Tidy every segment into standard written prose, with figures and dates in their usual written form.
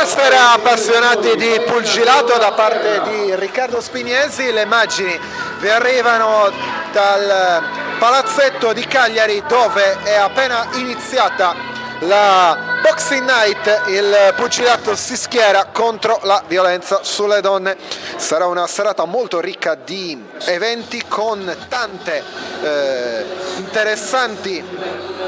Buonasera appassionati di pugilato da parte di Riccardo Spignesi. Le immagini vi arrivano dal palazzetto di Cagliari dove è appena iniziata la Boxing Night. Il pugilato si schiera contro la violenza sulle donne. Sarà una serata molto ricca di eventi con tante interessanti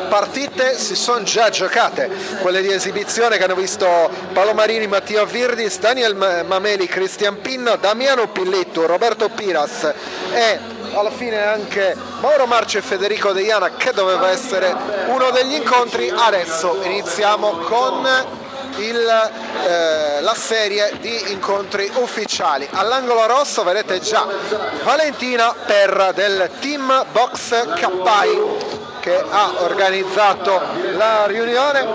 partite. Si sono già giocate quelle di esibizione che hanno visto Paolo Marini, Matteo Virdis, Daniel Mameli, Cristian Pinno, Damiano Pillitto, Roberto Piras e alla fine anche Mauro Marci e Federico De Iana, che doveva essere uno degli incontri. Adesso iniziamo con la serie di incontri ufficiali. All'angolo rosso vedete già Valentina Perra del team Box Cappai che ha organizzato la riunione.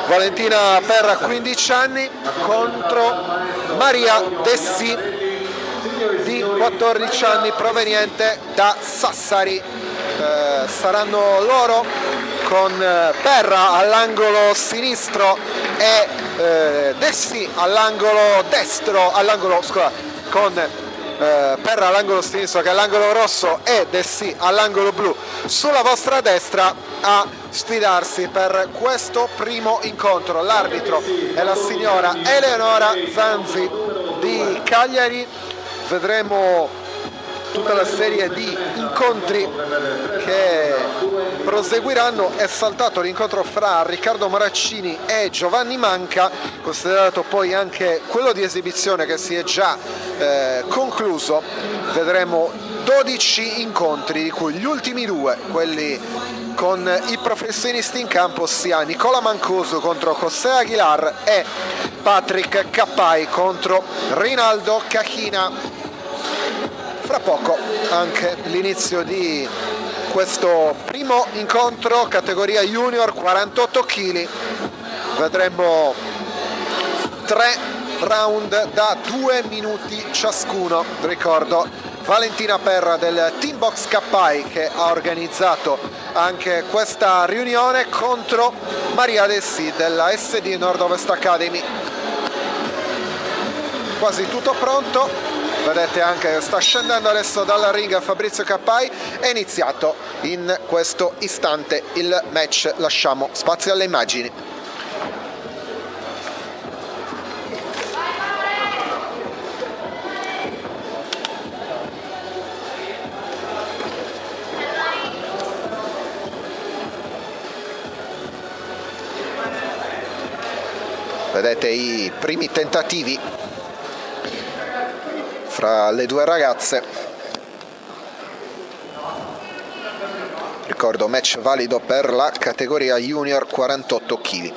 Valentina Perra 15 anni contro Maria Dessi di 14 anni proveniente da Sassari. Saranno loro con Perra all'angolo sinistro e Dessi all'angolo destro, con Perra all'angolo sinistro che è all'angolo rosso e Dessi all'angolo blu sulla vostra destra a sfidarsi per questo primo incontro. L'arbitro è la signora Eleonora Zanzi di Cagliari. Vedremo tutta la serie di incontri che proseguiranno. È saltato l'incontro fra Riccardo Moraccini e Giovanni Manca, considerato poi anche quello di esibizione che si è già concluso. Vedremo 12 incontri, di cui gli ultimi due, quelli con i professionisti in campo, ossia Nicola Mancuso contro José Aguilar e Patrick Cappai contro Rinaldo Cachina. Fra poco anche l'inizio di questo primo incontro categoria junior 48 kg. Vedremo 3 round da 2 minuti ciascuno. Ricordo Valentina Perra del Team Box Cappai che ha organizzato anche questa riunione contro Maria Dessi della SD Nord-Ovest Academy. Quasi tutto pronto. Vedete anche che sta scendendo adesso dalla ring Fabrizio Cappai. È iniziato in questo istante il match. Lasciamo spazio alle immagini. Vedete i primi tentativi fra le due ragazze. Ricordo match valido per la categoria junior 48 kg.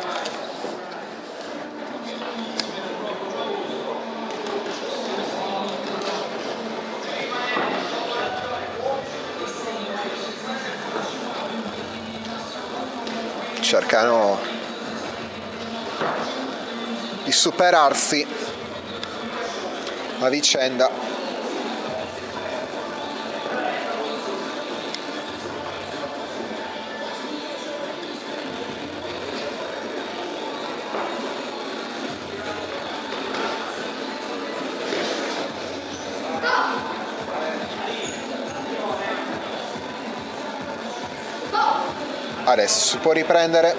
Cercano di superarsi a vicenda. Adesso si può riprendere.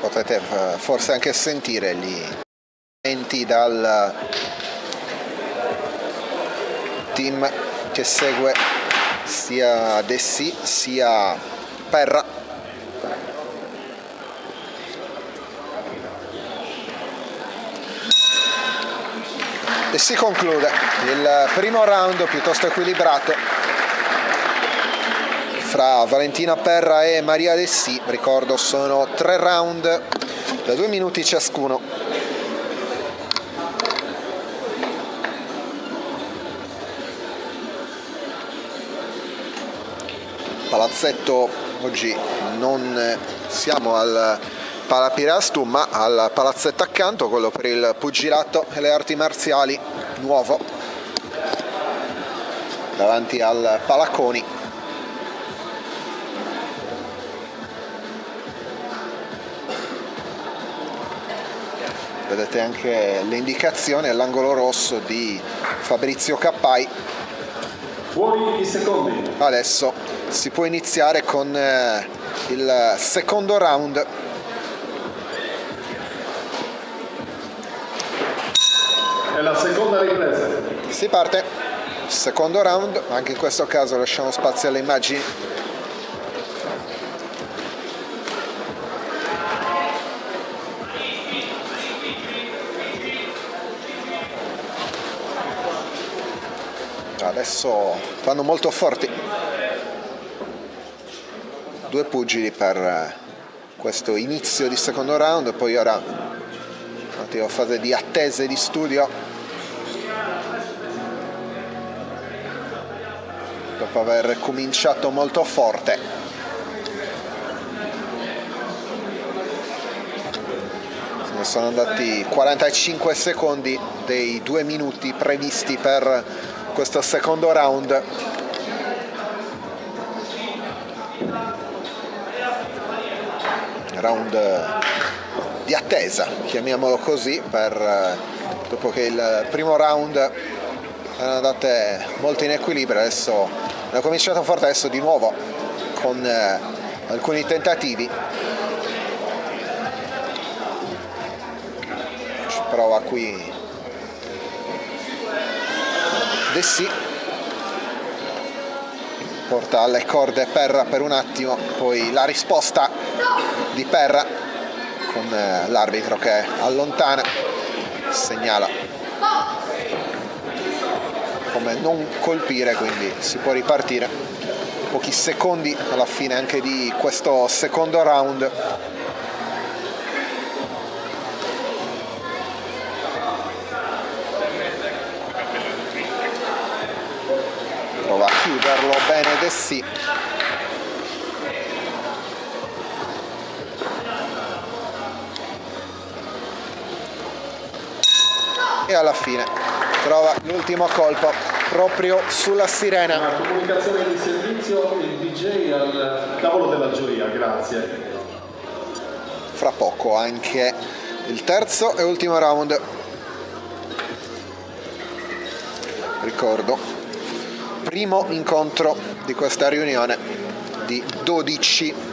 Potete forse anche sentire gli commenti dal team che segue sia Dessi sia Perra. E si conclude il primo round piuttosto equilibrato fra Valentina Perra e Maria Dessi. Ricordo sono 3 round da 2 minuti ciascuno. Palazzetto Oggi non siamo al Palapirastu ma al palazzetto accanto, quello per il pugilato e le arti marziali nuovo, davanti al Palaconi. Vedete anche le indicazioni all'angolo rosso di Fabrizio Cappai. Fuori i secondi. Adesso si può iniziare con il secondo round. È la seconda ripresa. Si parte, secondo round, anche in questo caso lasciamo spazio alle immagini. Adesso fanno molto forti. Due pugili per questo inizio di secondo round, poi ora una fase di attesa e di studio dopo aver cominciato molto forte. Sono andati 45 secondi dei 2 minuti previsti per questo secondo round. Round di attesa, chiamiamolo così, dopo che il primo round erano andate molto in equilibrio. Adesso hanno cominciato forte, adesso di nuovo con alcuni tentativi. Ci prova qui Dessì, porta alle corde Perra per un attimo, poi la risposta di Perra con l'arbitro che allontana, segnala come non colpire, quindi si può ripartire. Pochi secondi alla fine anche di questo secondo round. Prova a chiuderlo bene Dessì. E alla fine trova l'ultimo colpo proprio sulla sirena. Una comunicazione di servizio, il DJ al tavolo della giuria, grazie. Fra poco anche il terzo e ultimo round. Ricordo, primo incontro di questa riunione di 12.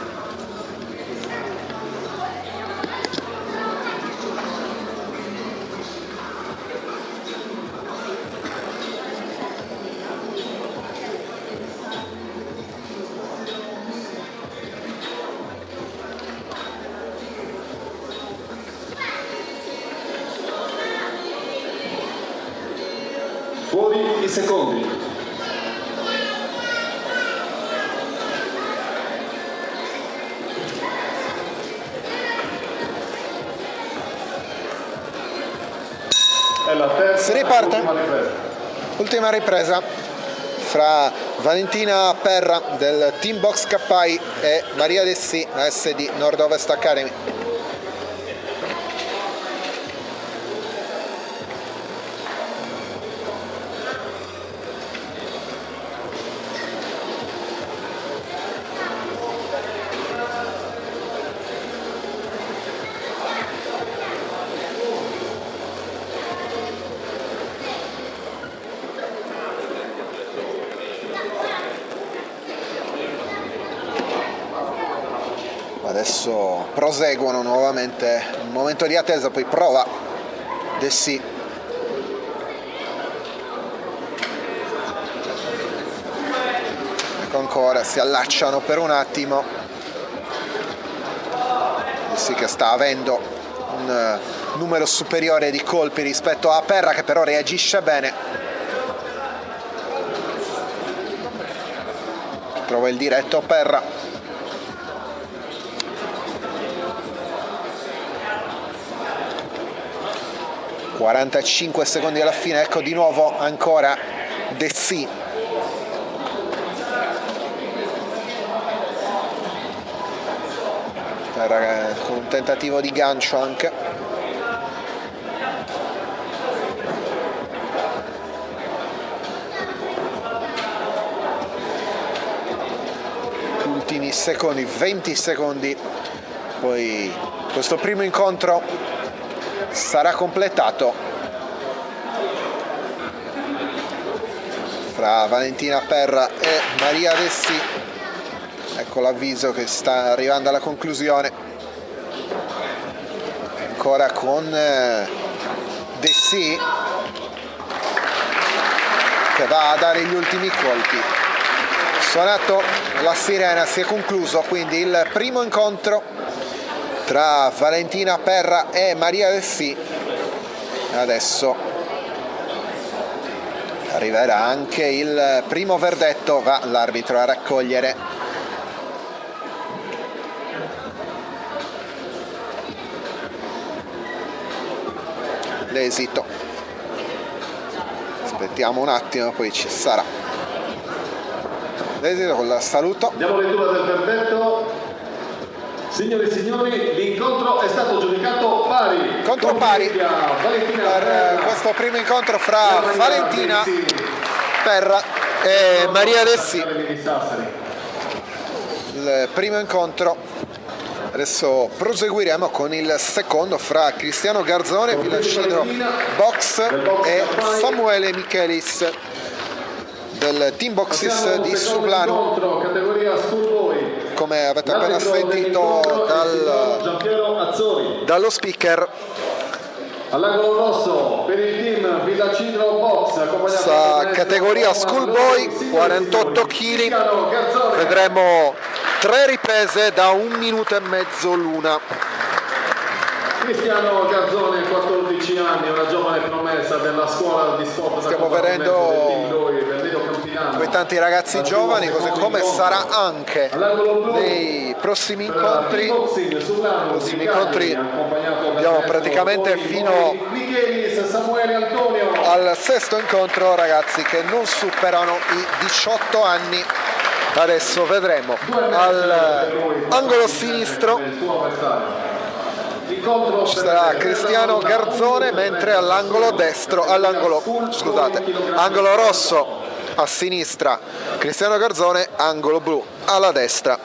Fuori i secondi. È la terza. Si riparte. Ultima ripresa. Ultima ripresa fra Valentina Perra del Team Box Cappai e Maria Dessì, SD Nord-Ovest Academy. Adesso proseguono nuovamente, un momento di attesa, poi prova Dessì. Ecco ancora, si allacciano per un attimo. Dessì che sta avendo un numero superiore di colpi rispetto a Perra, che però reagisce bene. Trova il diretto Perra. 45 secondi alla fine, ecco di nuovo ancora Dessì. con un tentativo di gancio anche. Ultimi secondi, 20 secondi, poi questo primo incontro sarà completato fra Valentina Perra e Maria Dessì. Ecco l'avviso che sta arrivando alla conclusione, ancora con Dessì che va a dare gli ultimi colpi. Suonato la sirena, si è concluso quindi il primo incontro tra Valentina Perra e Maria Dessì. Adesso arriverà anche il primo verdetto, va l'arbitro a raccogliere l'esito. Aspettiamo un attimo, poi ci sarà l'esito con il saluto. Diamo lettura del verdetto. Signore e signori, l'incontro è stato giudicato pari. Contro pari per questo primo incontro fra Valentina Perra e Maria Dessì. Il primo incontro. Adesso proseguiremo con il secondo fra Cristiano Garzone, Villacino Box e Samuele Michelis del Team Boxes di Sublano. Come avete appena sentito dallo speaker, all'angolo rosso per il team Villacino Box, categoria Schoolboy, 48 kg, vedremo 3 riprese da 1 minuto e mezzo l'una. Cristiano Garzone, 14 anni, una giovane promessa della scuola di sport. Stiamo vedendo quei tanti ragazzi giovani, così come sarà anche nei prossimi incontri. Abbiamo praticamente fino al sesto incontro ragazzi che non superano i 18 anni. Adesso vedremo all'angolo sinistro ci sarà Cristiano Garzone, mentre all'angolo destro, angolo rosso a sinistra Cristiano Garzone, angolo blu alla destra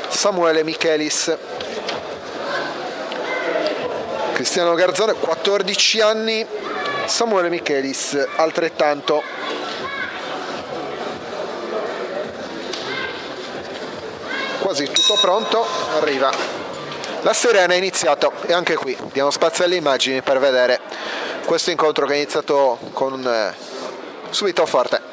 Samuele Michelis. Cristiano Garzone 14 anni, Samuele Michelis altrettanto. Quasi tutto pronto, arriva la sirena, è iniziato e anche qui diamo spazio alle immagini per vedere questo incontro che è iniziato con subito forte.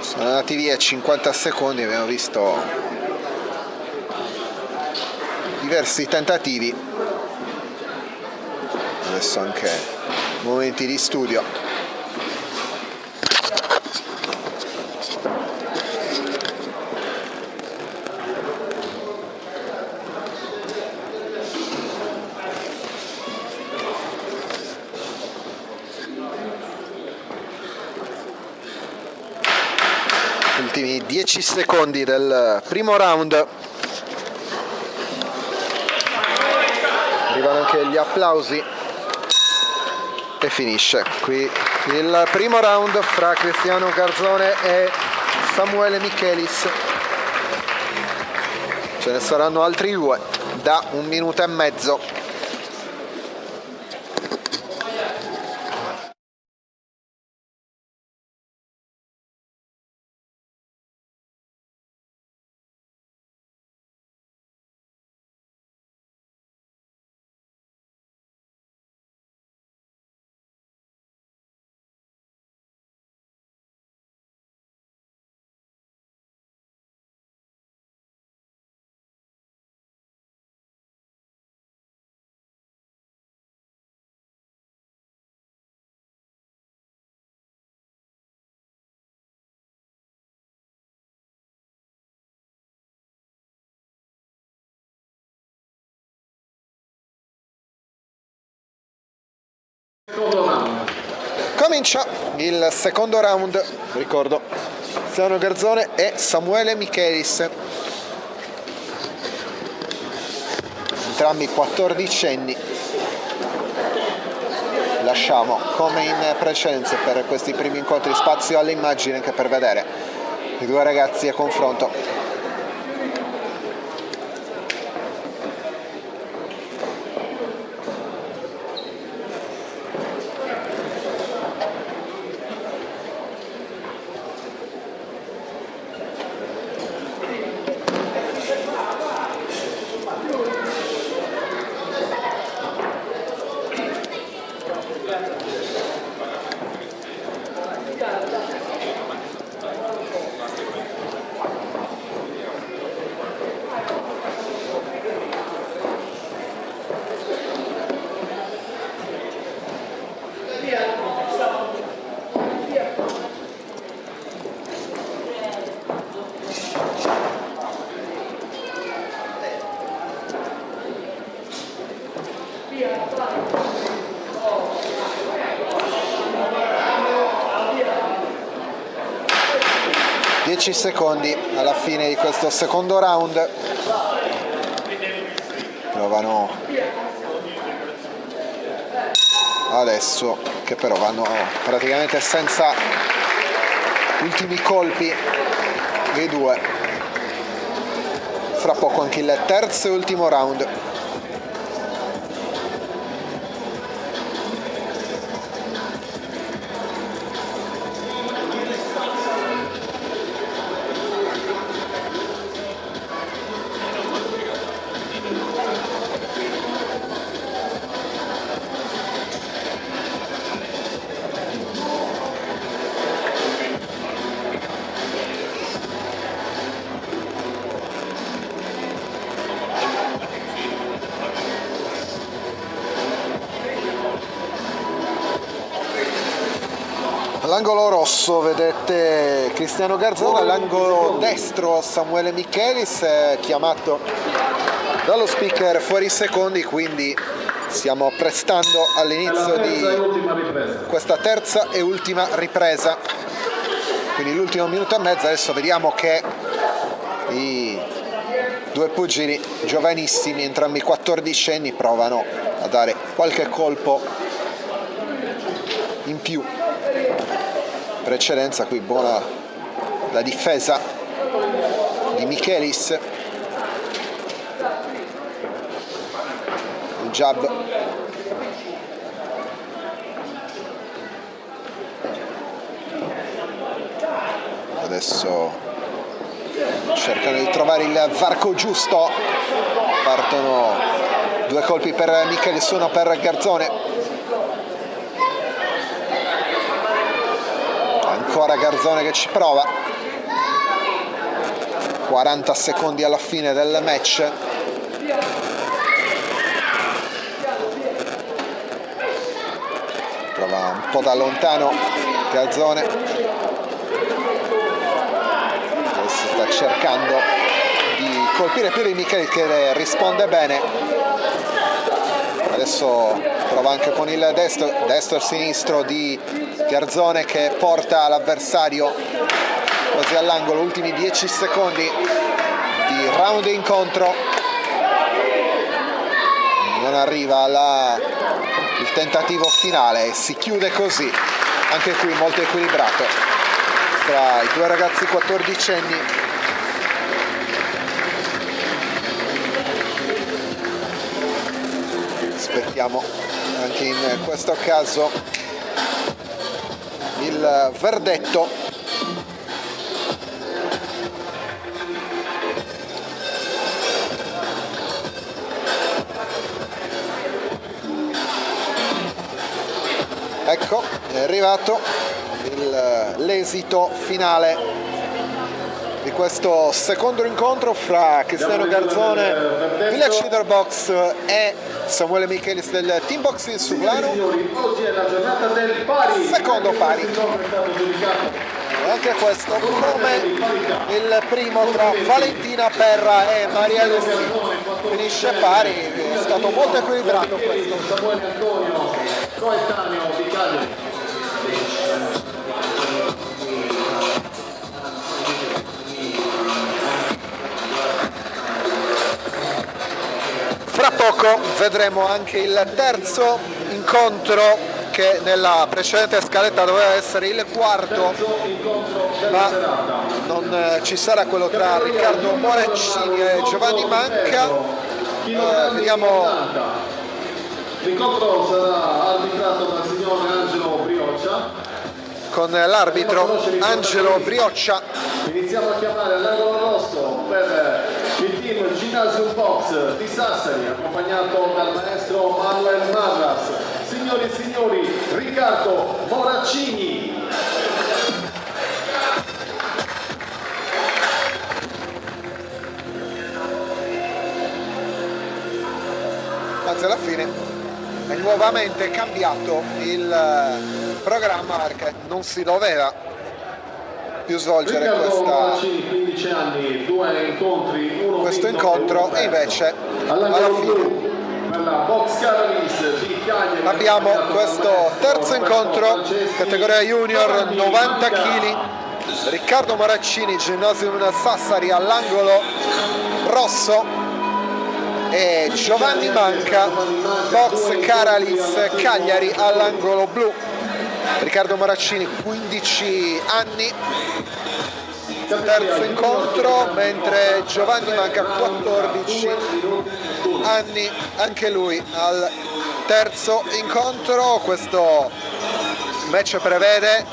Sono andati via 50 secondi, abbiamo visto diversi tentativi, adesso anche momenti di studio. Ultimi 10 secondi del primo round, arrivano anche gli applausi e finisce qui il primo round fra Cristiano Garzone e Samuele Michelis. Ce ne saranno altri 2 da 1 minuto e mezzo. Comincia il secondo round, ricordo, Cristiano Garzone e Samuele Michelis, entrambi 14enni. Lasciamo, come in precedenza per questi primi incontri, spazio all'immagine anche per vedere i due ragazzi a confronto. Secondi alla fine di questo secondo round. Provano adesso, che però vanno praticamente senza ultimi colpi i due. Fra poco anche il terzo e ultimo round. All'angolo rosso vedete Cristiano Garzone, all'angolo destro Samuele Michelis, chiamato dallo speaker fuori secondi, quindi stiamo prestando all'inizio di questa terza e ultima ripresa, quindi l'ultimo minuto e mezzo. Adesso vediamo che i due pugili giovanissimi, entrambi 14enni, provano a dare qualche colpo in più. Precedenza, qui buona la difesa di Michelis, il jab, adesso cercano di trovare il varco giusto, partono due colpi per Michelis, uno per Garzone. Ancora Garzone che ci prova. 40 secondi alla fine del match. Prova un po' da lontano Garzone. Adesso sta cercando di colpire più di Michelis, che risponde bene. Adesso prova anche con il destro e sinistro di Garzone, che porta l'avversario quasi all'angolo. Ultimi 10 secondi di round di incontro. Non arriva il tentativo finale e si chiude così. Anche qui molto equilibrato tra i due ragazzi 14enni. Aspettiamo anche in questo caso il verdetto. Ecco, è arrivato l'esito finale di questo secondo incontro fra Cristiano Garzone, Village Leader Box, e Samuele Michelis del Team Boxing Sublano. Secondo pari. E anche questo come il primo tra Valentina Perra e Maria Alessio. Finisce pari, è stato molto equilibrato questo. coetaneo di Cagliari. Fra poco vedremo anche il terzo incontro, che nella precedente scaletta doveva essere il quarto, ma non ci sarà quello tra Riccardo Moraccini e Giovanni Manca. Vediamo. L'incontro sarà arbitrato dal signor Angelo Brioccia, con l'arbitro Angelo Brioccia. Iniziamo a chiamare all'angolo rosso per il team Gymnasium Box di Sassari, accompagnato dal maestro Manuel Marras. Signori e signori, Riccardo Moraccini. Anzi, alla fine è nuovamente cambiato il programma perché non si doveva più svolgere Moraccini, 15 anni, 2 incontri, questo incontro, e invece alla fine abbiamo questo terzo incontro, categoria junior 90 kg. Riccardo Moraccini, Gymnasium Sassari all'angolo rosso, e Giovanni Manca, Box Caralis Cagliari all'angolo blu. Riccardo Moraccini 15 anni, terzo incontro, mentre Giovanni Manca 14 anni, anche lui al terzo incontro. Questo match prevede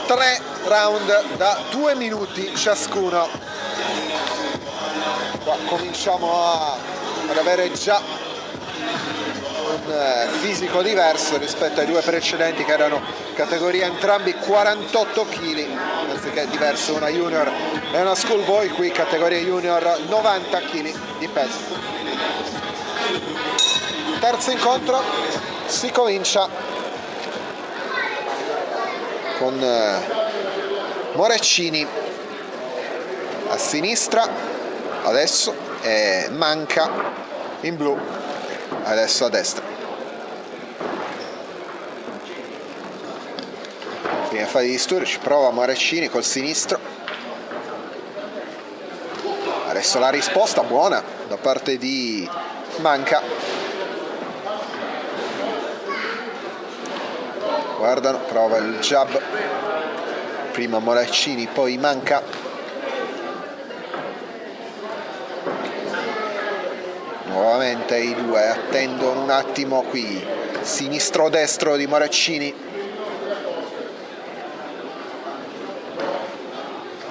3 round da 2 minuti ciascuno. Qua cominciamo ad avere già un fisico diverso rispetto ai due precedenti, che erano categoria entrambi 48 kg, anziché diverso una junior e una schoolboy. Qui categoria junior 90 kg di peso. Terzo incontro, si comincia con Moraccini a sinistra adesso e Manca in blu adesso a destra. Prima fase di disturbo, ci prova Moraccini col sinistro. Adesso la risposta buona da parte di Manca. Guardano, prova il jab, prima Moraccini poi Manca. Nuovamente i due attendono un attimo qui, sinistro-destro di Moraccini.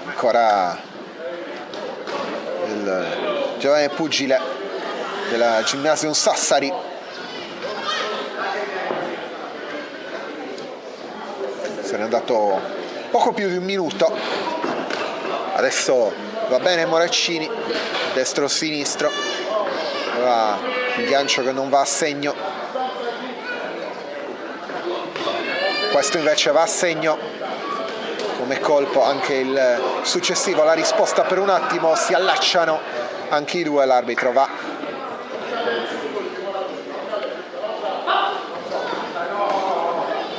Ancora il giovane pugile della Gymnasium Sassari. Se n'è andato poco più di un minuto. Adesso va bene Moraccini, destro-sinistro. Il gancio che non va a segno, questo invece va a segno come colpo. Anche il successivo, la risposta per un attimo, si allacciano anche i due, l'arbitro va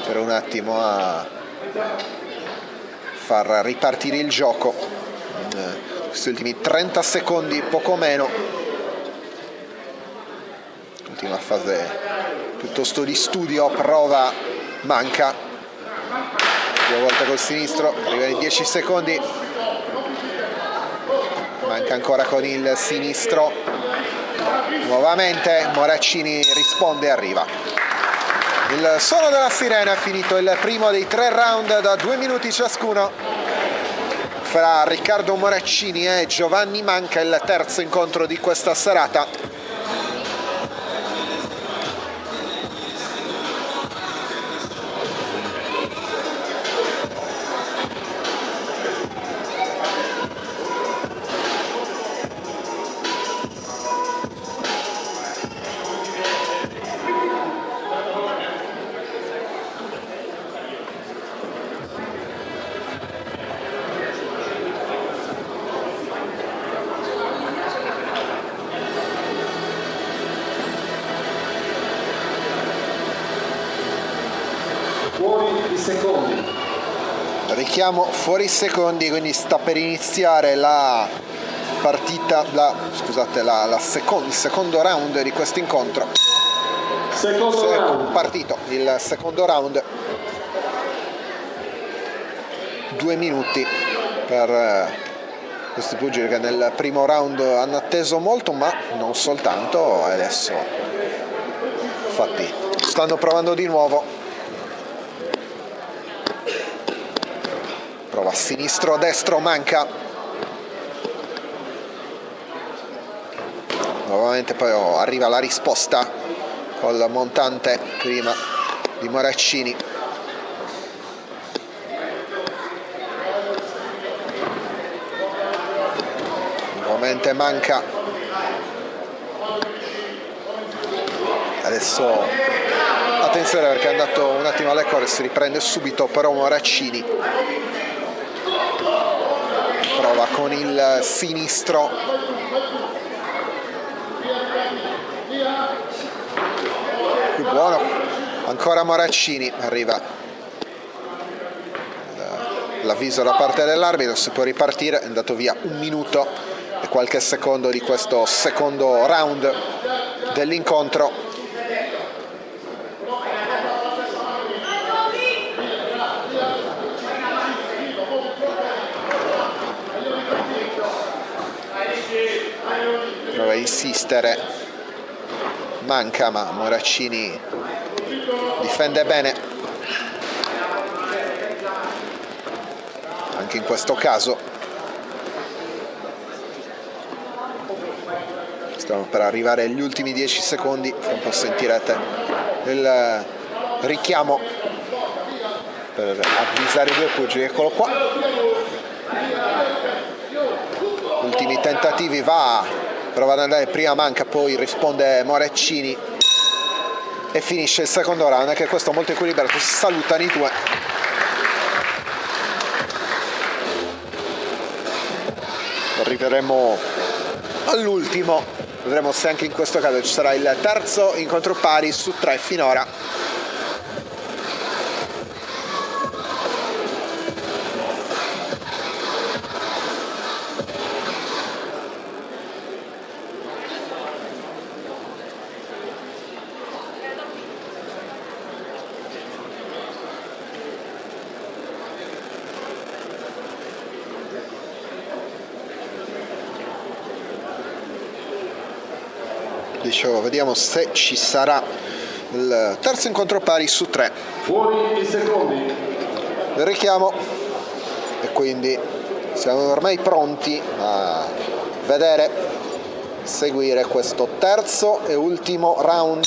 per un attimo a far ripartire il gioco in questi ultimi 30 secondi, poco meno. Ultima fase piuttosto di studio, prova Manca 2 volte col sinistro, arriva in 10 secondi. Manca ancora con il sinistro, nuovamente Moraccini risponde e arriva. Il suono della sirena, è finito il primo dei 3 round da 2 minuti ciascuno fra Riccardo Moraccini e Giovanni Manca, il terzo incontro di questa serata. secondi. Richiamo fuori secondi, quindi sta per iniziare la partita, il secondo round di questo incontro. Secondo round. Partito il secondo round. 2 minuti per questi pugili che nel primo round hanno atteso molto, ma non soltanto. Adesso infatti stanno provando di nuovo. Prova sinistro, destro, manca. Nuovamente poi arriva la risposta col montante prima di Moraccini. Nuovamente manca. Adesso attenzione perché è andato un attimo alle corde, si riprende subito però Moraccini. Prova con il sinistro. Più buono. Ancora Moraccini. Arriva l'avviso da parte dell'arbitro, si può ripartire. È andato via 1 minuto e qualche secondo di questo secondo round dell'incontro. Prova a insistere, manca, ma Moraccini difende bene anche in questo caso. Stiamo per arrivare agli ultimi 10 secondi, un po' sentirete il richiamo per avvisare i due pugili. Eccolo qua, ultimi tentativi, prova ad andare, prima manca, poi risponde Moraccini e finisce il secondo round. Anche questo molto equilibrato, si salutano i due. Arriveremo all'ultimo, vedremo se anche in questo caso ci sarà il terzo incontro pari su 3 finora. Dicevo, vediamo se ci sarà il terzo incontro pari su 3. Fuori i secondi. Il richiamo e quindi siamo ormai pronti a vedere, seguire questo terzo e ultimo round.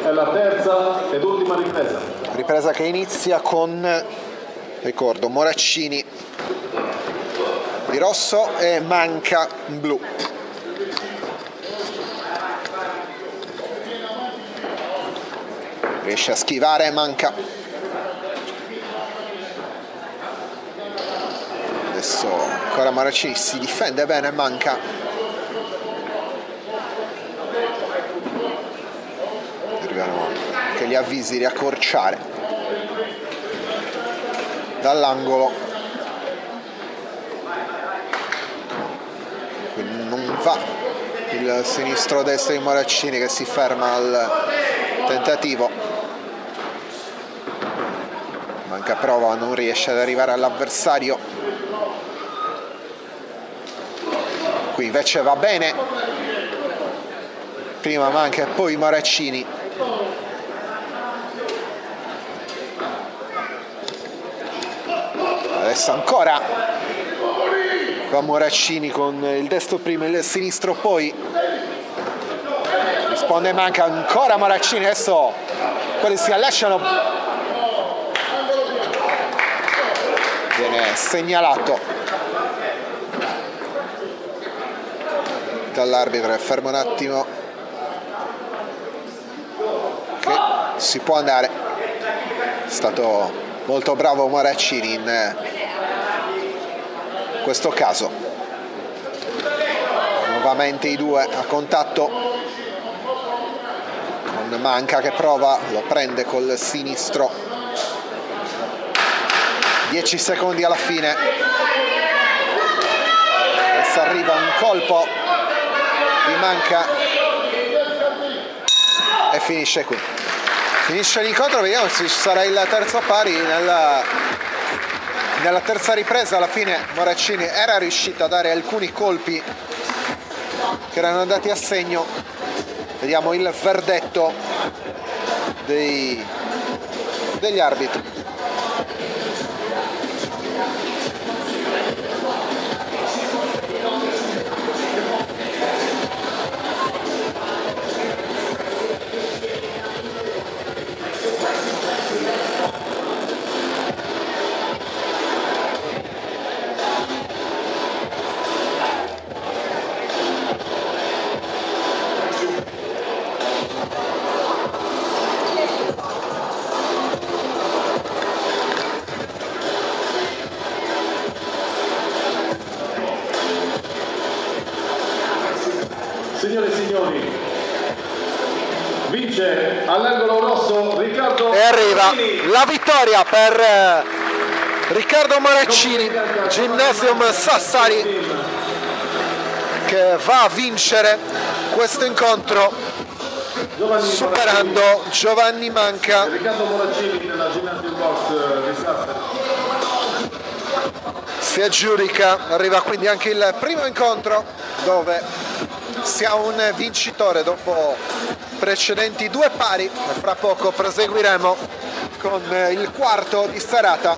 È la terza ed ultima ripresa. Ripresa che inizia con, ricordo, Moraccini di rosso e manca in blu. Riesce a schivare, manca. Adesso ancora Moraccini si difende bene, manca. Arrivano anche gli avvisi di accorciare dall'angolo. Quindi non va il sinistro-destro di Moraccini, che si ferma al tentativo. Manca prova, non riesce ad arrivare all'avversario. Qui invece va bene. Prima manca e poi Moraccini. Adesso ancora va Moraccini con il destro prima e il sinistro poi. Risponde, manca ancora Moraccini. Adesso quelli si allacciano. Viene segnalato dall'arbitro, ferma un attimo che si può andare. È stato molto bravo Moraccini in questo caso. Nuovamente i due a contatto, con Manca che prova, lo prende col sinistro, 10 secondi alla fine. Adesso arriva un colpo di Manca e finisce qui. Finisce l'incontro, vediamo se ci sarà il terzo pari. Nella terza ripresa alla fine Moracini era riuscito a dare alcuni colpi che erano andati a segno. Vediamo il verdetto degli arbitri. Signore e signori, vince all'angolo rosso Riccardo E arriva Moracini. la vittoria per Riccardo Moracini, Gymnasium Sassari, che va a vincere questo incontro superando Giovanni Manca. Riccardo Moracini nella Gymnasium Box di Sassari. Si aggiudica, arriva quindi anche il primo incontro dove si ha un vincitore dopo precedenti due pari. Fra poco proseguiremo con il quarto di serata.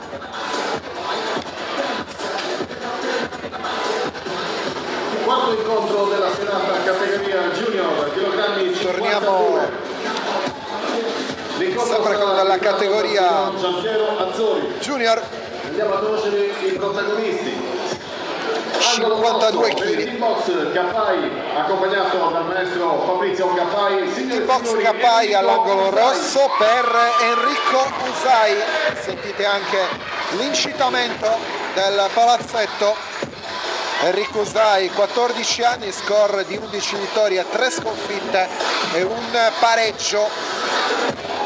Quarto incontro della serata categoria junior, chilogrammi 52. Torniamo L'incontro sempre sarà con la categoria Giampiero Azzori. junior, Andiamo a conoscere i protagonisti. 52 kg. kg. Team Box Cappai, accompagnato dal maestro Fabrizio Cappai. Team Box Cappai all'angolo rosso per Enrico Usai. Sentite anche l'incitamento del palazzetto. Enrico Usai, 14 anni, score di 11 vittorie, 3 sconfitte e un pareggio.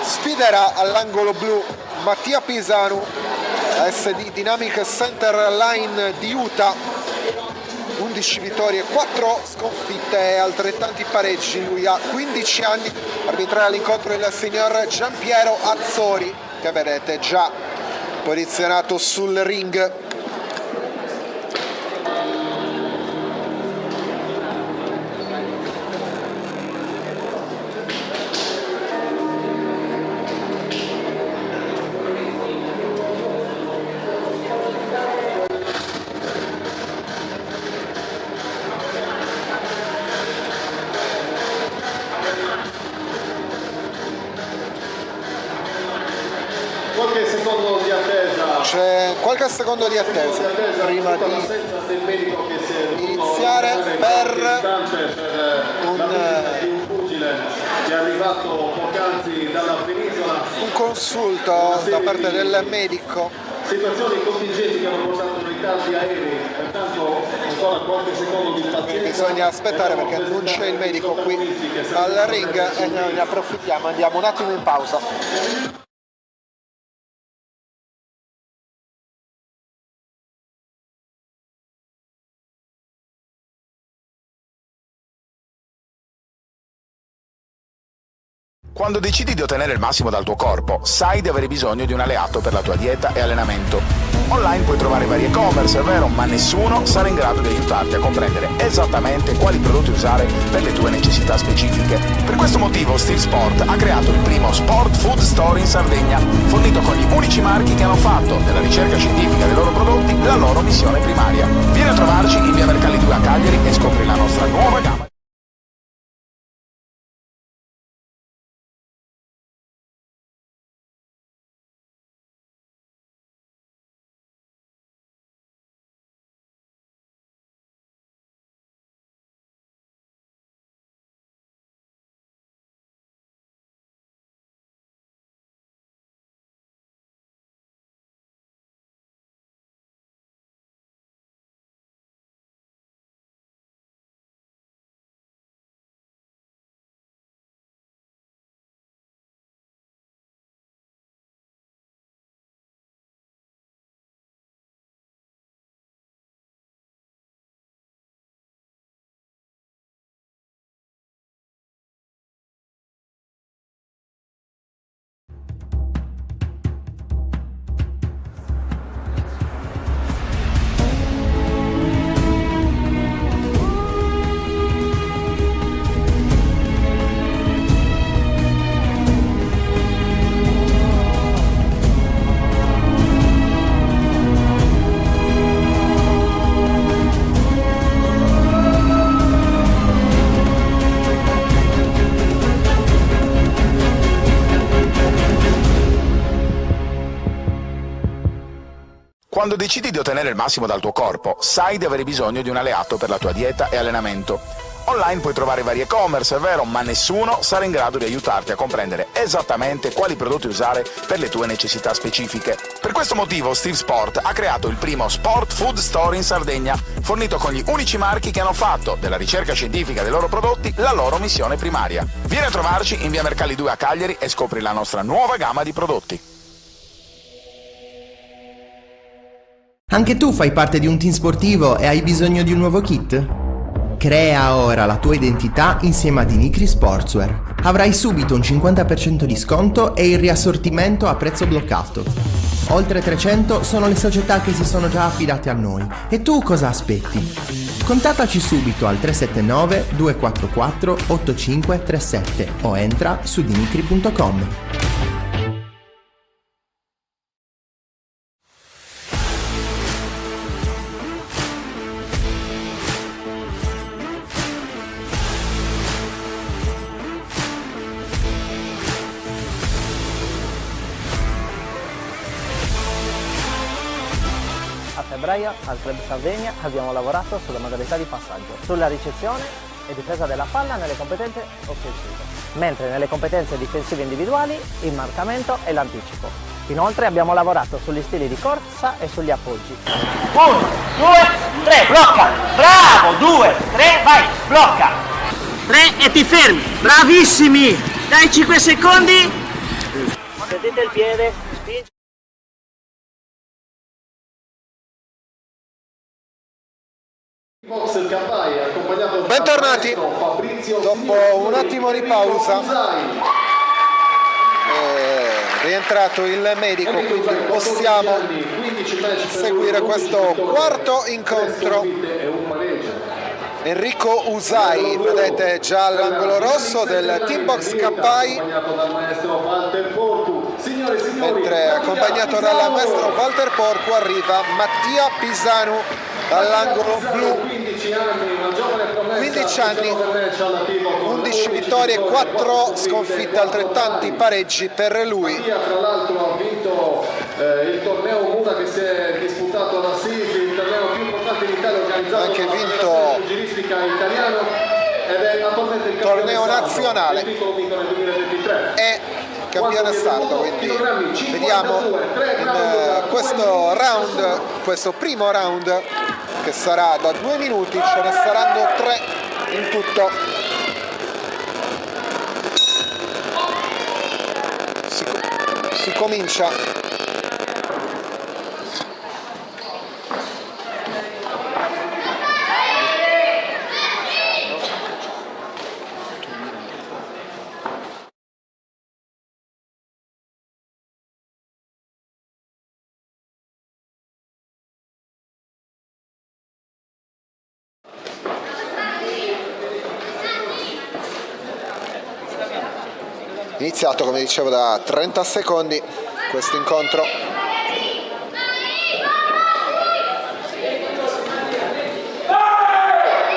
Sfiderà all'angolo blu Mattia Pisanu, SD Dynamic Center Line di Utah. 11 vittorie, 4 sconfitte e altrettanti pareggi. Lui ha 15 anni. Arbitrerà l'incontro il signor Giampiero Azzori, che vedete già posizionato sul ring. Qualche secondo di attesa. C'è qualche secondo di attesa prima di l'assenza del medico che si è dovuto iniziare allontanare per la visita di un pugile che è arrivato poc'anzi dalla penisola. un consulto da parte del medico. Situazioni contingenti che hanno portato ritardi aerei, pertanto ancora qualche secondo di pazienza. Bisogna aspettare perché non c'è il medico qui al ring e noi ne approfittiamo, andiamo un attimo in pausa. Quando decidi di ottenere il massimo dal tuo corpo, sai di avere bisogno di un alleato per la tua dieta e allenamento. Online puoi trovare vari e-commerce, è vero, ma nessuno sarà in grado di aiutarti a comprendere esattamente quali prodotti usare per le tue necessità specifiche. Per questo motivo Steve Sport ha creato il primo Sport Food Store in Sardegna, fornito con gli unici marchi che hanno fatto della ricerca scientifica dei loro prodotti la loro missione primaria. Vieni a trovarci in via Mercalli 2 a Cagliari e scopri la nostra nuova gamma. Quando decidi di ottenere il massimo dal tuo corpo, sai di avere bisogno di un alleato per la tua dieta e allenamento. Online puoi trovare vari e-commerce, è vero, ma nessuno sarà in grado di aiutarti a comprendere esattamente quali prodotti usare per le tue necessità specifiche. Per questo motivo Steve Sport ha creato il primo Sport Food Store in Sardegna, fornito con gli unici marchi che hanno fatto della ricerca scientifica dei loro prodotti la loro missione primaria. Vieni a trovarci in via Mercalli 2 a Cagliari e scopri la nostra nuova gamma di prodotti. Anche tu fai parte di un team sportivo e hai bisogno di un nuovo kit? Crea ora la tua identità insieme a Dinicri Sportswear. Avrai subito un 50% di sconto e il riassortimento a prezzo bloccato. Oltre 300 sono le società che si sono già affidate a noi. E tu cosa aspetti? Contattaci subito al 379 244 8537 o entra su dinicri.com. A febbraio al Club Sardegna abbiamo lavorato sulla modalità di passaggio, sulla ricezione e difesa della palla nelle competenze offensive, mentre nelle competenze difensive individuali il marcamento e l'anticipo. Inoltre abbiamo lavorato sugli stili di corsa e sugli appoggi. 1, 2, 3, blocca! Bravo! 2, 3, vai! Blocca! 3 e ti fermi! Bravissimi! Dai 5 secondi! Sentite il piede, spingi. Box Capai accompagnato da Bentornati. Fabrizio Dopo un attimo di pausa è rientrato il medico, quindi possiamo seguire questo quarto incontro. Enrico Usai, vedete già all'angolo rosso del Team Box Capai, mentre accompagnato dal maestro Walter Porcu arriva Mattia Pisanu dall'angolo blu. 15 anni, 11 vittorie, 4 sconfitte, altrettanti pareggi per lui. Tra l'altro ha vinto il torneo Mura che si è disputato ad Assisi, il torneo più importante in Italia organizzato Ha anche dalla vinto Federazione Pugilistica Italiano ed è attualmente il campione torneo sardo. nazionale. Il titolo vinto nel 2023. È campione sardo, quindi vediamo in questo round, questo primo round che sarà da 2 minuti, ce ne saranno 3 in tutto. Si comincia. Iniziato, come dicevo, da 30 secondi questo incontro.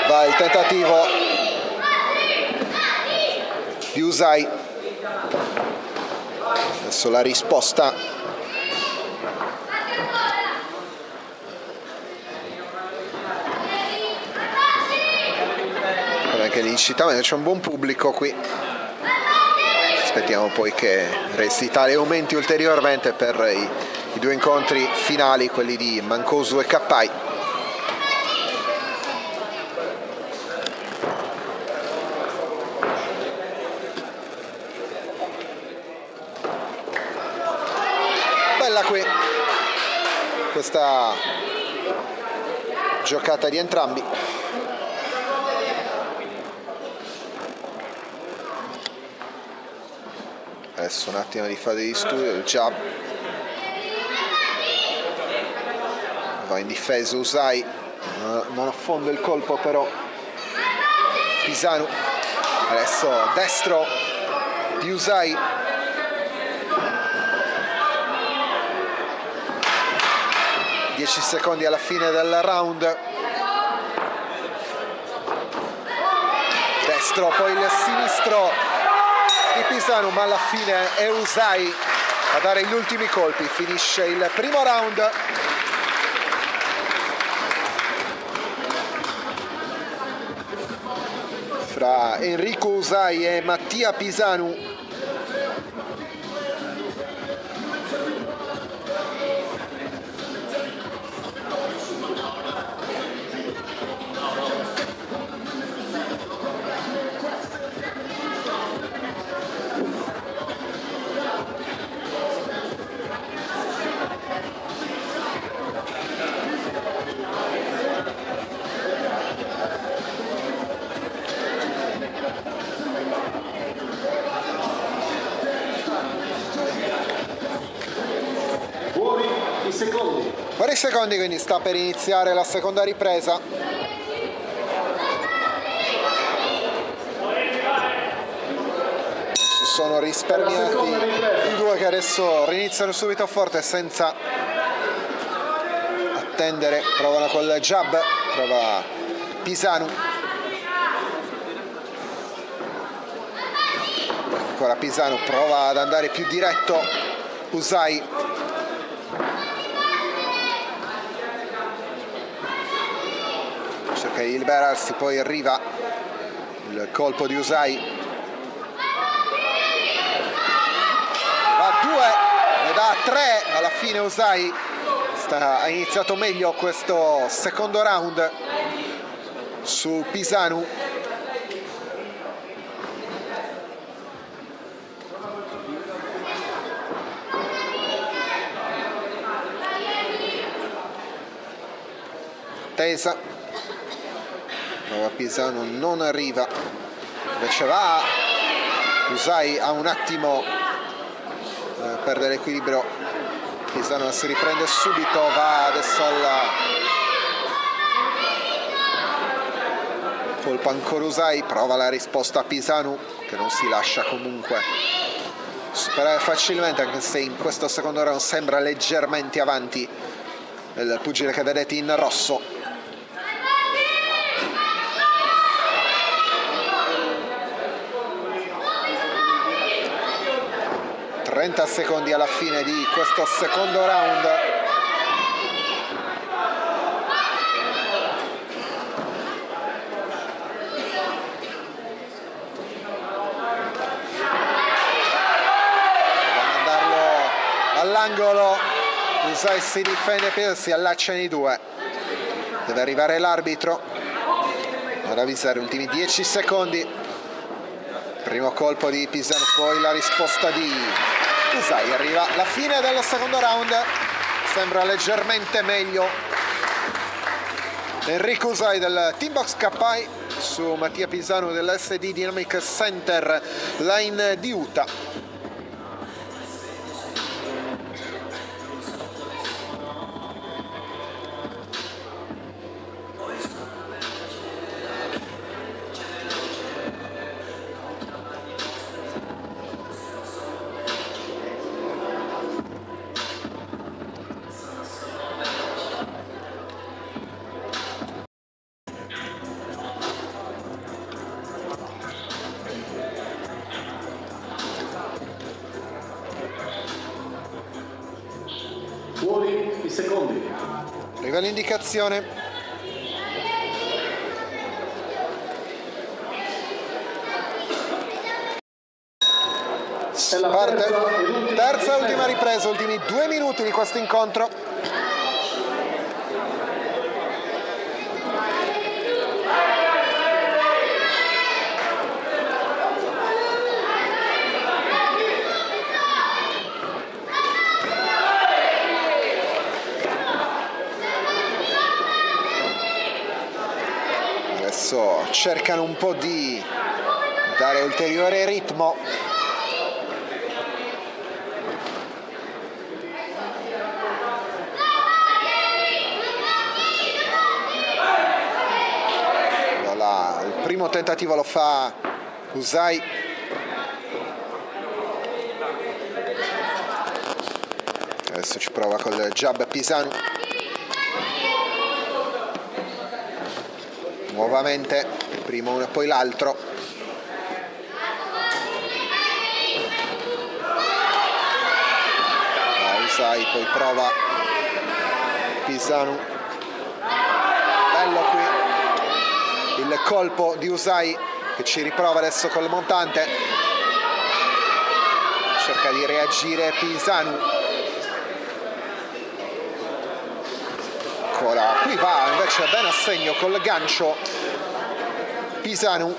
Va il tentativo di Usai. Adesso la risposta. Anche l'incitamento, c'è un buon pubblico qui. Aspettiamo poi che resti tale e aumenti ulteriormente per i 2 incontri finali, quelli di Mancosu e Capai. Bella qui questa giocata di entrambi. Adesso un attimo di fase di studio, il jab. Va in difesa Usai, non affonda il colpo però Pisanu. Adesso destro di Usai. Dieci secondi alla fine del round. Destro, poi il sinistro di Pisanu, ma alla fine è Usai a dare gli ultimi colpi. Finisce il primo round fra Enrico Usai e Mattia Pisanu. Vari secondi, quindi sta per iniziare la seconda ripresa. Si sono risparmiati i due che adesso riniziano subito forte senza attendere. Provano col jab, prova Pisanu. Ancora Pisanu, prova ad andare più diretto Usai. Cerca di liberarsi, poi arriva il colpo di Usai. Va a 2, ne dà 3 alla fine Usai. Ha iniziato meglio questo secondo round su Pisanu. Tesa. Prova Pisanu, non arriva, invece va Usai, ha un attimo perde l'equilibrio. Pisanu si riprende subito, va adesso alla colpa ancora Usai, prova la risposta a Pisanu che non si lascia comunque superare facilmente, anche se in questo secondo round sembra leggermente avanti il pugile che vedete in rosso. 30 secondi alla fine di questo secondo round. Devo mandarlo all'angolo. Usai si difende, si allacciano i due. Deve arrivare l'arbitro ad avvisare ultimi 10 secondi. Primo colpo di Pisanu, poi la risposta di Usai. Arriva la fine del secondo round, sembra leggermente meglio Enrico Usai del Team Box Capai su Mattia Pisanu dell'SD Dynamic Center Line di Utah. Fuori i secondi. Arriva l'indicazione. Parte terza e ultima ripresa, ultimi 2 minuti di questo incontro. Adesso cercano un po' di dare ulteriore ritmo. Il primo tentativo lo fa Usai. Adesso ci prova col jab Pisanu. Nuovamente, prima uno e poi l'altro. Usai, poi prova Pisanu. Bello qui il colpo di Usai che ci riprova adesso col montante, cerca di reagire Pisanu. Eccola, qui va invece ben a segno col gancio Pisanu.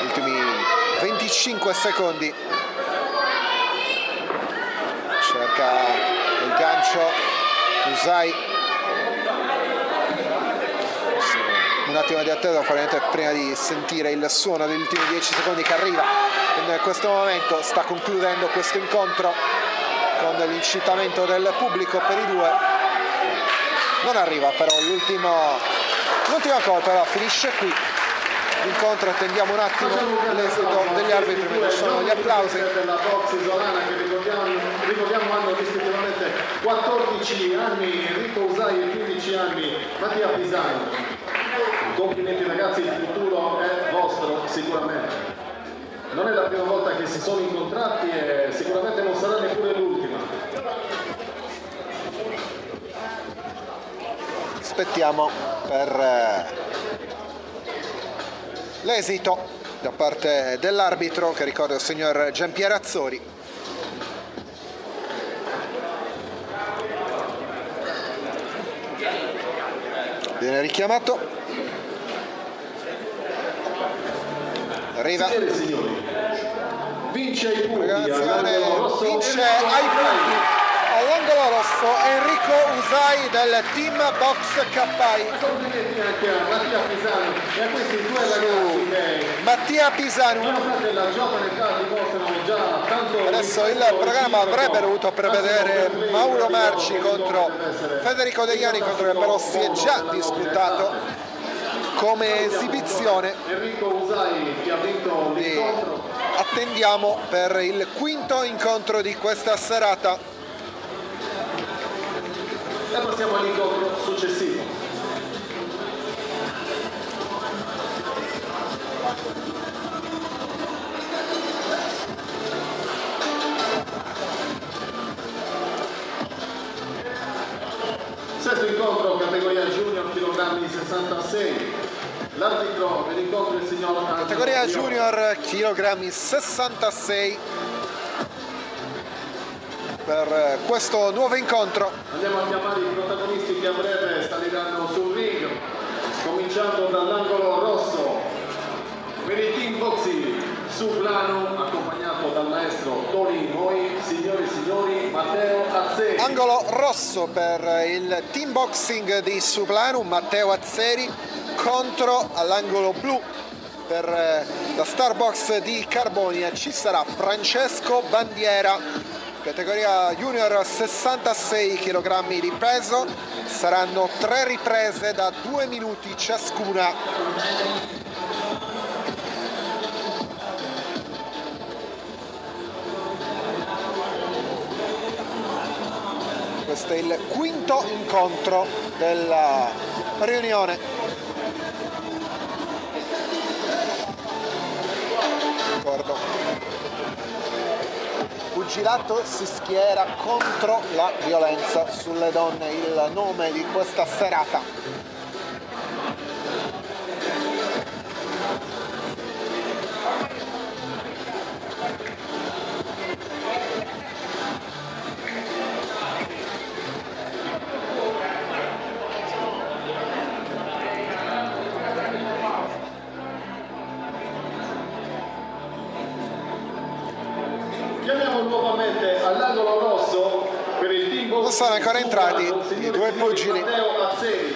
Ultimi 25 secondi, cerca il gancio Usai. Un attimo di attesa prima di sentire il suono degli ultimi 10 secondi che arriva in questo momento. Sta concludendo questo incontro con l'incitamento del pubblico per i due. Non arriva però l'ultima call, però finisce qui l'incontro. Attendiamo un attimo l'esito degli arbitri, mentre ci sono gli applausi. Della box isolana che ricordiamo hanno rispettivamente 14 anni Enrico Usai e 15 anni Mattia Pisano. Complimenti ragazzi, il futuro è vostro sicuramente. Non è la prima volta che si sono incontrati e sicuramente non sarà neppure l'ultima. Aspettiamo per l'esito da parte dell'arbitro, che ricordo il signor Giampiero Azzori. Viene richiamato. Arriva. Signore e signori, vince ai punti vince ai punti all'angolo rosso Enrico Usai del Team Box Cappai. Complimenti anche a Mattia Pisano e a questi due ragazzi che Mattia Pisano. nonostante la giovane età dimostrano già tanto. Adesso il programma avrebbe dovuto prevedere Mauro Marci contro Federico Degliani, contro che però si è già disputato come esibizione. Enrico Usai che ha vinto l'incontro. Attendiamo per il quinto incontro di questa serata. E passiamo all'incontro successivo. Sesto incontro, categoria junior, chilogrammi 66. L'arbitro dell'incontro è il signor Angelo Categoria Viola. junior, chilogrammi 66 per questo nuovo incontro. Andiamo a chiamare i protagonisti che a breve saliranno sul ring, cominciando dall'angolo rosso per il team boxing Sublano, accompagnato dal maestro Tony Moi. Signori e signori, Matteo Azzeri. Angolo rosso per il team boxing di Sublano, Matteo Azzeri, contro all'angolo blu per la Starbox di Carbonia ci sarà Francesco Bandiera. Categoria junior 66 kg di peso, saranno 3 riprese da 2 minuti ciascuna. Questo è il quinto incontro della riunione. Ricordo, pugilato si schiera contro la violenza sulle donne, il nome di questa serata. Chiamiamo nuovamente all'angolo rosso per il team boxing. Non sono ancora entrati i due pugili. Matteo Azzeri.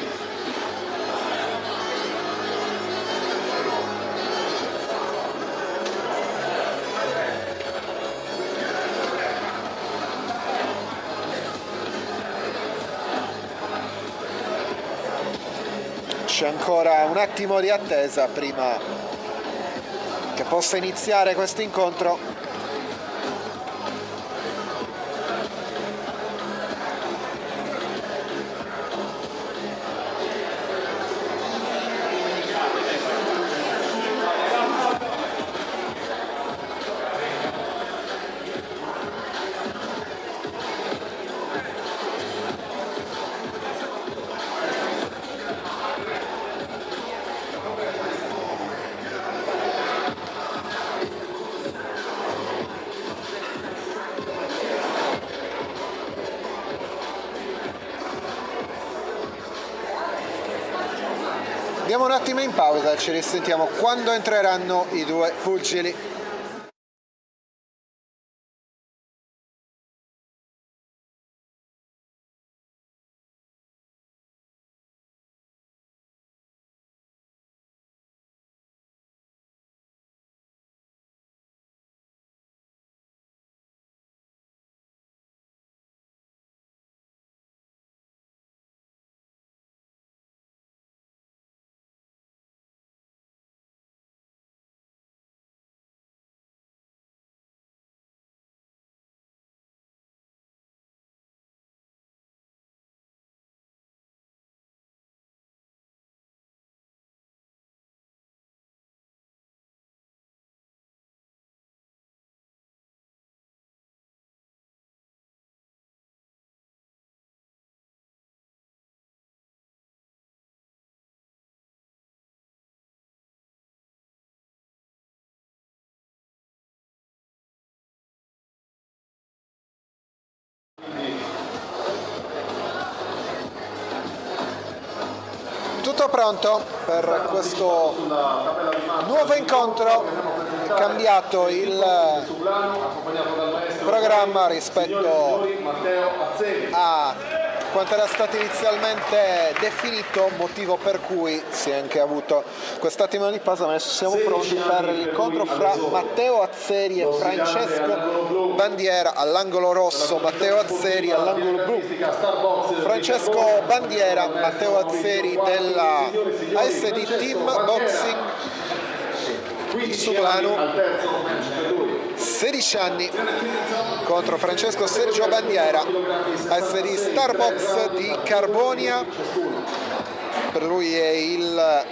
C'è ancora un attimo di attesa prima che possa iniziare questo incontro. Andiamo un attimo in pausa, ci risentiamo quando entreranno i due pugili. Tutto pronto per questo nuovo incontro. È cambiato il programma rispetto a quanto era stato inizialmente definito, motivo per cui si è anche avuto quest'attimo di pausa, ma adesso siamo pronti per l'incontro fra Matteo Azzeri e Francesco Bandiera. All'angolo rosso Matteo Azzeri, all'angolo blu Francesco Bandiera. Matteo Azzeri della ASD Team Boxing di Sublano, 16 anni, contro Francesco Sergio Bandiera, ASD Starbox di Carbonia. Per lui è il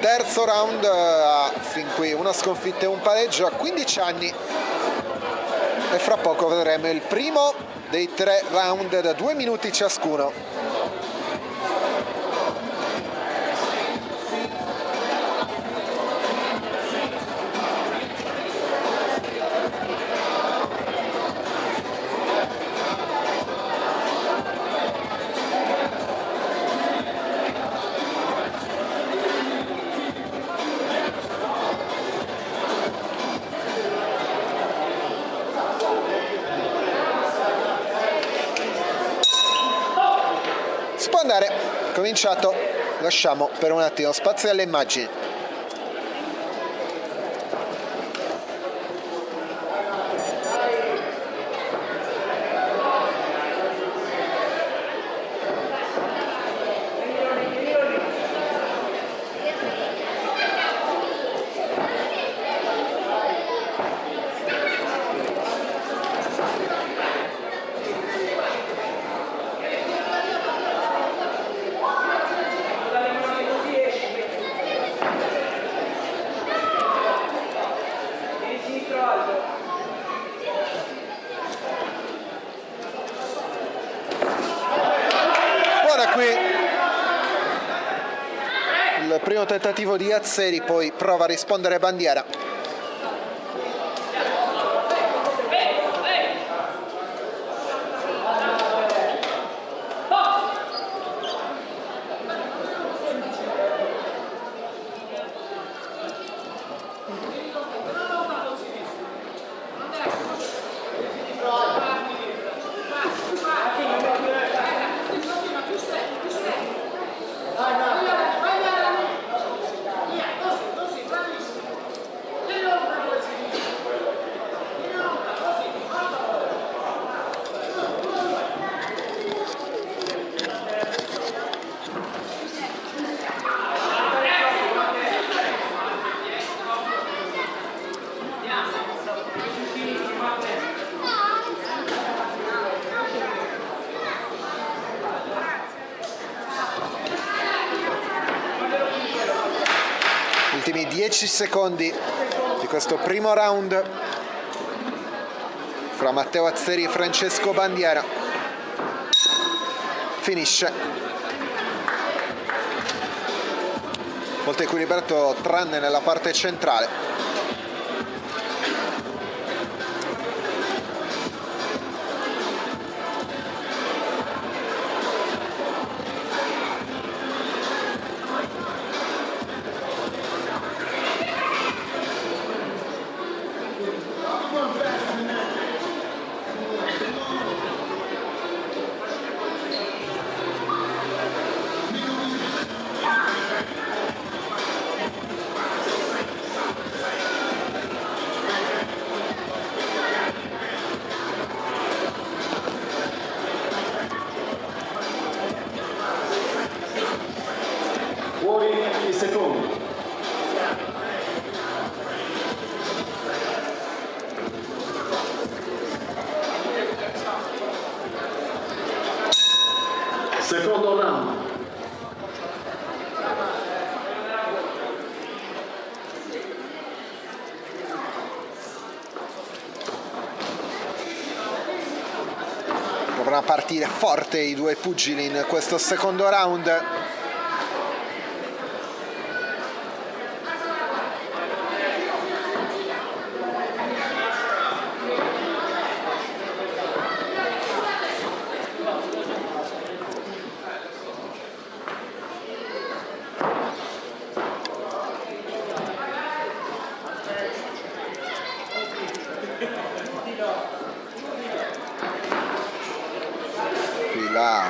terzo round, fin qui una sconfitta e un pareggio a 15 anni, e fra poco vedremo il primo dei 3 round da 2 minuti ciascuno. Può andare, cominciato, lasciamo per un attimo spazio alle immagini. Il primo tentativo di Azzeri, poi prova a rispondere Bandiera. Ultimi 10 secondi di questo primo round fra Matteo Azzeri e Francesco Bandiera. Finisce. Molto equilibrato tranne nella parte centrale. secondo round. Dovranno partire forte i due pugili in questo secondo round. Qui la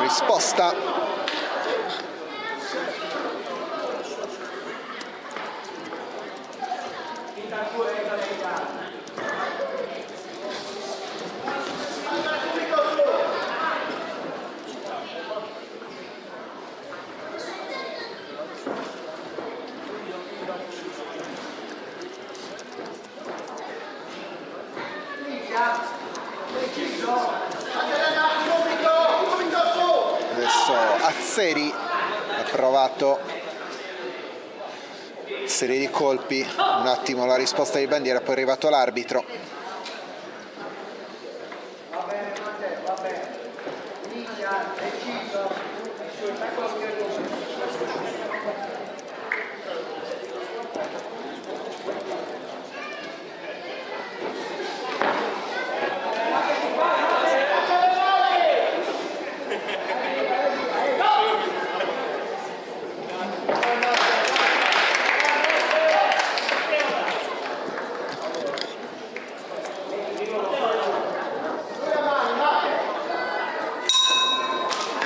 risposta. Adesso Azzeri ha provato serie di colpi, un attimo la risposta di Bandiera, poi è arrivato l'arbitro.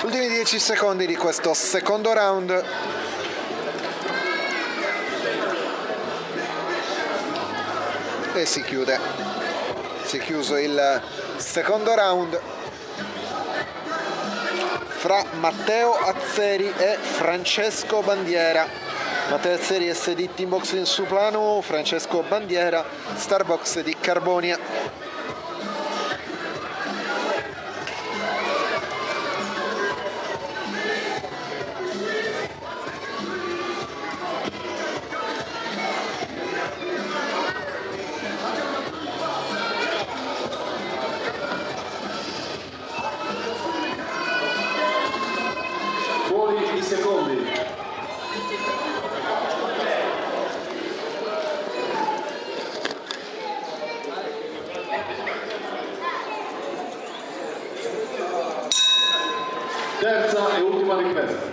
Ultimi 10 secondi di questo secondo round. E si chiude. Si è chiuso il secondo round fra Matteo Azzeri e Francesco Bandiera. Matteo Azzeri SD Team Boxing Suplano, Francesco Bandiera Starbox di Carbonia. Fuori i secondi. Terza e ultima ripresa.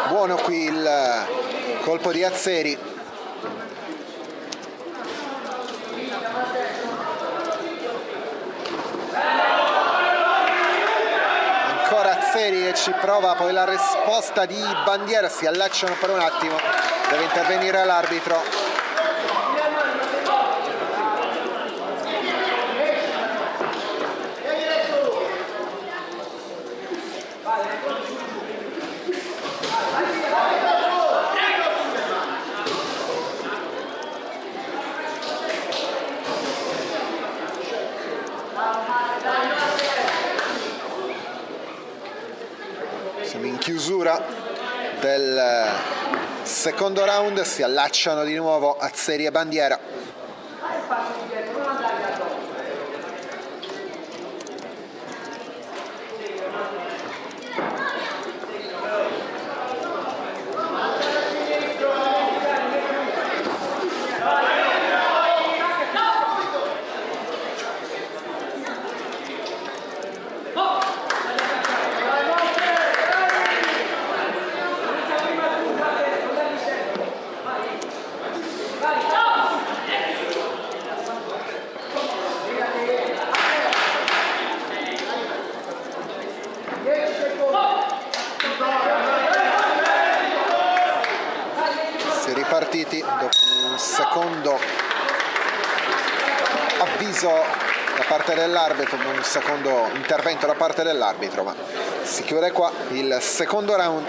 Buono qui il colpo di Azzeri. Ancora Azzeri e ci prova, poi la risposta di Bandiera, si allacciano per un attimo, deve intervenire l'arbitro. Siamo in chiusura del secondo round, si allacciano di nuovo Azzeri e Bandiera. partiti dopo un secondo avviso da parte dell'arbitro, un secondo intervento da parte dell'arbitro, ma si chiude qua il secondo round.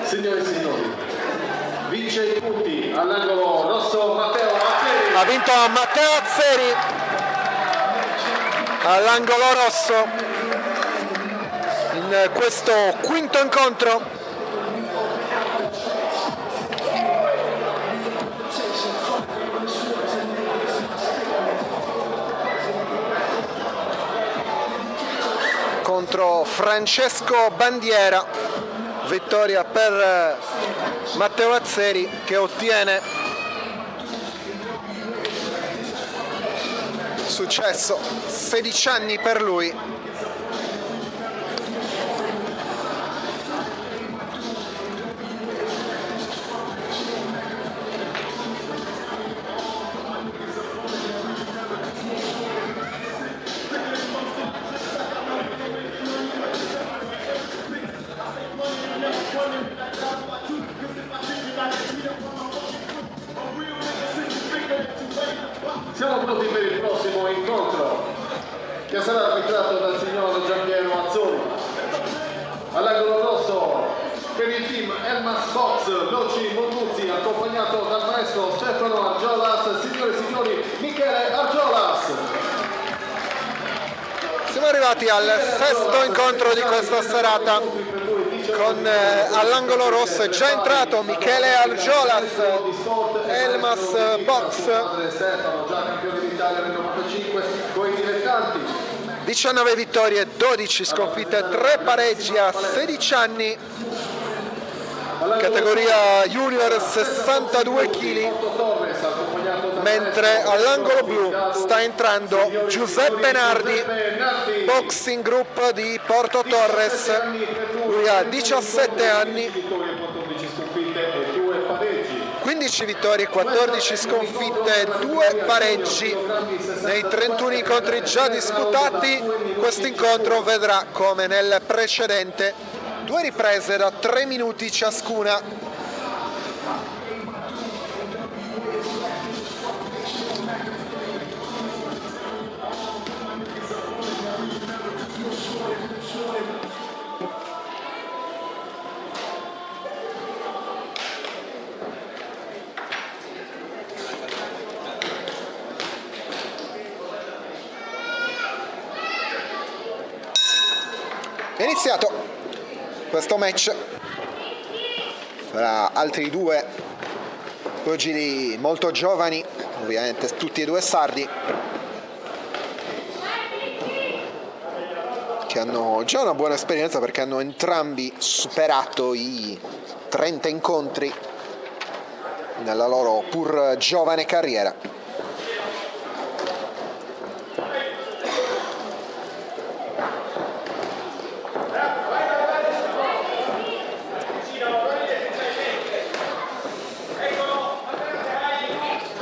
Signore e signori, vince i punti all'angolo rosso Matteo Azzeri. Ha vinto Matteo Azzeri all'angolo rosso in questo quinto incontro. Contro Francesco Bandiera. Vittoria per Matteo Azzeri, che ottiene successo, 16 anni per lui. Siamo pronti per il prossimo incontro, che sarà arbitrato dal signor Giampiero Azzori. All'angolo rosso per il team Elmas Box Loci Montuzzi, accompagnato dal maestro Stefano Argiolas. Signore e signori, Michele Argiolas. Siamo arrivati al sesto incontro di questa serata, con all'angolo rosso è già entrato Michele Argiolas, Elmas Box. Stefano, già campione d'Italia nel 95 con i dilettanti. 19 vittorie, 12 sconfitte, 3 pareggi a 16 anni. Categoria junior 62 kg, mentre all'angolo blu sta entrando Giuseppe Nardi, boxing group di Porto Torres. Lui ha 17 anni, 15 vittorie, 14 sconfitte, 2 pareggi nei 31 incontri già disputati. Questo incontro vedrà, come nel precedente, 2 riprese da 3 minuti ciascuna. È iniziato questo match tra altri due pugili molto giovani, ovviamente tutti e due sardi, che hanno già una buona esperienza perché hanno entrambi superato i 30 incontri nella loro pur giovane carriera.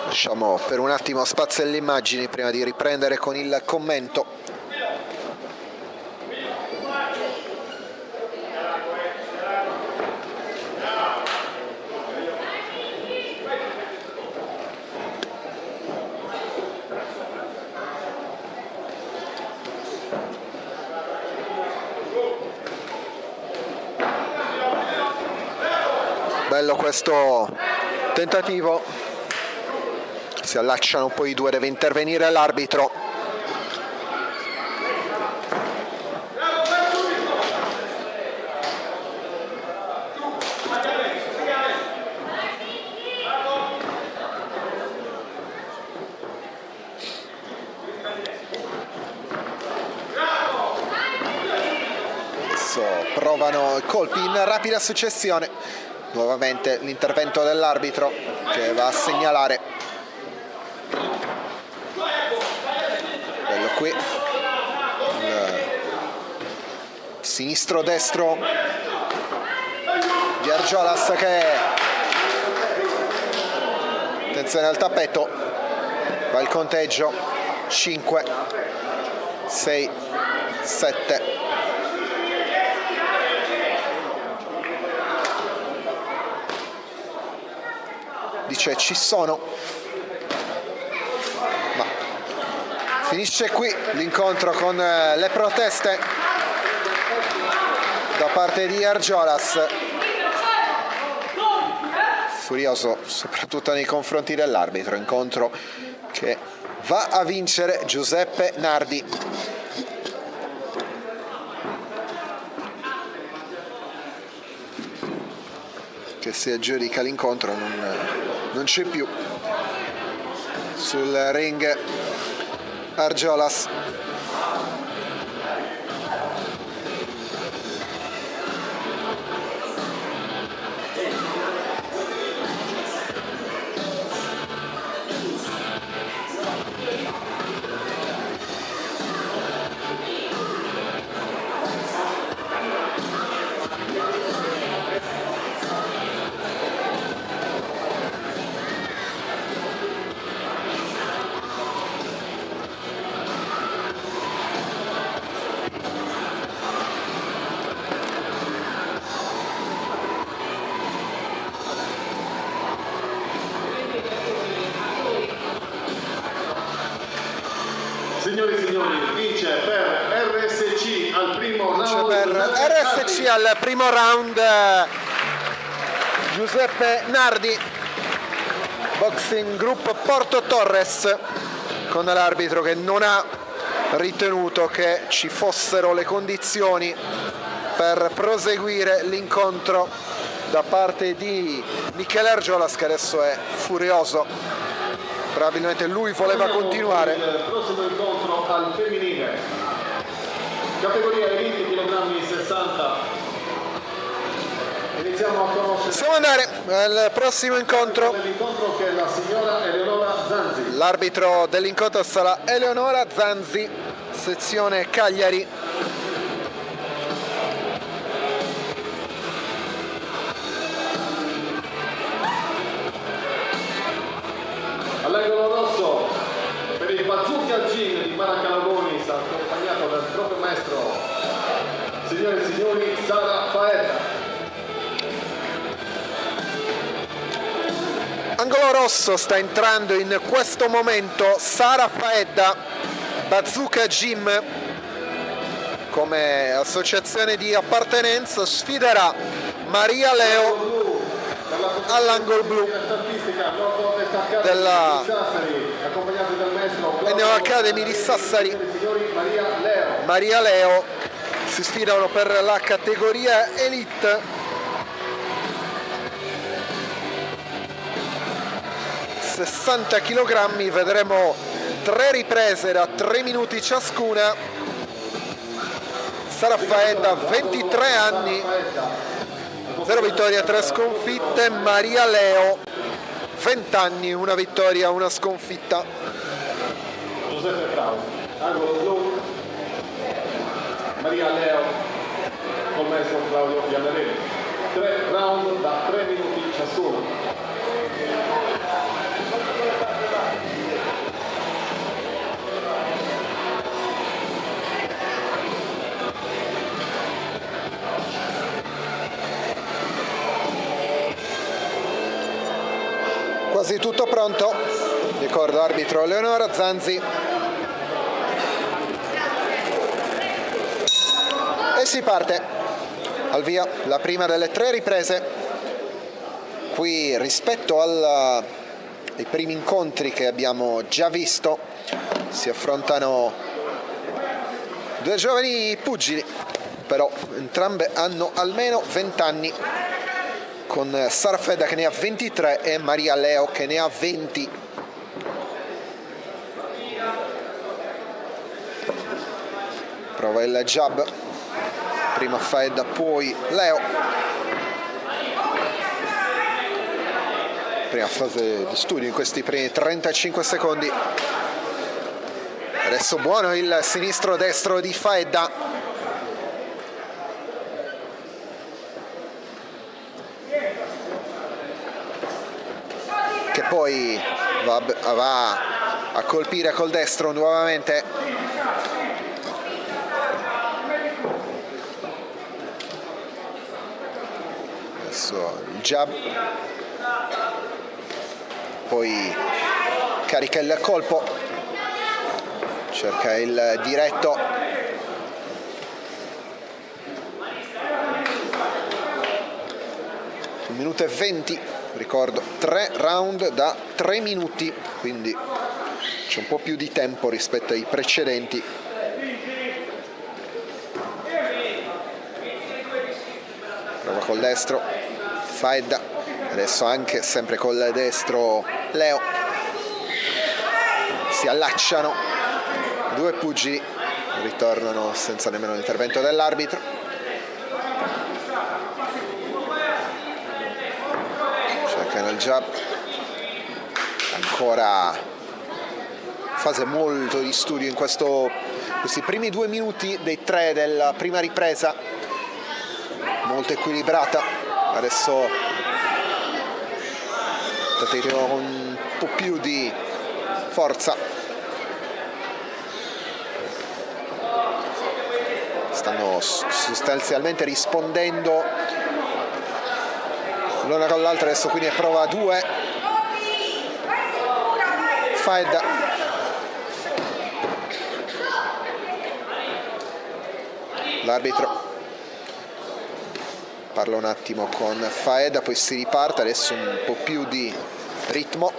Lasciamo per un attimo spazio alle immagini prima di riprendere con il commento. Bello questo tentativo. Si allacciano poi i due, deve intervenire l'arbitro. provano colpi in rapida successione. Nuovamente l'intervento dell'arbitro che va a segnalare. Bello qui. Sinistro-destro di Argiolas che, attenzione al tappeto, va il conteggio, 5, 6, 7. Dice ci sono, ma finisce qui l'incontro con le proteste da parte di Argiolas, furioso soprattutto nei confronti dell'arbitro. Incontro che va a vincere Giuseppe Nardi. Che si aggiudica l'incontro, non c'è più sul ring Argiolas. Signori e signori, vince per RSC al primo round. Per RSC al primo round Giuseppe Nardi, Boxing Group Porto Torres, con l'arbitro che non ha ritenuto che ci fossero le condizioni per proseguire l'incontro da parte di Michele Argiolas, che adesso è furioso. Probabilmente lui voleva continuare. Il prossimo incontro al femminile, categoria elite chilogrammi 60. Iniziamo a conoscere. Possiamo andare al prossimo incontro. L'incontro che è la signora Eleonora Zanzi. L'arbitro dell'incontro sarà Eleonora Zanzi, sezione Cagliari. All'angolo rosso per il Bazooka Gym di Mara Calabonis, accompagnato dal proprio maestro, signore e signori, Sara Faedda. Angolo rosso sta entrando in questo momento Sara Faedda, Bazooka Gym come associazione di appartenenza, sfiderà Maria Leo all'angolo blu della Neo Academy di Sassari. Maria Leo si sfidano per la categoria Elite. 60 kg, vedremo 3 riprese da 3 minuti ciascuna. Sara Faedda, 23 anni, 0 vittorie, 3 sconfitte. Maria Leo, 20 anni, 1 vittoria, 1 sconfitta. Giuseppe Frau, angolo blu, Maria Leo col maestro Claudio Pianarelli. 3 round da 3 minuti ciascuno. Quasi tutto pronto, ricordo arbitro Eleonora Zanzi. E si parte, al via la prima delle 3 riprese. Qui rispetto ai primi incontri che abbiamo già visto, si affrontano 2 giovani pugili, però entrambe hanno almeno 20 anni, con Sara Faedda che ne ha 23 e Maria Leo che ne ha 20. Prova il jab prima Faedda, poi Leo. Prima fase di studio in questi primi 35 secondi. Adesso buono il sinistro-destro di Faedda. Che poi va a colpire col destro nuovamente. Adesso il jab. Poi carica il colpo. Cerca il diretto. 1 minuto e 20, ricordo 3 round da 3 minuti, quindi c'è un po' più di tempo rispetto ai precedenti. Prova col destro Faedda, adesso anche sempre col destro Leo. Si allacciano due pugili, ritornano senza nemmeno l'intervento dell'arbitro. Cercano il jab, ancora fase molto di studio in questi primi 2 minuti dei 3 della prima ripresa, molto equilibrata. Adesso tentativo con un po' più di forza. Stanno sostanzialmente rispondendo l'una con l'altra. Adesso quindi è prova 2. Faedda. L'arbitro parla un attimo con Faedda, poi si riparte. Adesso un po' più di ritmo.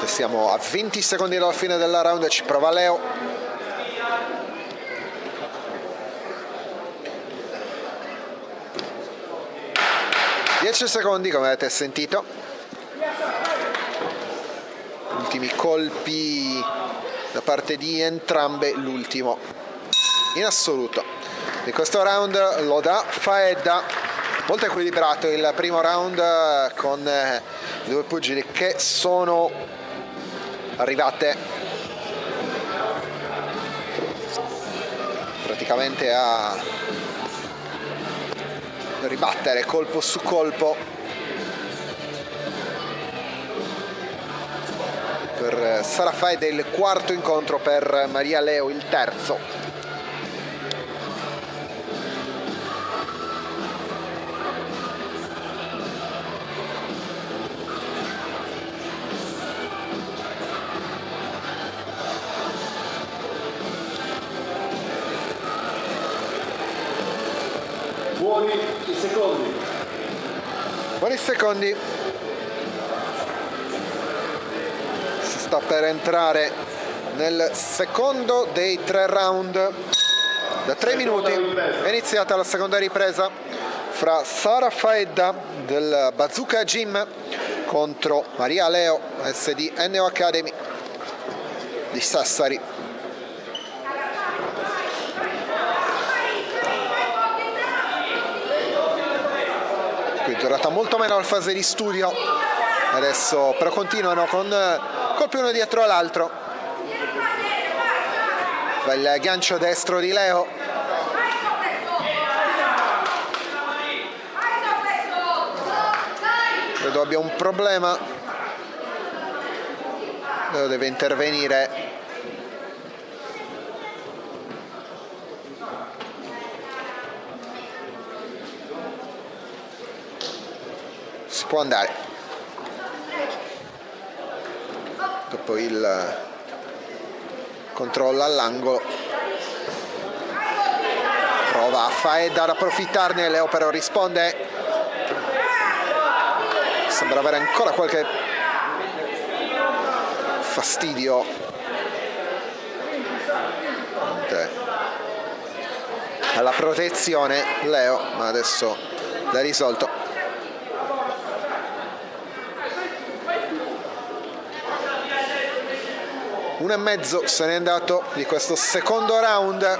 Siamo a 20 secondi dalla fine della round e ci prova Leo. Dieci secondi, come avete sentito. Ultimi colpi da parte di entrambe, l'ultimo in assoluto di questo round lo dà Faedda. Molto equilibrato il primo round, con i due pugili che sono arrivate praticamente a ribattere colpo su colpo. Per Sara Faedda il quarto incontro, per Maria Leo il terzo. Buoni i secondi. Buoni secondi. Si sta per entrare nel secondo dei 3 round da 3 minuti. È iniziata la seconda ripresa fra Sara Faedda del Bazooka Gym contro Maria Leo SD NO Academy di Sassari. Qui è durata molto meno la fase di studio, adesso però continuano con colpi uno dietro l'altro. Il gancio destro di Leo. Credo abbia un problema. Leo deve intervenire. Si può andare. Dopo il controllo all'angolo, prova a Faedda ad approfittarne. Leo però risponde. Sembra avere ancora qualche fastidio. Alla protezione Leo, ma adesso l'ha risolto. 1 e mezzo se n'è andato di questo secondo round.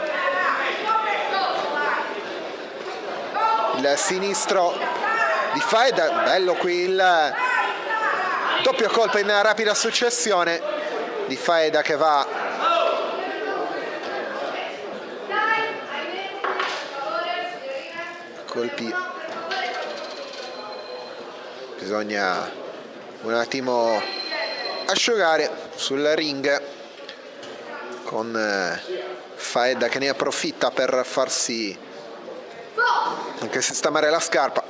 il sinistro di Faeda, bello qui il doppio colpo in rapida successione di Faeda che va colpi. Bisogna un attimo asciugare sul ring con Faeda che ne approfitta per farsi anche sistemare la scarpa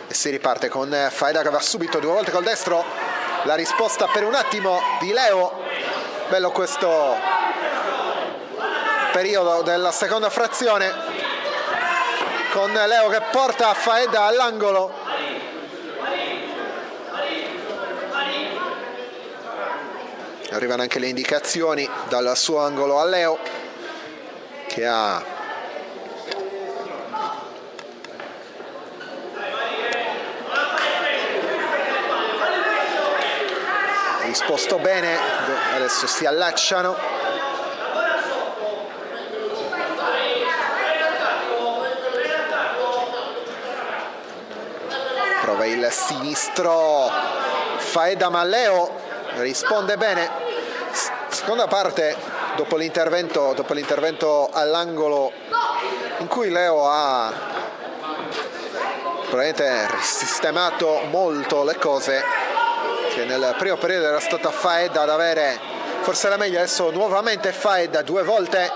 e si riparte con Faeda che va subito 2 volte col destro. La risposta per un attimo di Leo. Bello questo periodo della seconda frazione con Leo che porta Faeda all'angolo. Arrivano anche le indicazioni dal suo angolo a Leo che ha risposto bene. Adesso si allacciano. Prova il sinistro Faeda, ma Leo risponde bene. Seconda parte dopo l'intervento all'angolo in cui Leo ha probabilmente risistemato molto le cose che nel primo periodo era stata Faeda ad avere forse la meglio. Adesso nuovamente Faeda 2 volte,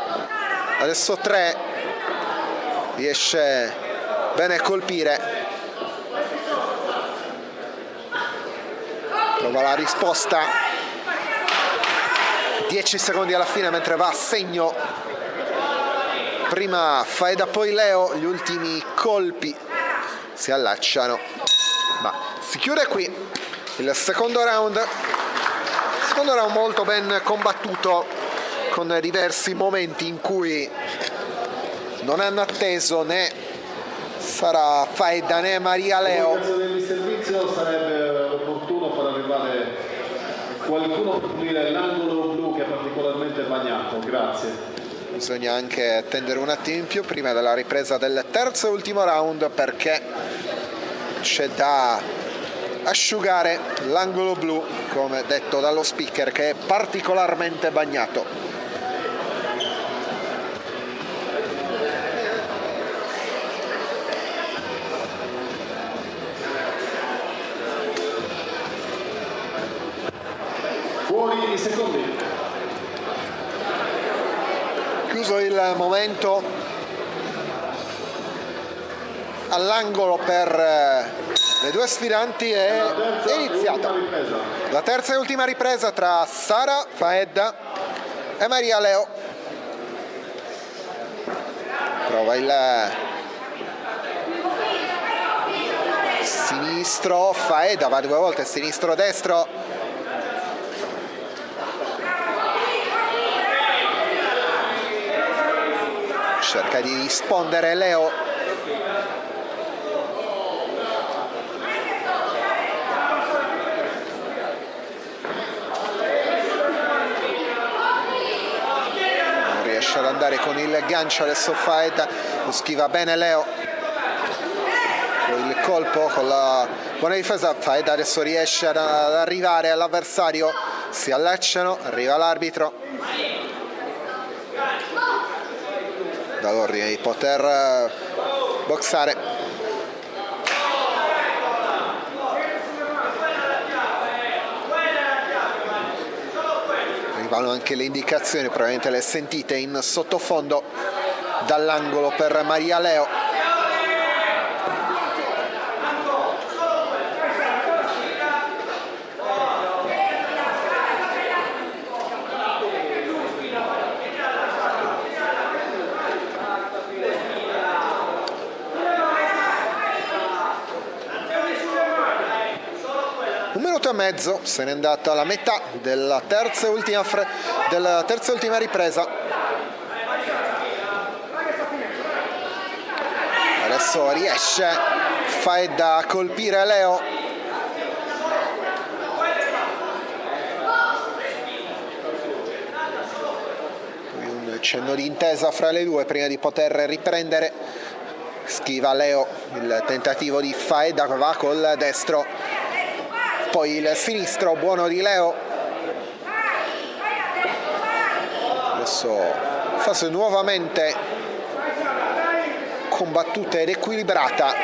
adesso 3, riesce bene a colpire. Prova la risposta, 10 secondi alla fine mentre va a segno prima Faeda poi Leo. Gli ultimi colpi si allacciano, ma si chiude qui il secondo round molto ben combattuto, con diversi momenti in cui non hanno atteso né sarà Faeda né Maria Leo. Del servizio sarebbe opportuno far arrivare qualcuno per pulire l'angolo blu che è particolarmente bagnato, grazie. Bisogna anche attendere un attimo in più prima della ripresa del terzo e ultimo round, perché c'è da asciugare l'angolo blu, come detto dallo speaker, che è particolarmente bagnato. Fuori i secondi. Chiuso il momento all'angolo per le due sfidanti è iniziata la terza e ultima ripresa tra Sara Faeda e Maria Leo. Prova il sinistro Faeda, va 2 volte sinistro destro, cerca di rispondere Leo. Ad andare con il gancio, adesso Faeda lo schiva bene Leo, il colpo con la buona difesa. Faeda adesso riesce ad arrivare all'avversario, si allacciano, arriva l'arbitro, dà l'ordine di poter boxare. Vanno anche le indicazioni, probabilmente le sentite in sottofondo dall'angolo per Maria Leo. E mezzo, se n'è andata la metà della terza e ultima ripresa. Adesso riesce Faeda a colpire Leo. Un cenno di intesa fra le due prima di poter riprendere schiva Leo il tentativo di Faeda, va col destro, poi il sinistro buono di Leo. Adesso fase nuovamente combattuta ed equilibrata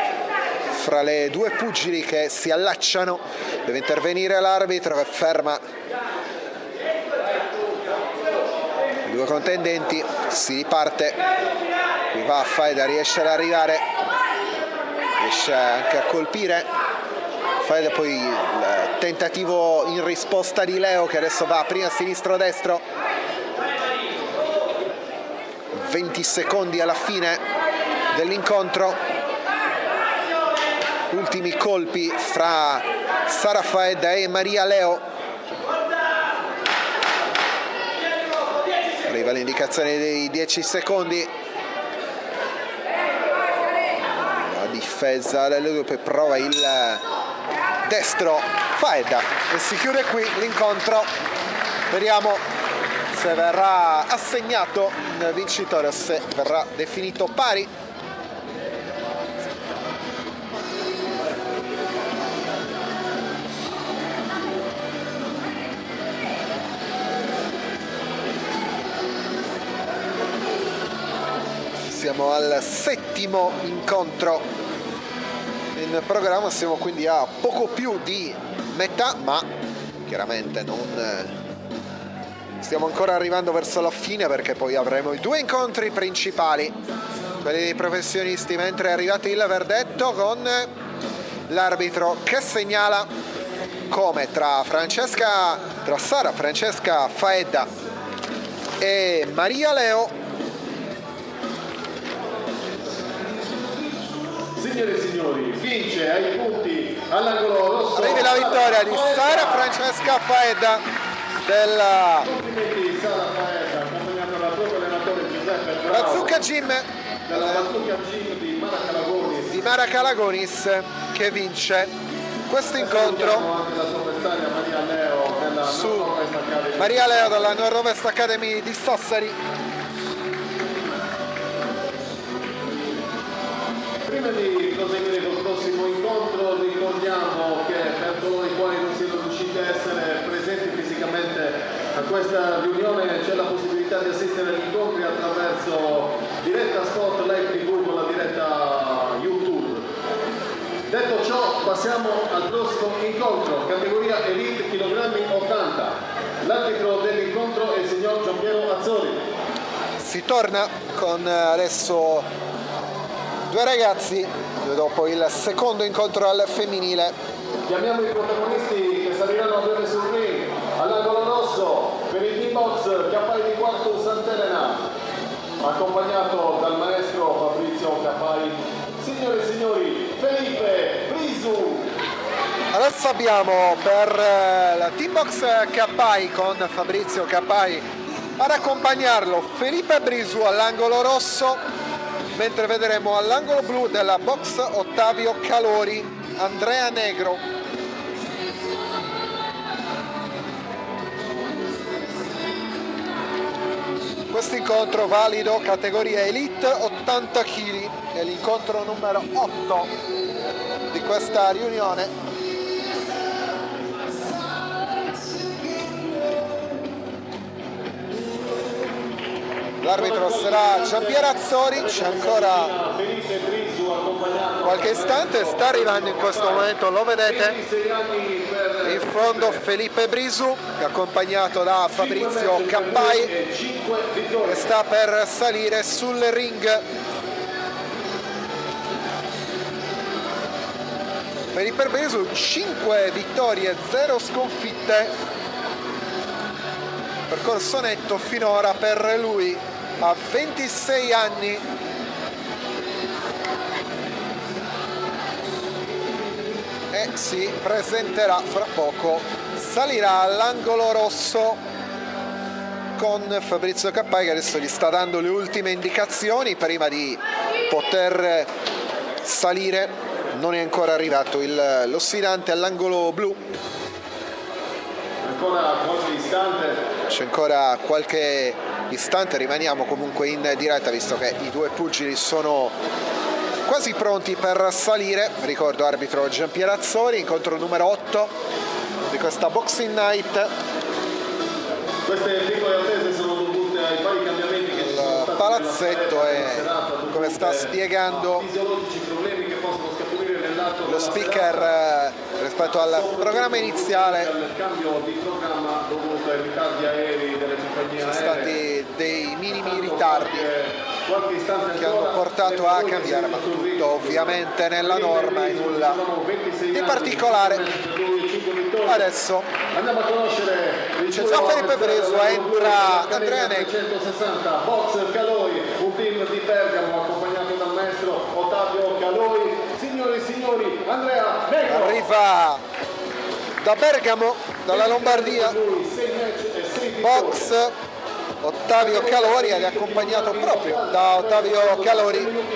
fra le due pugili che si allacciano. Deve intervenire l'arbitro che ferma i due contendenti. Si riparte, qui va Faeda, riesce ad arrivare, riesce anche a colpire Faeda, poi il tentativo in risposta di Leo che adesso va prima sinistro-destro. 20 secondi alla fine dell'incontro, ultimi colpi fra Sara Faeda e Maria Leo. Arriva l'indicazione dei 10 secondi, la difesa delle due, poi prova il destro Faeda e si chiude qui l'incontro. Vediamo se verrà assegnato il vincitore o se verrà definito pari. Siamo al settimo incontro in programma, siamo quindi a poco più di metà, ma chiaramente non stiamo ancora arrivando verso la fine, perché poi avremo i due incontri principali, quelli dei professionisti, mentre è arrivato il verdetto con l'arbitro che segnala come tra Sara Francesca Faeda e Maria Leo. Signore e signori, vince ai punti all'angolo rosso. Arriva la vittoria di Sara Francesca Faeda della Complimenti Sara Faeda, accompagnata dal proprio allenatore Giuseppe Bravo, Bazooka Gym dalla Bazooka Gym di Mara Calagonis. di Mara Calagonis, che vince questo incontro Anche la sua avversaria Maria Leo della su Nord-Ovest Academy. Maria Leo della Nord-Ovest Academy di Sassari. Prima di proseguire col prossimo incontro, ricordiamo che per coloro i quali non siano riusciti a essere presenti fisicamente a questa riunione c'è la possibilità di assistere agli incontri attraverso diretta Sport Live TV con la diretta YouTube. Detto ciò, passiamo al prossimo incontro, categoria Elite chilogrammi 80. L'arbitro dell'incontro è il signor Giampiero Azzori. Si torna con adesso due ragazzi dopo il secondo incontro al femminile. Chiamiamo i protagonisti che saliranno a breve sul ring. All'angolo rosso per il team box Capai di Quarto Sant'Elena, accompagnato dal maestro Fabrizio Capai. Signore e signori, Felipe Brisu. Adesso abbiamo per la team box Capai con Fabrizio Capai ad accompagnarlo Felipe Brisu all'angolo rosso, mentre vedremo all'angolo blu della box Ottavio Calori Andrea Negro. Questo incontro valido categoria Elite 80 kg, è l'incontro numero 8 di questa riunione. L'arbitro sarà Giampiero Azzori, c'è ancora qualche istante, sta arrivando in questo momento, lo vedete in fondo Felipe Brisu, accompagnato da Fabrizio Cappai, che sta per salire sul ring. Felipe Brisu 5 vittorie, 0 sconfitte, percorso netto finora per lui a 26 anni. E si presenterà fra poco, salirà all'angolo rosso con Fabrizio Cappai, che adesso gli sta dando le ultime indicazioni prima di poter salire. Non è ancora arrivato lo sfidante all'angolo blu. Ancora qualche istante. C'è ancora qualche istante, rimaniamo comunque in diretta visto che i due pugili sono quasi pronti per salire. Ricordo arbitro Giampierazzoli, incontro numero 8 di questa Boxing Night. Queste piccole attese sono dovute ai vari cambiamenti che ci sono stati palazzetto e come sta spiegando fisiologici problemi che possono scaturire nell'atto lo speaker rispetto al programma iniziale. Il cambio di programma dovuto ai ritardi aerei delle compagnie Sono aeree. stati dei minimi ritardi Qualche istante che hanno portato a cambiare, ma tutto ovviamente nella norma e nulla di particolare. Adesso andiamo a conoscere il c'è già Felipe Bresu, entra Andrea Negro. 160 Box Caloi, un team di Bergamo accompagnato dal maestro Ottavio Caloi. Signore e signori, Andrea Negro Arriva da Bergamo, dalla Lombardia, Box Ottavio Calori, ed è accompagnato proprio da Ottavio Calori.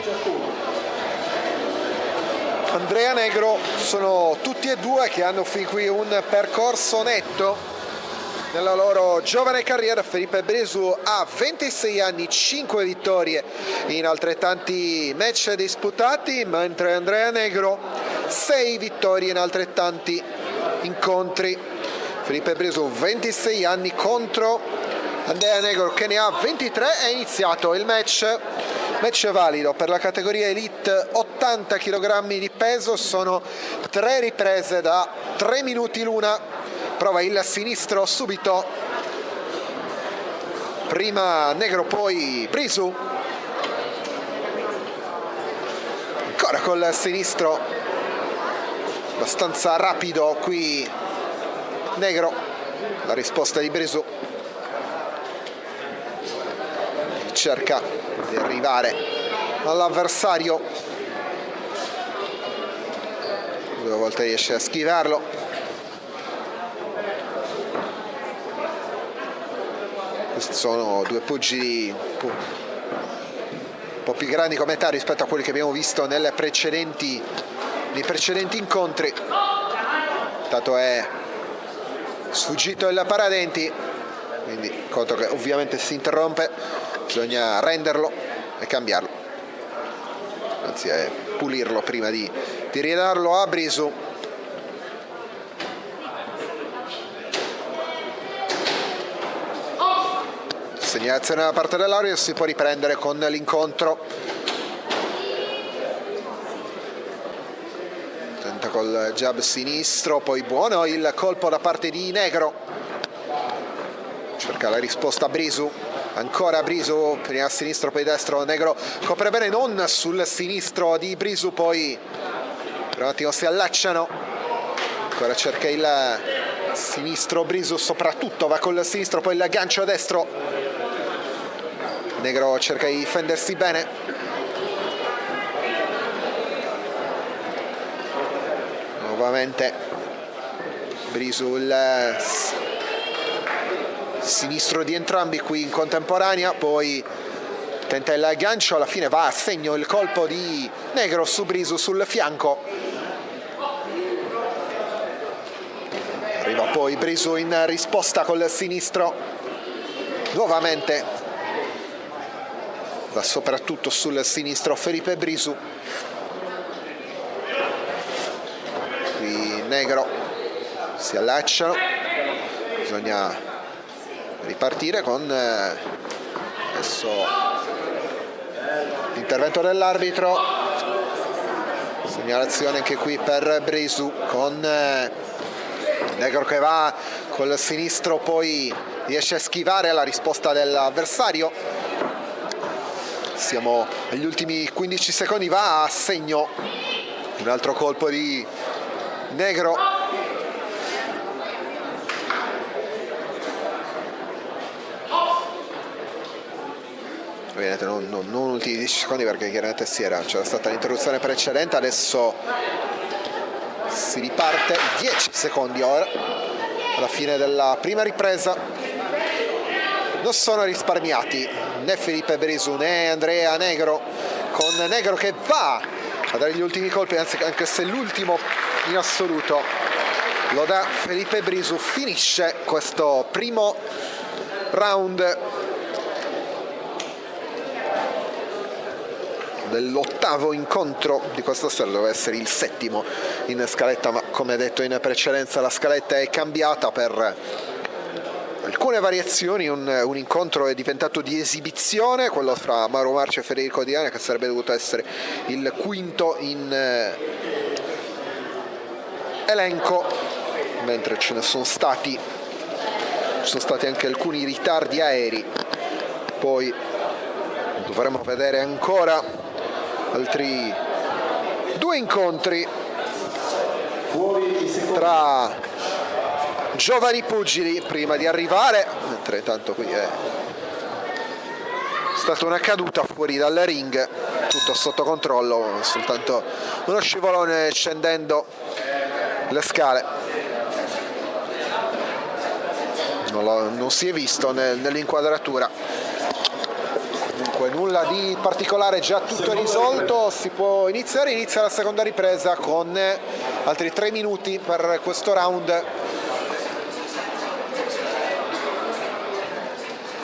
Andrea Negro, sono tutti e due che hanno fin qui un percorso netto nella loro giovane carriera. Felipe Bresu ha 26 anni, 5 vittorie in altrettanti match disputati, mentre Andrea Negro 6 vittorie in altrettanti incontri. Felipe Bresu 26 anni contro Andrea Negro che ne ha 23. È iniziato il match valido per la categoria Elite 80 kg di peso. Sono 3 riprese da 3 minuti l'una. Prova il sinistro subito, prima Negro poi Bresu, ancora col sinistro abbastanza rapido qui Negro. La risposta di Bresu, cerca di arrivare all'avversario, 2 volte riesce a schivarlo. Questi sono 2 pugili un po' più grandi come età rispetto a quelli che abbiamo visto nei precedenti incontri. Intanto è sfuggito il paradenti, quindi conto che ovviamente si interrompe, bisogna renderlo e cambiarlo, anzi pulirlo prima di ridarlo a Bresu. Segnalazione da parte dell'arbitro, si può riprendere con l'incontro. Tenta col jab sinistro, poi buono il colpo da parte di Negro. Cerca la risposta Bresu, ancora Bresu, prima a sinistro poi destro. Negro copre bene, non sul sinistro di Bresu, poi per un attimo si allacciano. Ancora cerca il sinistro Bresu, soprattutto va col sinistro, poi il gancio destro. Negro cerca di difendersi bene. Nuovamente Bresu, il sinistro di entrambi qui in contemporanea, poi tenta il gancio, alla fine va a segno il colpo di Negro su Bresu sul fianco. Arriva poi Bresu in risposta col sinistro, nuovamente va soprattutto sul sinistro Felipe Bresu. Qui Negro si allacciano, bisogna ripartire con adesso l'intervento dell'arbitro. Segnalazione anche qui per Bresu, con Negro che va col sinistro, poi riesce a schivare la risposta dell'avversario. Siamo agli ultimi 15 secondi, va a segno un altro colpo di Negro. Ovviamente non ultimi 10 secondi, perché chiaramente c'era stata l'interruzione precedente. Adesso si riparte, 10 secondi ora alla fine della prima ripresa. Non sono risparmiati né Felipe Bresu né Andrea Negro, con Negro che va a dare gli ultimi colpi, anche se l'ultimo in assoluto lo dà Felipe Bresu. Finisce questo primo round. dell'8º incontro di questa sera, doveva essere il 7º in scaletta, ma come detto in precedenza la scaletta è cambiata per alcune variazioni. Un incontro è diventato di esibizione, quello fra Mauro Marci e Federico Diana, che sarebbe dovuto essere il quinto in elenco, mentre ci sono stati anche alcuni ritardi aerei. Poi dovremo vedere ancora altri 2 incontri tra giovani pugili prima di arrivare, mentre intanto qui è stata una caduta fuori dal ring, tutto sotto controllo, soltanto uno scivolone scendendo le scale. Non si è visto nell'inquadratura. Comunque nulla di particolare, già tutto risolto, si può iniziare. Inizia la seconda ripresa con altri 3 minuti per questo round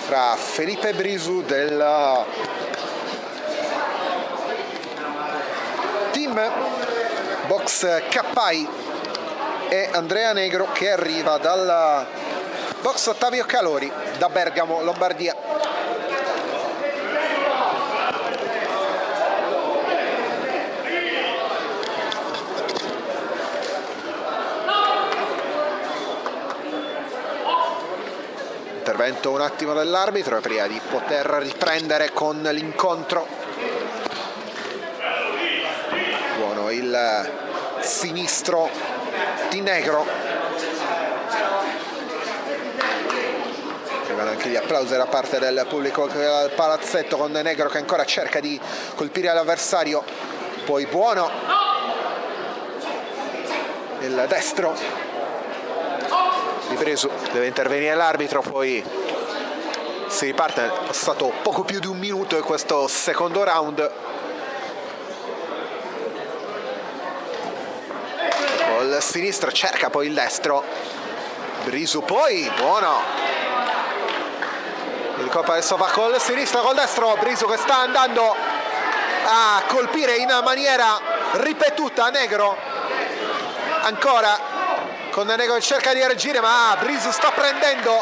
fra Felipe Brisu del team Box Cappai e Andrea Negro, che arriva dal Box Ottavio Calori da Bergamo, Lombardia. Intervento un attimo dell'arbitro prima di poter riprendere con l'incontro. Buono il sinistro di Negro. Arrivano anche gli applausi da parte del pubblico al palazzetto, con Negro che ancora cerca di colpire l'avversario. Poi buono il destro di Brisu, deve intervenire l'arbitro, poi si riparte. È passato poco più di 1 minuto in questo secondo round. Col sinistro cerca poi il destro Brisu, poi buono il colpo. Adesso va col sinistro, col destro Brisu, che sta andando a colpire in maniera ripetuta Negro. Ancora con Negro che cerca di reagire, ma Brisu sta prendendo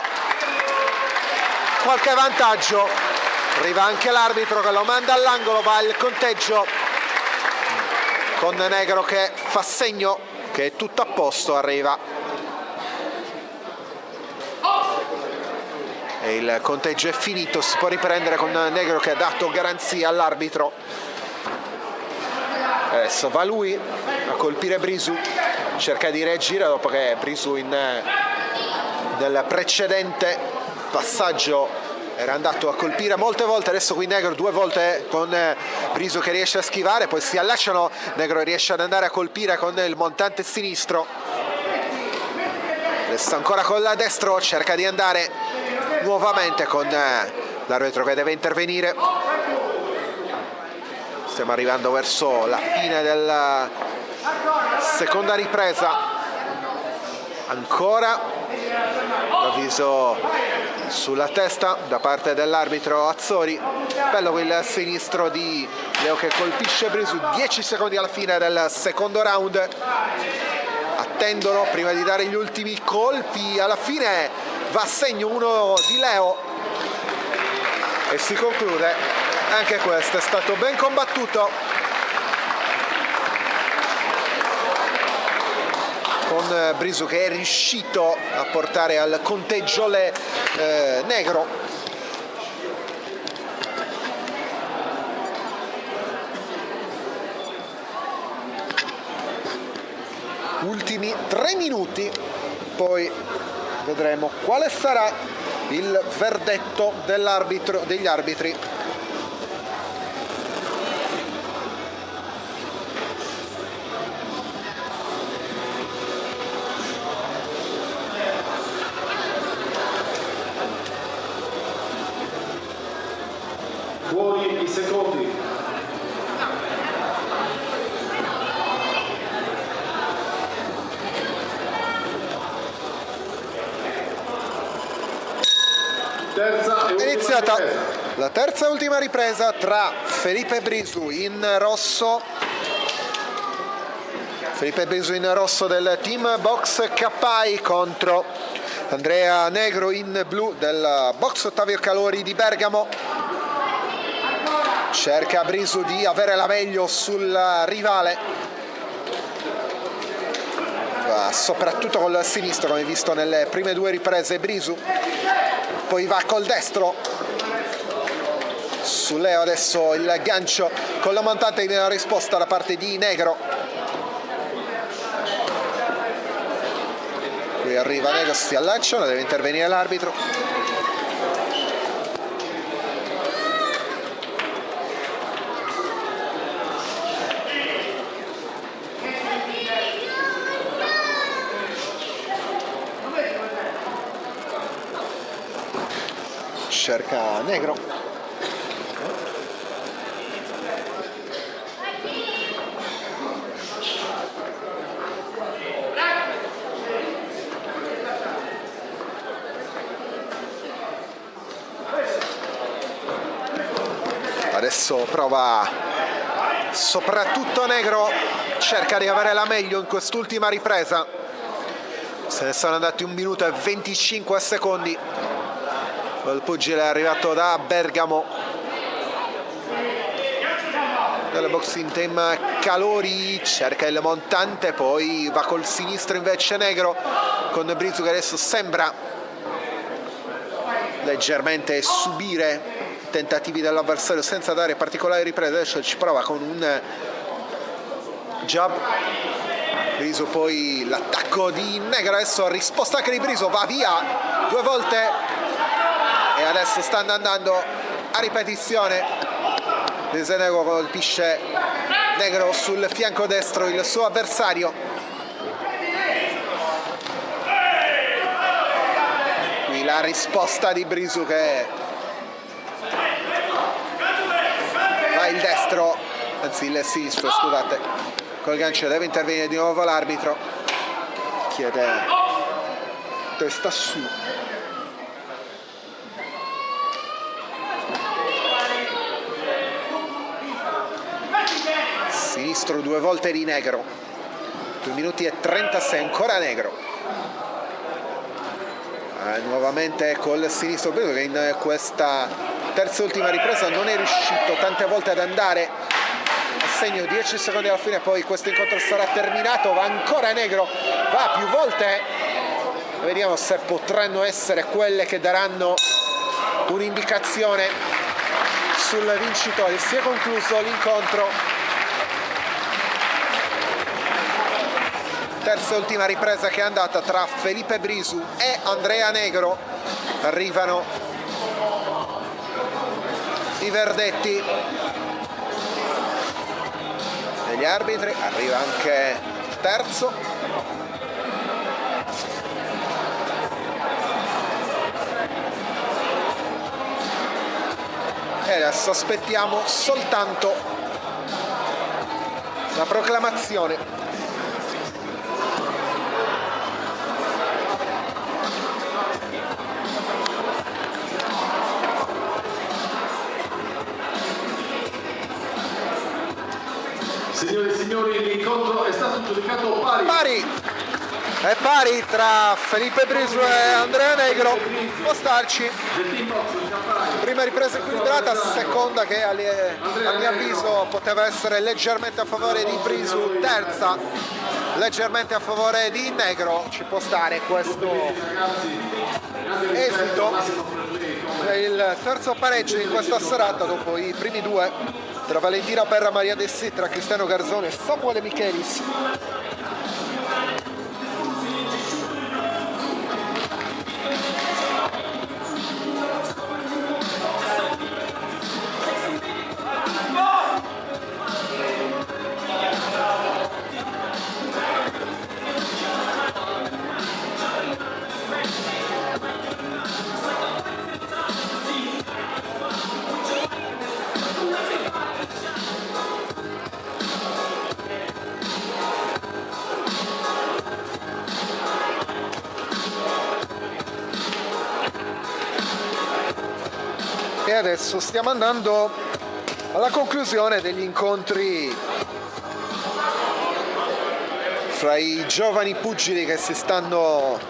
qualche vantaggio. Arriva anche l'arbitro che lo manda all'angolo, va il conteggio con Negro che fa segno che è tutto a posto. Arriva e il conteggio è finito, si può riprendere con Negro che ha dato garanzia all'arbitro. Adesso va lui a colpire Brisu, cerca di reagire dopo che Brisu nel precedente passaggio era andato a colpire molte volte. Adesso qui Negro 2 volte con Brisu che riesce a schivare, poi si allacciano, Negro riesce ad andare a colpire con il montante sinistro. Adesso ancora con la destro, cerca di andare nuovamente con l'arbitro che deve intervenire. Stiamo arrivando verso la fine della seconda ripresa. Ancora l'avviso sulla testa da parte dell'arbitro Azzori. Bello il sinistro di Leo che colpisce Brisu. 10 secondi alla fine del secondo round. Attendono prima di dare gli ultimi colpi. Alla fine va a segno uno di Leo e si conclude. Anche questo è stato ben combattuto, con Brisu che è riuscito a portare al conteggio Negro. Ultimi 3 minuti, poi vedremo quale sarà il verdetto degli arbitri. Fuori i secondi. Terza e ultima Iniziata ripresa. La terza e ultima ripresa tra Felipe Brisu in rosso, del team Box Cappai contro Andrea Negro in blu del Box Ottavio Calori di Bergamo. Cerca Brisu di avere la meglio sul rivale, va soprattutto col sinistro come visto nelle prime due riprese Brisu, poi va col destro su Leo. Adesso il gancio con la montante in risposta da parte di Negro. Qui arriva Negro, si allaccia, deve intervenire l'arbitro. Cerca Negro. Adesso prova soprattutto Negro, cerca di avere la meglio in quest'ultima ripresa. Se ne sono andati 1 minuto e 25 secondi. Il pugile è arrivato da Bergamo del Boxing Team Calori, cerca il montante, poi va col sinistro invece Negro con Brisu che adesso sembra leggermente subire tentativi dell'avversario senza dare particolari riprese. Adesso ci prova con un jab Brisu, poi l'attacco di Negro, adesso risposta anche di Brisu, va via 2 volte e adesso stanno andando a ripetizione. Negro colpisce Negro sul fianco destro il suo avversario. Qui la risposta di Brisu che va il destro, anzi il sinistro, scusate, col gancio. Deve intervenire di nuovo l'arbitro, chiede testa su. Sinistro 2 volte di Negro, 2 minuti e 36, ancora Negro. Nuovamente col sinistro Brisu che in questa terza e ultima ripresa non è riuscito tante volte ad andare a segno. 10 secondi alla fine, poi questo incontro sarà terminato. Va ancora Negro, va più volte, vediamo se potranno essere quelle che daranno un'indicazione sul vincitore. Si è concluso l'incontro. Terza e ultima ripresa che è andata tra Felipe Brisu e Andrea Negro. Arrivano i verdetti degli arbitri, arriva anche il terzo. E adesso aspettiamo soltanto la proclamazione. Signore e signori, l'incontro è stato giudicato pari. È pari tra Felipe Brisu e Andrea Negro. Può starci. Prima ripresa equilibrata, seconda che a mio avviso poteva essere leggermente a favore di Brisu, terza leggermente a favore di Negro. Ci può stare questo esito. È il terzo pareggio in questa serata dopo i primi 2 tra Valentina Perra, Maria Dessi, tra Cristiano Garzone e Samuele Michelis. E adesso stiamo andando alla conclusione degli incontri fra i giovani pugili che si stanno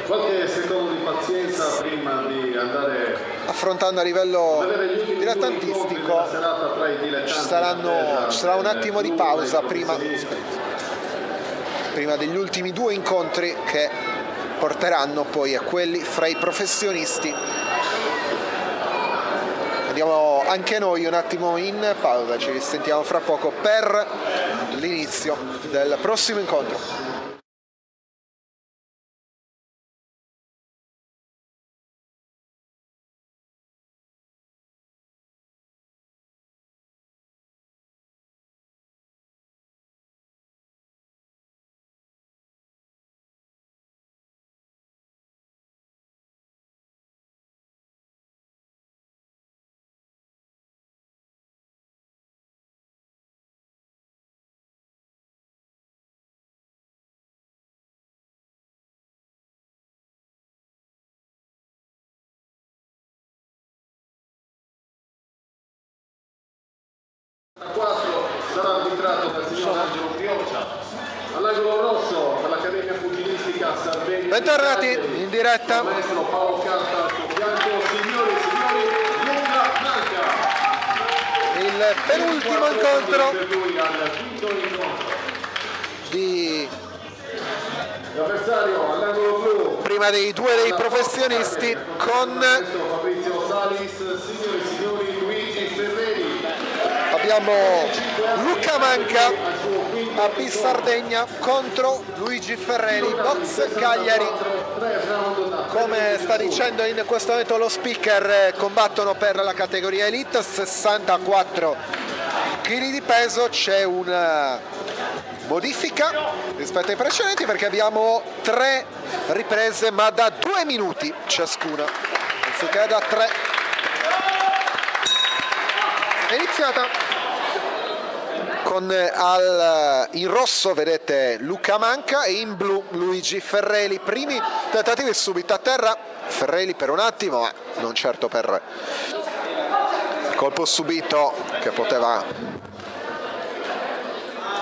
Qualche secondo di pazienza prima di andare affrontando a livello a vedere gli ultimi due incontri dilettantistico. della serata tra i dilettanti Ci sarà un attimo di pausa prima degli ultimi due incontri che porteranno poi a quelli fra i professionisti. Andiamo anche noi un attimo in pausa, ci risentiamo fra poco per l'inizio del prossimo incontro. Sarà arbitrato dal signor Angelo Brioccia. All'angolo rosso per l'Accademia Pugilistica Sardegna. Bentornati in diretta. Maestro Paolo Carta al suo fianco. Signori e signori, Luca Manca. Il penultimo incontro Per lui al quinto incontro. di L'avversario all'angolo blu. prima dei due dei professionisti con Maestro Fabrizio Salis. Signori e signori, Luigi Ferreri. abbiamo Luca Manca a P Sardegna contro Luigi Ferreri, Box Cagliari. Come sta dicendo in questo momento lo speaker, combattono per la categoria Elite, 64 kg di peso. C'è una modifica rispetto ai precedenti perché abbiamo 3 riprese ma da 2 minuti ciascuna anziché da 3. È iniziata con in rosso vedete Luca Manca e in blu Luigi Ferreri. Primi tentativi subito a terra, Ferreri per un attimo ma non certo per colpo subito che poteva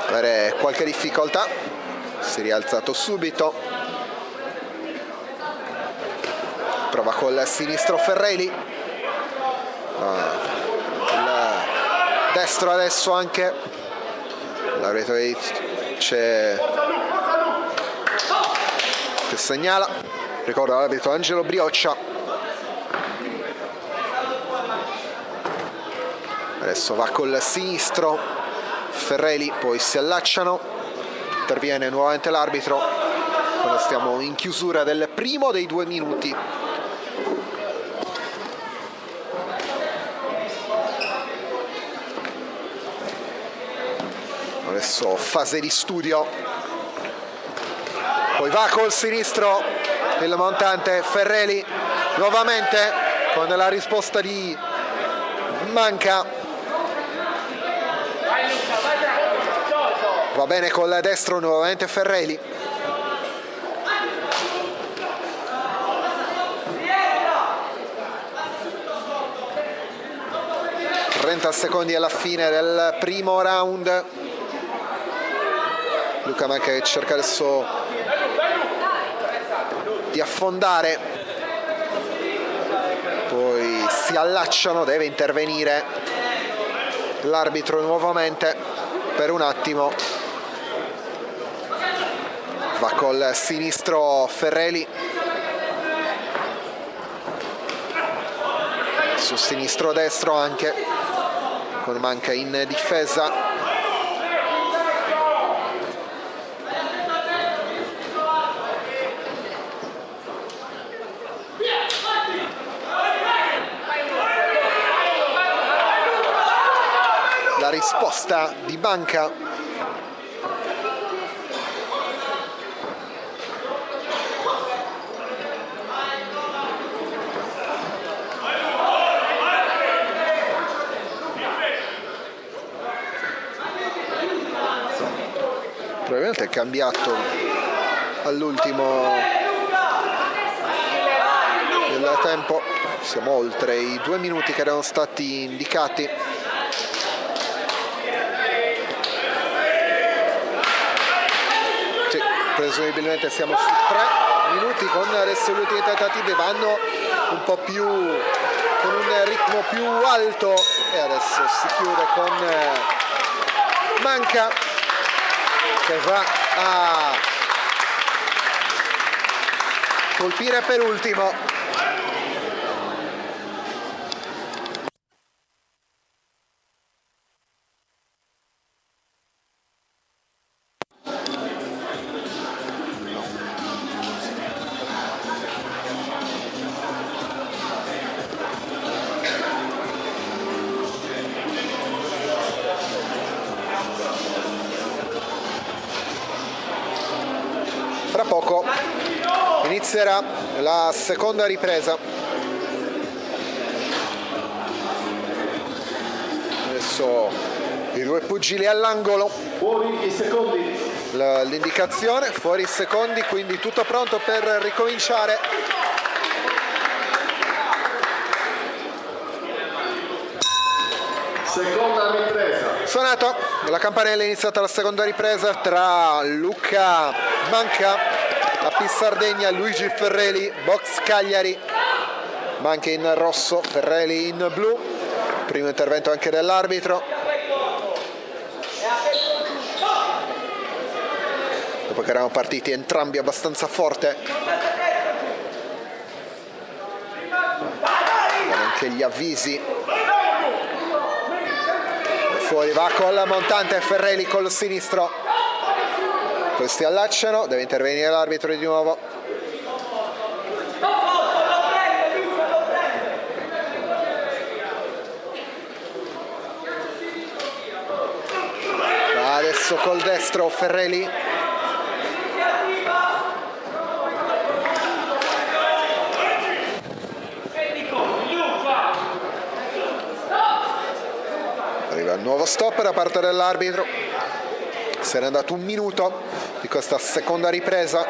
avere qualche difficoltà. Si è rialzato subito, prova col sinistro Ferreri, il destro adesso anche. L'arbitro c'è che segnala, ricordo l'arbitro Angelo Brioccia. Adesso va col sinistro Ferreri, poi si allacciano, interviene nuovamente l'arbitro quando stiamo in chiusura del primo dei 2 minuti. Adesso fase di studio, poi va col sinistro il montante Ferreri nuovamente con la risposta di Manca. Va bene col destro nuovamente Ferreri. ...30 secondi alla fine del primo round. Luca Manca che cerca adesso di affondare, poi si allacciano, deve intervenire l'arbitro nuovamente per un attimo. Va col sinistro Ferreri, su sinistro destro anche con Manca in difesa. La risposta di Manca. Probabilmente è cambiato all'ultimo del tempo. Siamo oltre i 2 minuti che erano stati indicati. Sì, presumibilmente siamo su 3 minuti, con adesso gli ultimi tentativi vanno un po' più con un ritmo più alto, e adesso si chiude con Manca che va a colpire per ultimo. Fra poco inizierà la seconda ripresa. Adesso i due pugili all'angolo. Fuori i secondi. L'indicazione, fuori i secondi, quindi tutto pronto per ricominciare. Seconda ripresa. Suonato, la campanella è iniziata la seconda ripresa tra Luca Manca, AP Sardegna, Luigi Ferreli, Box Cagliari. Manca in rosso, Ferreli in blu. Primo intervento anche dell'arbitro. Dopo che erano partiti entrambi abbastanza forte. Anche gli avvisi. Fuori va col montante Ferreli col sinistro. Questi allacciano, deve intervenire l'arbitro di nuovo. Adesso col destro Ferreli. Arriva il nuovo stop da parte dell'arbitro. Se n'è andato un minuto di questa seconda ripresa.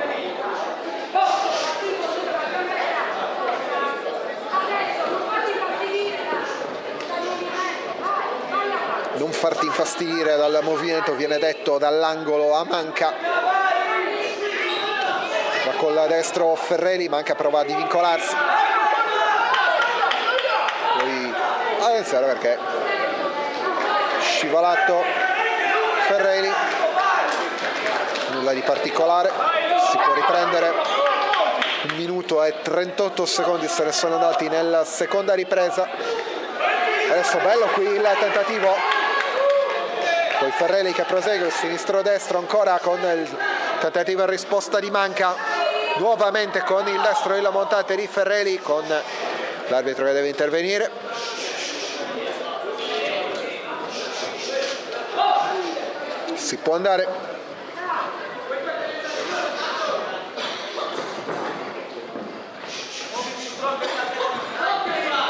Non farti infastidire dal movimento, viene detto dall'angolo a Manca. Va con la destro Ferreli, Manca prova a divincolarsi. Poi attenzione perché scivolato Ferreli, nulla di particolare, si può riprendere. 1 minuto e 38 secondi se ne sono andati nella seconda ripresa. Adesso bello qui il tentativo, poi Ferreli che prosegue, sinistro-destro ancora con il tentativo in risposta di Manca, nuovamente con il destro il montante di Ferreli, con l'arbitro che deve intervenire. Si può andare.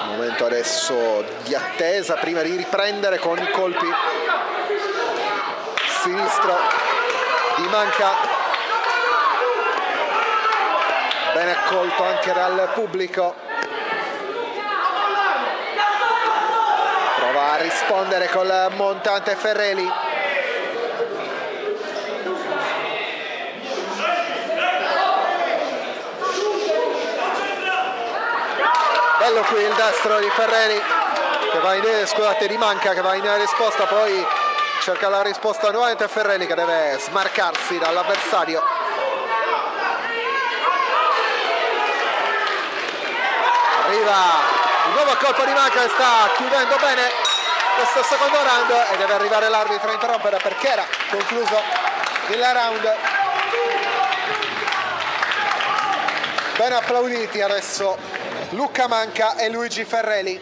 Momento adesso di attesa prima di riprendere con i colpi. Sinistro di Manca, ben accolto anche dal pubblico. Prova a rispondere col montante Ferreli. Bello qui il destro di Ferreli che va in, scusate, di Manca che va in risposta, poi cerca la risposta nuovamente Ferreli che deve smarcarsi dall'avversario. Arriva un nuovo colpo di Manca che sta chiudendo bene questo secondo round e deve arrivare l'arbitro a interrompere perché era concluso il round. Ben applauditi adesso Luca Manca e Luigi Ferreli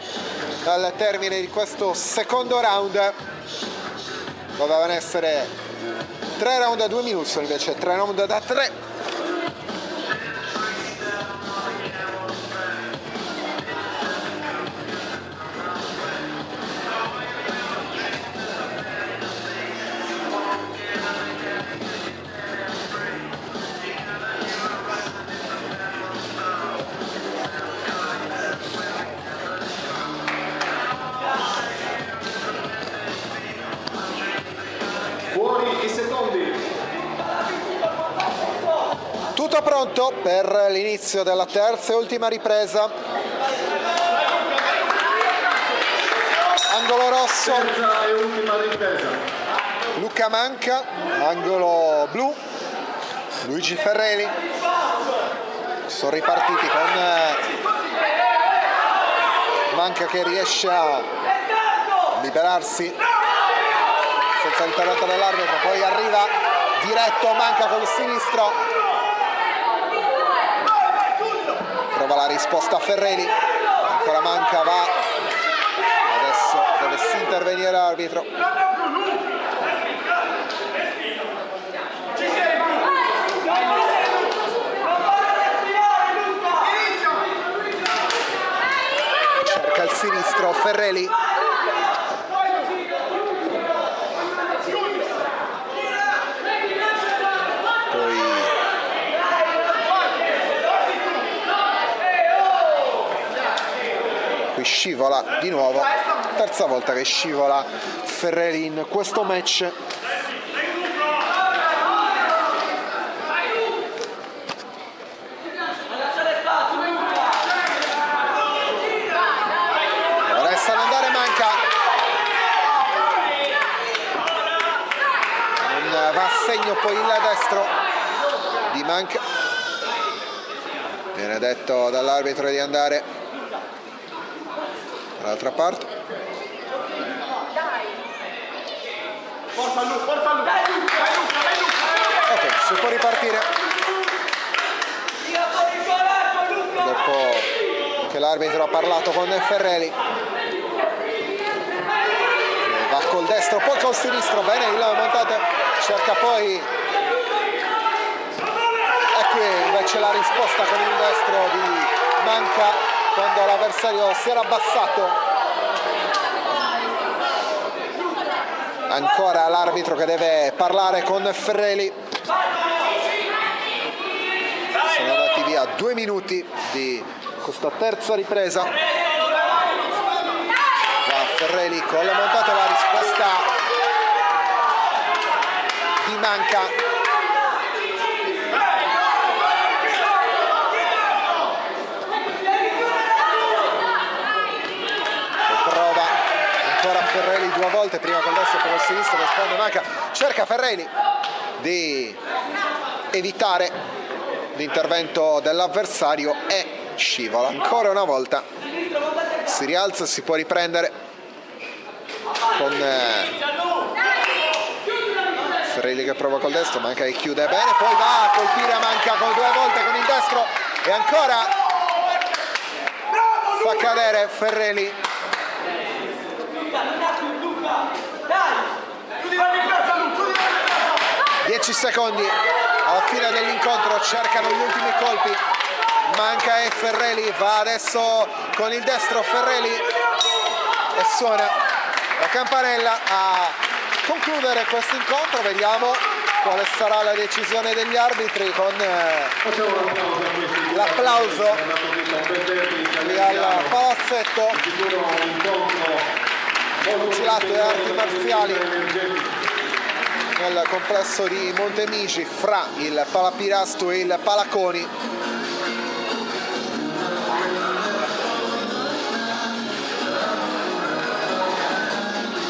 al termine di questo secondo round. Dovevano essere 3 round da 2 minuti, sono invece 3 round da 3. pronto per l'inizio della terza e ultima ripresa. Angolo rosso, Terza e ultima ripresa. Luca Manca, angolo blu, Luigi Ferreli. Sono ripartiti con Manca che riesce a liberarsi senza l'intervento dell'arbitro, poi arriva diretto Manca col sinistro, prova la risposta a Ferreli, ancora Manca, va, adesso deve si intervenire l'arbitro. Cerca il sinistro Ferreli, qui scivola di nuovo, terza volta che scivola Ferreli in questo match. Resta ad andare Manca, non va a segno poi il destro di Manca, viene detto dall'arbitro di andare dall'altra parte. Ok, si può ripartire dopo che l'arbitro ha parlato con Ferreli. Va col destro, poi col sinistro, bene il montato, cerca poi, e qui invece la risposta con il destro di Manca quando l'avversario si era abbassato. Ancora l'arbitro che deve parlare con Ferreli. Sono andati via 2 minuti di questa terza ripresa. Va Ferreli con la montata, la risposta di Manca. Ferreli 2 volte, prima col destro e poi col sinistro, risponde Manca, cerca Ferreli di evitare l'intervento dell'avversario e scivola ancora una volta, si rialza, si può riprendere con Ferreli che prova col destro, Manca che chiude bene, poi va a colpire a Manca con 2 volte con il destro e ancora fa cadere Ferreli. 10 secondi alla fine dell'incontro, cercano gli ultimi colpi Manca e Ferreli, va adesso con il destro Ferreli e suona la campanella a concludere questo incontro. Vediamo quale sarà la decisione degli arbitri con l'applauso qui al palazzetto pugilato e arti marziali nel complesso di Montemigi fra il Palapirasto e il Palaconi.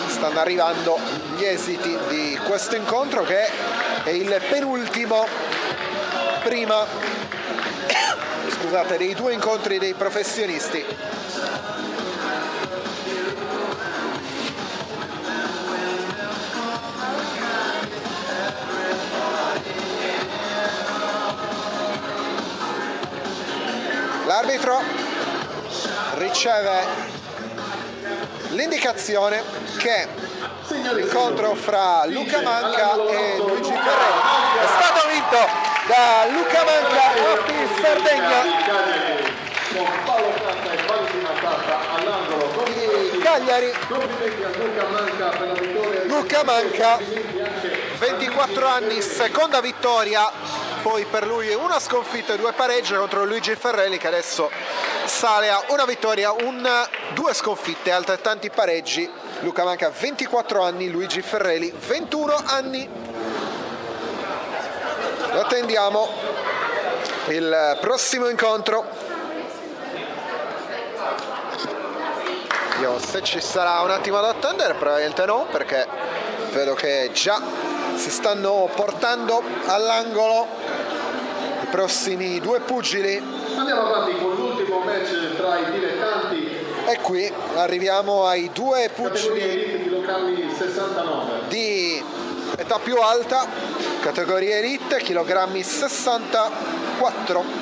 Stanno arrivando gli esiti di questo incontro che è il penultimo prima scusate, dei 2 incontri dei professionisti. L'arbitro riceve l'indicazione che l'incontro fra Luca Manca e Luigi Ferreli è stato vinto da Luca Manca di Sardegna di Cagliari. Luca Manca, 24 anni, seconda vittoria, poi per lui una sconfitta e 2 pareggi contro Luigi Ferreli che adesso sale a una vittoria, 2 sconfitte e altrettanti pareggi. Luca Manca 24 anni, Luigi Ferreli 21 anni. Lo attendiamo il prossimo incontro. Vediamo se ci sarà un attimo da attendere, probabilmente no, perché vedo che già si stanno portando all'angolo i prossimi due pugili. Andiamo avanti con l'ultimo match tra i dilettanti. E qui arriviamo ai due Categoria pugili Elite chilogrammi 69. di età più alta, categoria Elite, chilogrammi 64.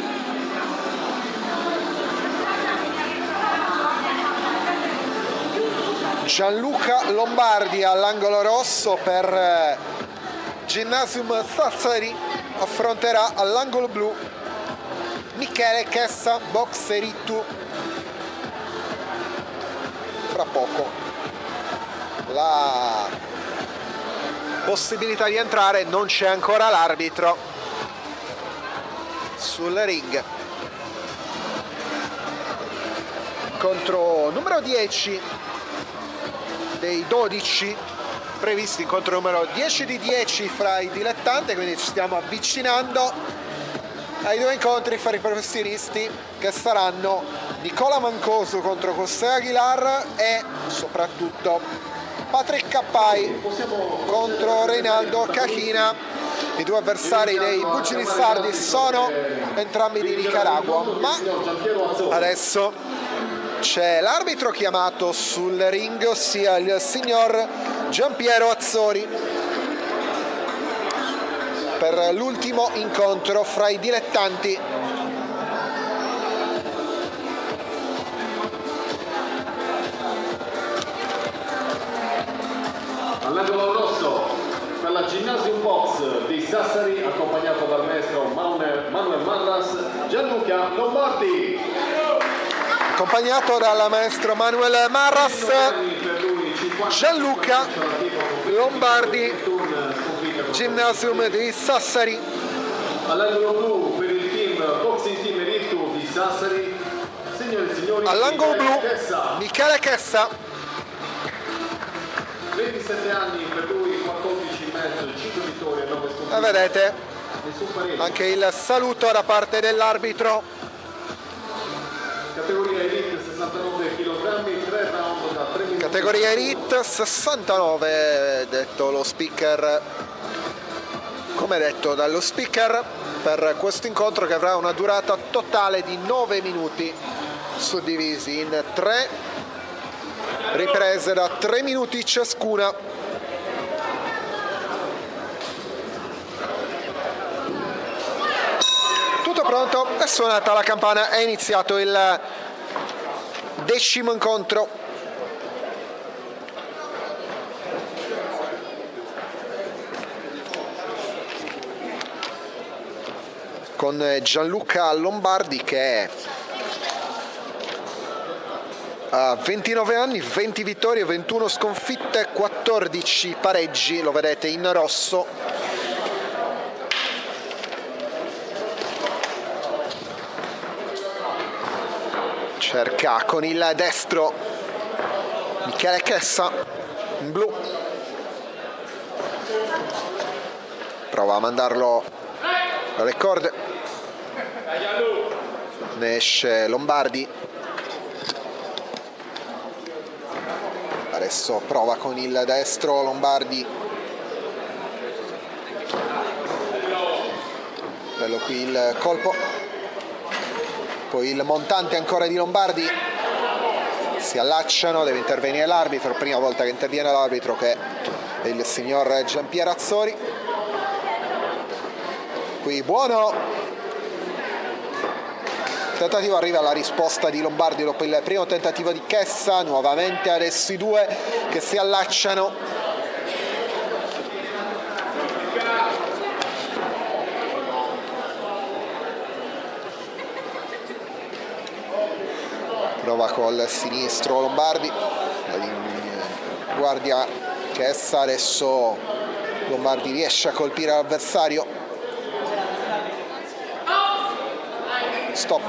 Gianluca Lombardi all'angolo rosso per Gymnasium Sassari affronterà all'angolo blu Michele Chessa, box Erittu. Fra poco la possibilità di entrare, non c'è ancora l'arbitro sul ring. Contro numero 10 dei 12 previsti, contro numero 10 di 10 fra i dilettanti, quindi ci stiamo avvicinando ai due incontri fra i professionisti, che saranno Nicola Mancosu contro José Aguilar e soprattutto Patrick Cappai contro Reinaldo Cachina. I due avversari dei pugili sardi sono entrambi di Nicaragua, ma adesso c'è l'arbitro chiamato sul ring, ossia il signor Giampiero Azzori, per l'ultimo incontro fra i dilettanti. All'angolo rosso per la Gymnasium Box di Sassari, accompagnato dal maestro Manuel Marras, Gianluca Lombardi. Accompagnato dal maestro Manuel Marras, Gianluca Lombardi, Gymnasium di Sassari. All'angolo blu per il team Boxing Team Erittu di Sassari, signore e signori, All'angolo blu Chessa. Michele Chessa, 27 anni per lui, 14,5, 5 vittorie, 9 sconfitte. e vedete Nessun pareggio. anche il saluto da parte dell'arbitro. Categoria Elite 69 kg, 3 round da 3 minuti. Categoria Elite 69, detto lo speaker, come detto dallo speaker, per questo incontro che avrà una durata totale di 9 minuti, suddivisi in 3 riprese da 3 minuti ciascuna. Tutto pronto, è suonata la campana, è iniziato il 10° incontro. Con Gianluca Lombardi che ha 29 anni, 20 vittorie, 21 sconfitte, 14 pareggi, lo vedete in rosso. Cerca con il destro Michele Chessa in blu, prova a mandarlo dalle corde, ne esce Lombardi, adesso prova con il destro Lombardi, bello qui il colpo, poi il montante ancora di Lombardi, si allacciano, deve intervenire l'arbitro, prima volta che interviene l'arbitro, che è il signor Giampiero Azzori. Qui buono tentativo, arriva la risposta di Lombardi dopo il primo tentativo di Chessa, nuovamente adesso i due che si allacciano. Prova col sinistro Lombardi, guardia Chessa, adesso Lombardi riesce a colpire l'avversario. Stop.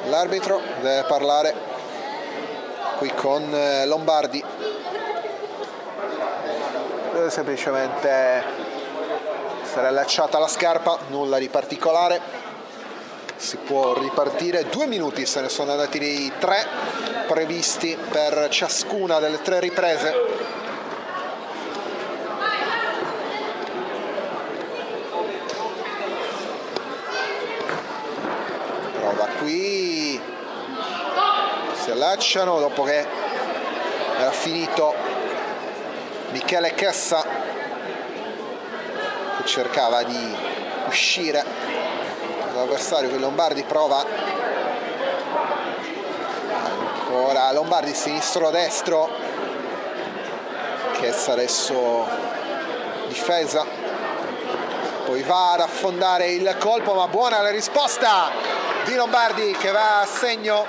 L'arbitro deve parlare qui con Lombardi, deve semplicemente essere allacciata la scarpa, nulla di particolare. Si può ripartire, 2 minuti se ne sono andati dei 3 previsti per ciascuna delle 3 riprese. Prova qui, si allacciano dopo che era finito Michele Chessa, che cercava di uscire l'avversario. Che Lombardi prova ancora, Lombardi sinistro-destro, Chessa adesso difesa, poi va ad affondare il colpo, ma buona la risposta di Lombardi che va a segno.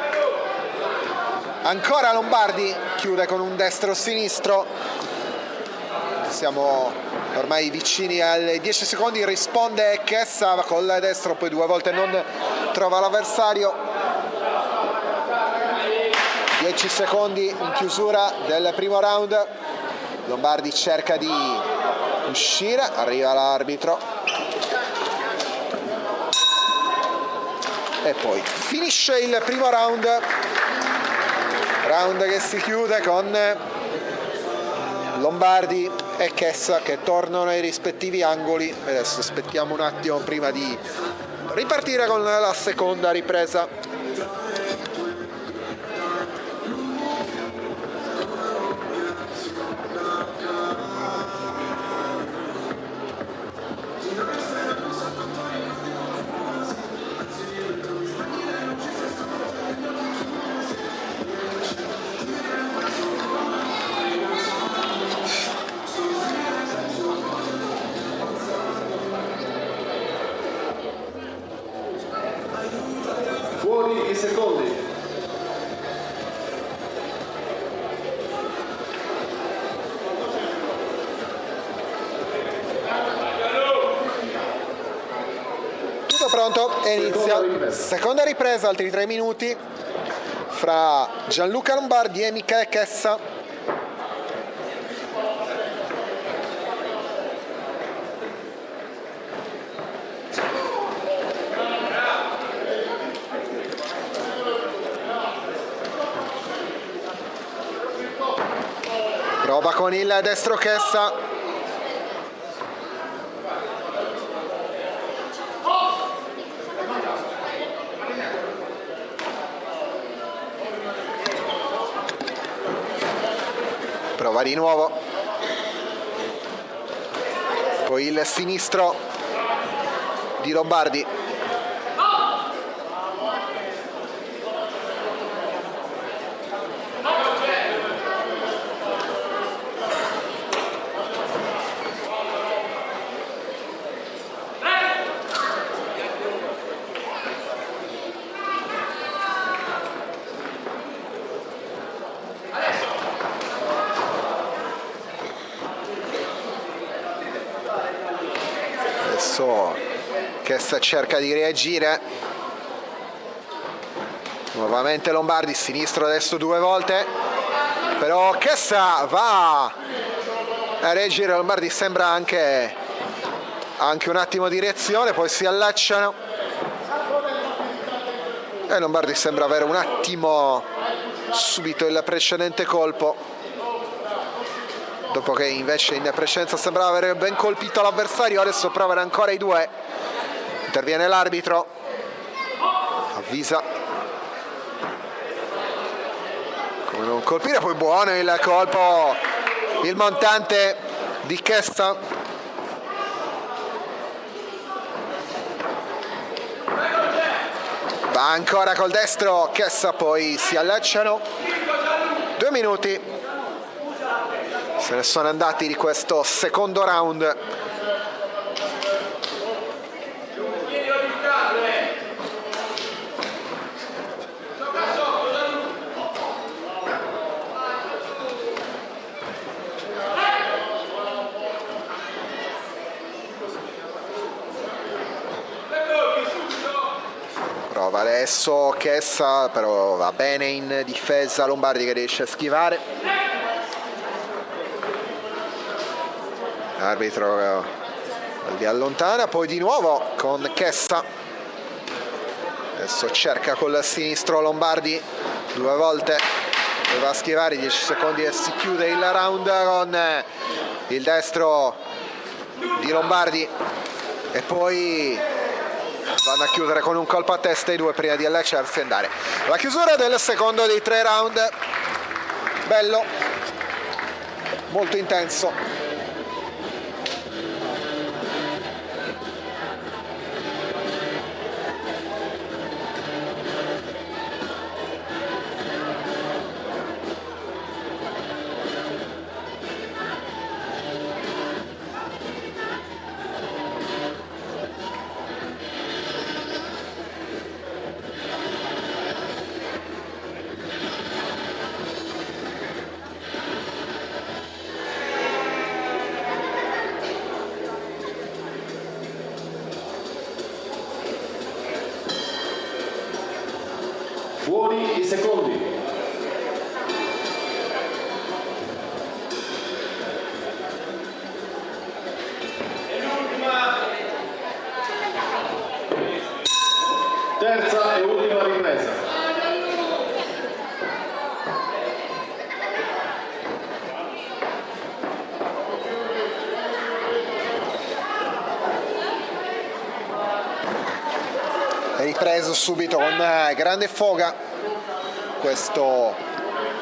Ancora Lombardi chiude con un destro-sinistro, siamo ormai vicini ai 10 secondi, risponde Chessa con il destro, poi 2 volte non trova l'avversario. 10 secondi in chiusura del primo round. Lombardi cerca di uscire, arriva l'arbitro e poi finisce il primo round che si chiude con Lombardi e Chessa che tornano ai rispettivi angoli. Adesso aspettiamo un attimo prima di ripartire con la seconda ripresa. Fuori i secondi. Tutto pronto e inizia seconda ripresa, altri 3 minuti fra Gianluca Lombardi e Michele Chessa. Prova con il destro Chessa, prova di nuovo, poi il sinistro di Lombardi, Chessa cerca di reagire, nuovamente Lombardi sinistro destro 2 volte, però Chessa va a reagire. Lombardi sembra anche un attimo di reazione, poi si allacciano e Lombardi sembra avere un attimo subito il precedente colpo, dopo che invece in precedenza sembrava aver ben colpito l'avversario. Adesso provano ancora i 2, interviene l'arbitro, avvisa come non colpire, poi buono il colpo, il montante di Chessa. Va ancora col destro Chessa, poi si allacciano. 2 minuti se ne sono andati di questo secondo round. Prova adesso Chessa, però va bene in difesa Lombardi che riesce a schivare. L'arbitro li allontana, poi di nuovo con Chessa, adesso cerca col sinistro Lombardi 2 volte, doveva schivare 10 secondi e si chiude il round con il destro di Lombardi e poi vanno a chiudere con un colpo a testa i due prima di allacciarsi e andare. La chiusura del secondo dei 3 round, bello, molto intenso. Fuori i secondi. Terza e ultima ripresa. Ripreso subito con grande foga questo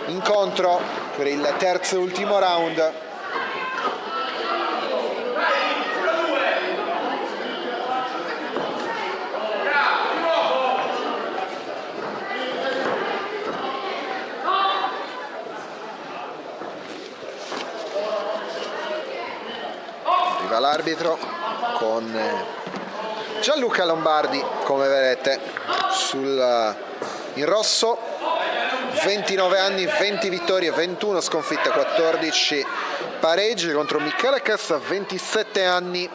incontro per il terzo e ultimo round. Arriva l'arbitro con Gianluca Lombardi, come vedete, in rosso, 29 anni, 20 vittorie, 21 sconfitte, 14 pareggi, contro Michele Chessa, 27 anni,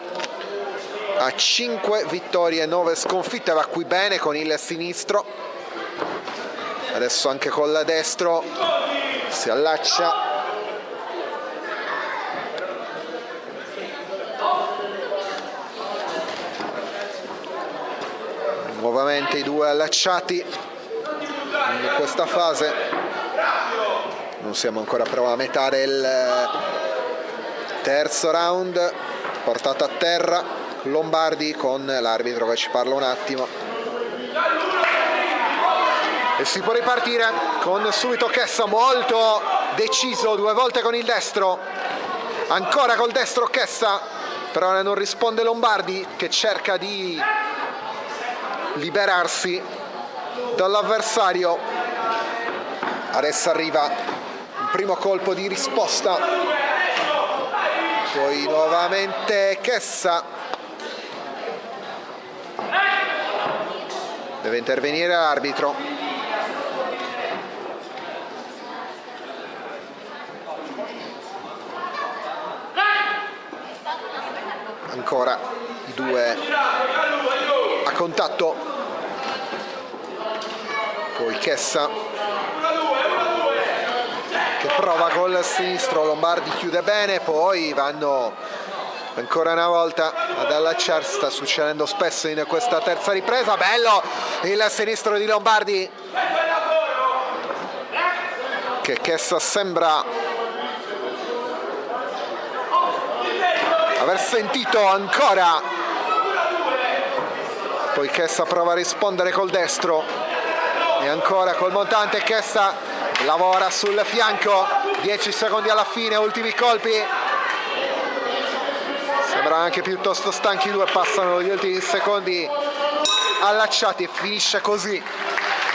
a 5 vittorie, 9 sconfitte, va qui bene con il sinistro, adesso anche con la destro si allaccia. Nuovamente i due allacciati in questa fase, non siamo ancora però a metà del terzo round, portato a terra Lombardi con l'arbitro che ci parla un attimo e si può ripartire con subito Chessa molto deciso, 2 volte con il destro, ancora col destro Chessa, però non risponde Lombardi che cerca di liberarsi dall'avversario. Adesso arriva il primo colpo di risposta, poi nuovamente Chessa, deve intervenire l'arbitro. Ancora i due a contatto, poi Chessa che prova col sinistro, Lombardi chiude bene, poi vanno ancora una volta ad allacciarsi, sta succedendo spesso in questa terza ripresa, bello il sinistro di Lombardi che Chessa sembra aver sentito ancora, poi Chessa prova a rispondere col destro e ancora col montante Chessa lavora sul fianco, 10 secondi alla fine, ultimi colpi, sembrano anche piuttosto stanchi i due, passano gli ultimi secondi allacciati e finisce così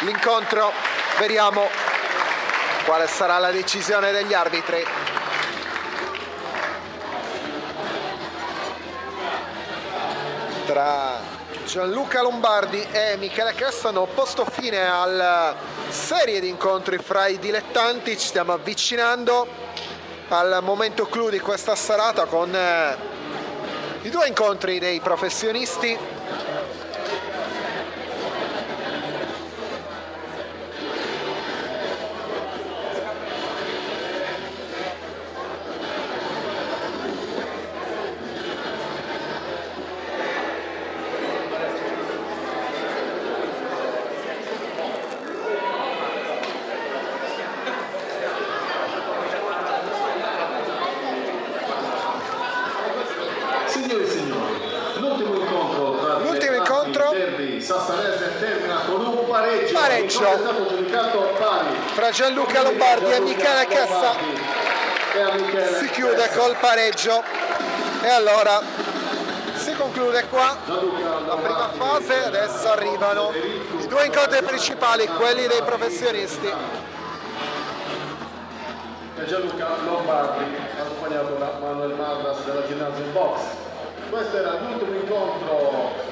l'incontro. Vediamo quale sarà la decisione degli arbitri. Tra Gianluca Lombardi e Michele Chessa hanno posto fine alla serie di incontri fra i dilettanti, ci stiamo avvicinando al momento clou di questa serata con i 2 incontri dei professionisti. Pareggio È stato giudicato pari. fra Gianluca Lombardi e Michele Chessa. Si chiude col pareggio e allora si conclude qua la prima fase. Adesso arrivano i due incontri principali, quelli dei professionisti. E Gianluca Lombardi, accompagnato da Manuel Marras della Gymnasium Box. Questo era l'ultimo incontro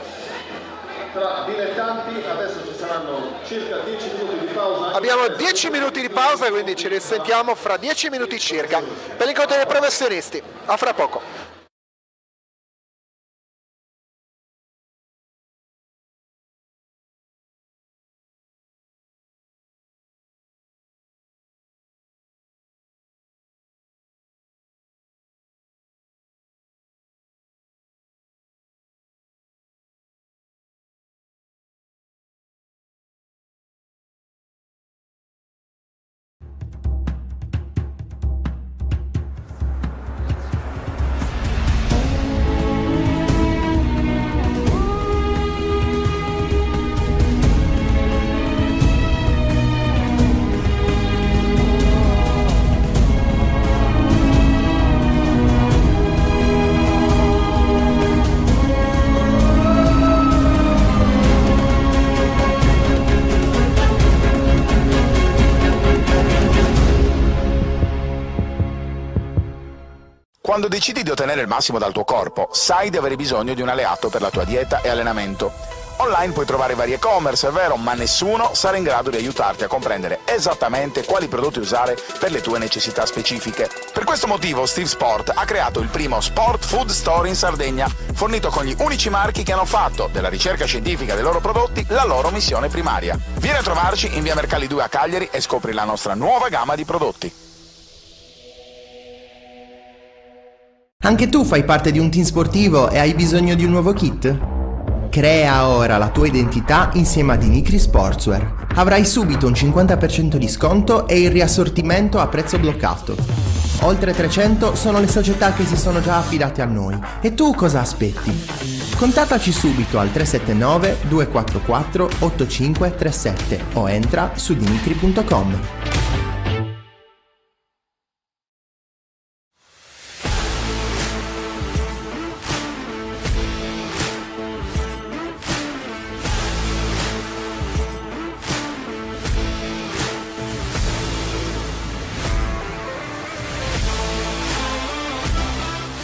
tra dilettanti, adesso ci saranno circa 10 minuti di pausa. Abbiamo 10 minuti di pausa, quindi ci risentiamo fra 10 minuti circa per l'incontro dei professionisti. A fra poco. Quando decidi di ottenere il massimo dal tuo corpo, sai di avere bisogno di un alleato per la tua dieta e allenamento. Online puoi trovare vari e-commerce, è vero, ma nessuno sarà in grado di aiutarti a comprendere esattamente quali prodotti usare per le tue necessità specifiche. Per questo motivo Steve Sport ha creato il primo Sport Food Store in Sardegna, fornito con gli unici marchi che hanno fatto della ricerca scientifica dei loro prodotti la loro missione primaria. Vieni a trovarci in via Mercalli 2 a Cagliari e scopri la nostra nuova gamma di prodotti. Anche tu fai parte di un team sportivo e hai bisogno di un nuovo kit? Crea ora la tua identità insieme a Dimitri Sportswear. Avrai subito un 50% di sconto e il riassortimento a prezzo bloccato. Oltre 300 sono le società che si sono già affidate a noi. E tu cosa aspetti? Contattaci subito al 379 244 8537 o entra su dimitri.com.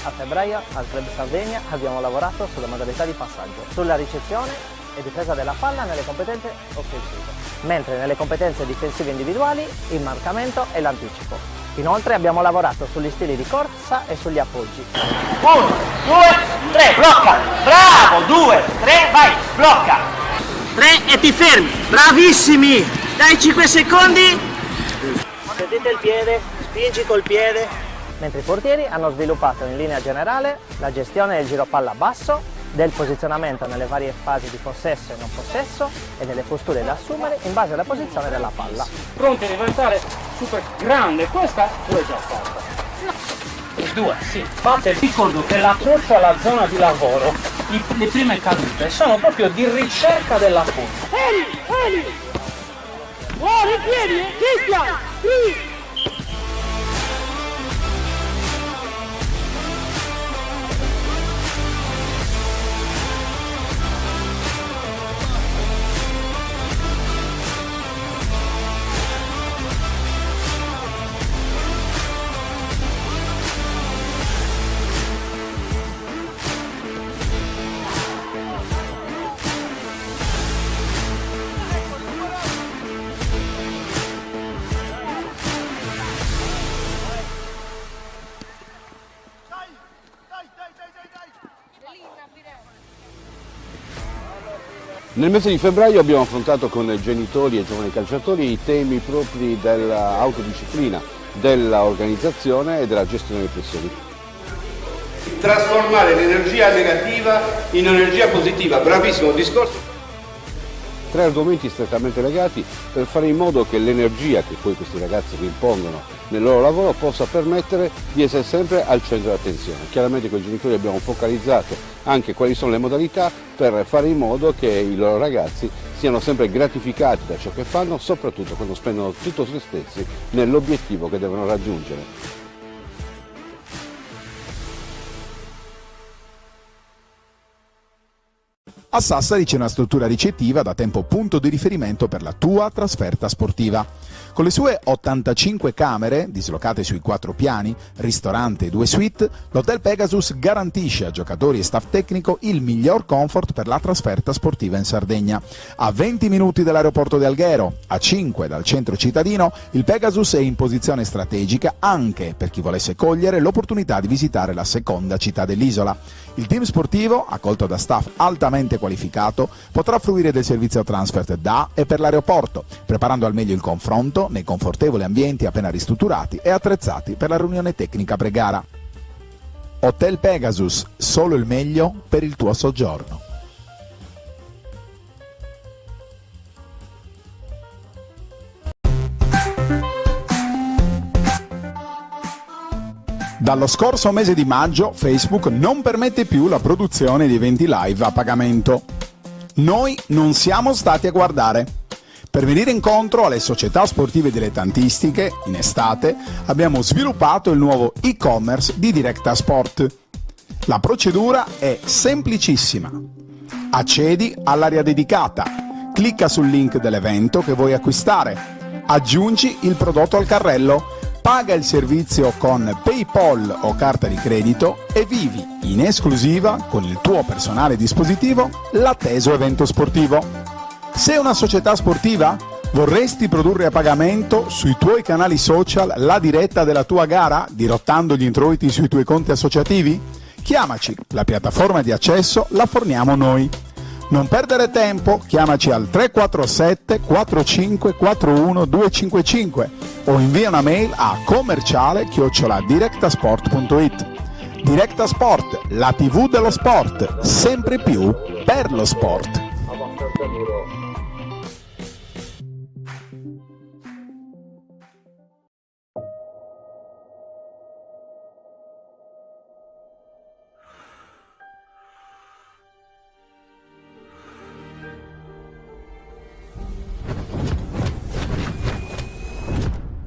A febbraio al Club Sardegna abbiamo lavorato sulla modalità di passaggio, sulla ricezione e difesa della palla nelle competenze offensive, mentre nelle competenze difensive individuali il marcamento e l'anticipo. Inoltre abbiamo lavorato sugli stili di corsa e sugli appoggi. 1, 2, 3, blocca! Bravo! 2, 3, vai! Blocca! 3 e ti fermi! Bravissimi! Dai 5 secondi! Sentite il piede, spingi col piede. Mentre i portieri hanno sviluppato in linea generale la gestione del giro palla basso, del posizionamento nelle varie fasi di possesso e non possesso e delle posture da assumere in base alla posizione della palla. Pronti a diventare super grande, questa l'ho già fatta. E 2, sì. Fate ricordo che l'approccio alla zona di lavoro, le prime cadute, sono proprio di ricerca della forza. Eli! Buoni piedi, Cristian! Sì! Nel mese di febbraio abbiamo affrontato con genitori e giovani calciatori i temi propri dell'autodisciplina, dell'organizzazione e della gestione delle pressioni. Trasformare l'energia negativa in energia positiva, bravissimo discorso. 3 argomenti strettamente legati per fare in modo che l'energia che poi questi ragazzi rimpongono nel loro lavoro possa permettere di essere sempre al centro dell'attenzione. Chiaramente con i genitori abbiamo focalizzato anche quali sono le modalità per fare in modo che i loro ragazzi siano sempre gratificati da ciò che fanno, soprattutto quando spendono tutto se stessi nell'obiettivo che devono raggiungere. A Sassari c'è una struttura ricettiva da tempo punto di riferimento per la tua trasferta sportiva. Con le sue 85 camere, dislocate sui 4 piani, ristorante e 2 suite, l'Hotel Pegasus garantisce a giocatori e staff tecnico il miglior comfort per la trasferta sportiva in Sardegna. A 20 minuti dall'aeroporto di Alghero, a 5 dal centro cittadino, il Pegasus è in posizione strategica anche per chi volesse cogliere l'opportunità di visitare la seconda città dell'isola. Il team sportivo, accolto da staff altamente qualificato, potrà fruire del servizio transfer da e per l'aeroporto, preparando al meglio il confronto nei confortevoli ambienti appena ristrutturati e attrezzati per la riunione tecnica pre-gara. Hotel Pegasus, solo il meglio per il tuo soggiorno. Dallo scorso mese di maggio Facebook non permette più la produzione di eventi live a pagamento. Noi non siamo stati a guardare. Per venire incontro alle società sportive dilettantistiche, in estate, abbiamo sviluppato il nuovo e-commerce di Directa Sport. La procedura è semplicissima. Accedi all'area dedicata, clicca sul link dell'evento che vuoi acquistare, aggiungi il prodotto al carrello, paga il servizio con PayPal o carta di credito e vivi in esclusiva con il tuo personale dispositivo l'atteso evento sportivo. Sei una società sportiva? Vorresti produrre a pagamento sui tuoi canali social la diretta della tua gara, dirottando gli introiti sui tuoi conti associativi? Chiamaci, la piattaforma di accesso la forniamo noi. Non perdere tempo, chiamaci al 347 45 41 255 o invia una mail a commerciale@directasport.it. Directa Sport, la TV dello sport, sempre più per lo sport.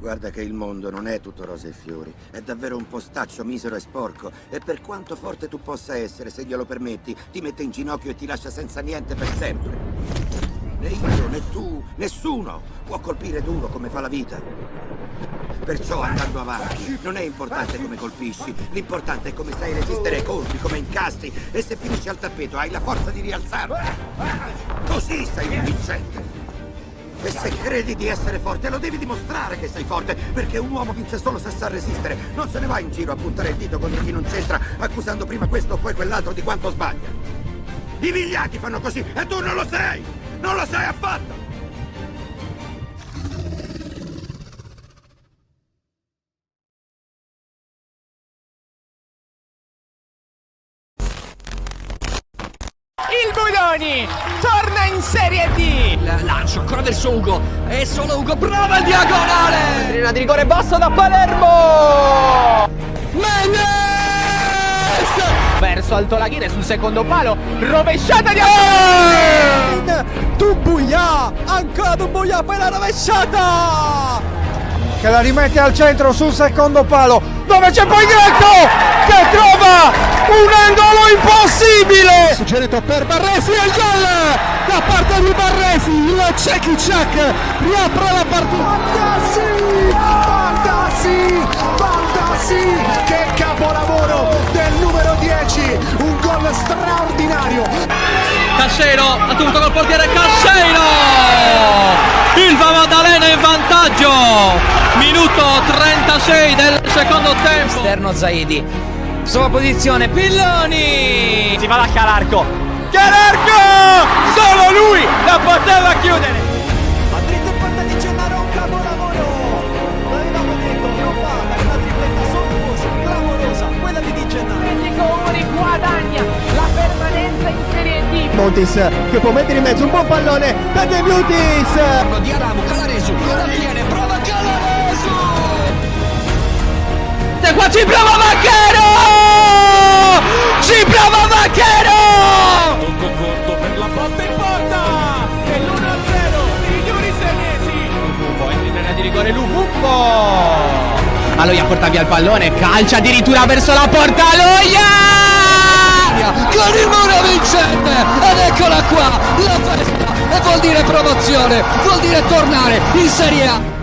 Guarda che il mondo non è tutto rose e fiori, è davvero un postaccio misero e sporco, e per quanto forte tu possa essere, se glielo permetti, ti mette in ginocchio e ti lascia senza niente per sempre. Né io, né tu, nessuno può colpire duro come fa la vita. Perciò andando avanti, non è importante come colpisci, l'importante è come sai resistere ai colpi, come incastri, e se finisci al tappeto hai la forza di rialzarti. Così sei un vincente. E se credi di essere forte, lo devi dimostrare che sei forte, perché un uomo vince solo se sa resistere. Non se ne va in giro a puntare il dito contro chi non c'entra, accusando prima questo o poi quell'altro di quanto sbaglia. I vigliacchi fanno così e tu non lo sei! Non lo sei affatto! Il Buloni torna in Serie D. Lancio ancora verso Ugo. È solo Ugo, prova il diagonale. Trina di rigore basso da Palermo. Mendes verso Altolaghire sul secondo palo. Rovesciata di Doumbouya. Ancora Doumbouya, poi la rovesciata che la rimette al centro sul secondo palo, dove c'è poi Greco che trova un angolo impossibile. Suggerito per Barresi e il gol da parte di Barresi. Il Čekićak riapre la partita. Baldassi, che capolavoro del numero 10, un gol straordinario. Cascero ha dovuto col portiere Cascero. Ilva Maddalena in vantaggio. Minuto 36 del secondo tempo. Esterno Zaidi. Sua posizione Pilloni. Si va da Calarco. Solo lui la poteva chiudere. A dritto in porta di Gennaro, un capolavoro. L'avevamo detto, non vada, una tripletta sontuosa, clamorosa, quella di Di Gennaro. Uri guadagna la permanenza in Serie D. Montis che può mettere in mezzo un buon pallone per De Beautis. Di Aramu, Calaresu, la tiene, prova Calaresu. E qua ci prova Macchero! Ci prova Macchero! Tocco corto per la botta in porta. E l'uno e Luvumbo. Aloia porta via il pallone, calcia addirittura verso la porta, Aloia! Con il muro vincente! Ed eccola qua, la festa! E vuol dire promozione, vuol dire tornare in Serie A!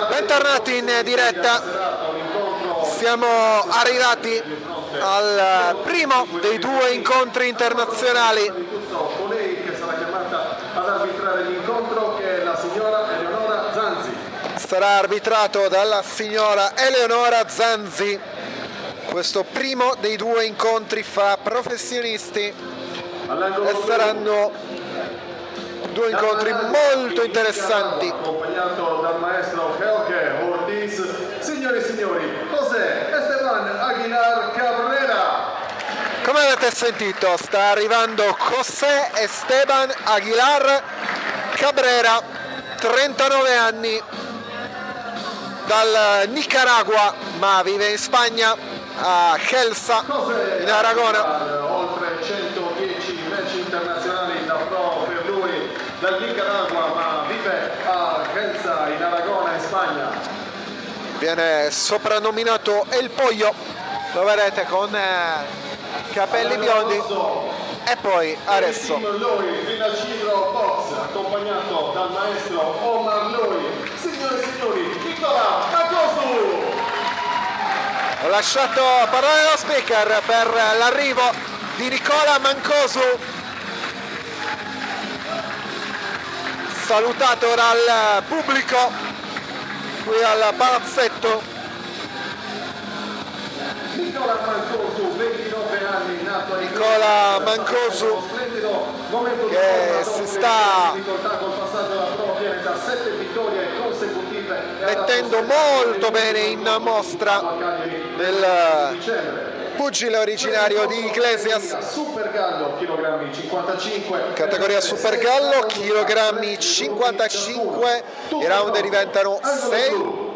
Bentornati in diretta, siamo arrivati al primo dei due incontri internazionali. Colei che sarà chiamata ad arbitrare l'incontro, che è la signora Eleonora Zanzi. Sarà arbitrato dalla signora Eleonora Zanzi questo primo dei due incontri fra professionisti, e saranno due incontri molto interessanti. Accompagnato dal maestro Jorge Ortiz. Signore e signori, José Esteban Aguilar Cabrera. Come avete sentito, sta arrivando José Esteban Aguilar Cabrera, 39 anni, dal Nicaragua, ma vive in Spagna, a Gelsa, in Aragona. Oltre 110 match internazionali da pro per lui, dal Nicaragua, ma vive a Gelsa, in Aragona, in Spagna. Viene soprannominato El Pollo, lo vedete con capelli biondi. E poi adesso Lui, Rinaciro Box, accompagnato dal maestro Omar Lui. Signore e signori, Nicola Mancosu. ho lasciato parlare lo speaker per l'arrivo di Nicola Mancosu, salutato dal pubblico qui al palazzetto. Nicola Mancosu, 29 anni, nato a Nicola Mancosu che si sta mettendo molto bene in mostra nel pugile originario di Iglesias, Super Gallo, chilogrammi 55, categoria Super Gallo, chilogrammi 55, i round diventano 6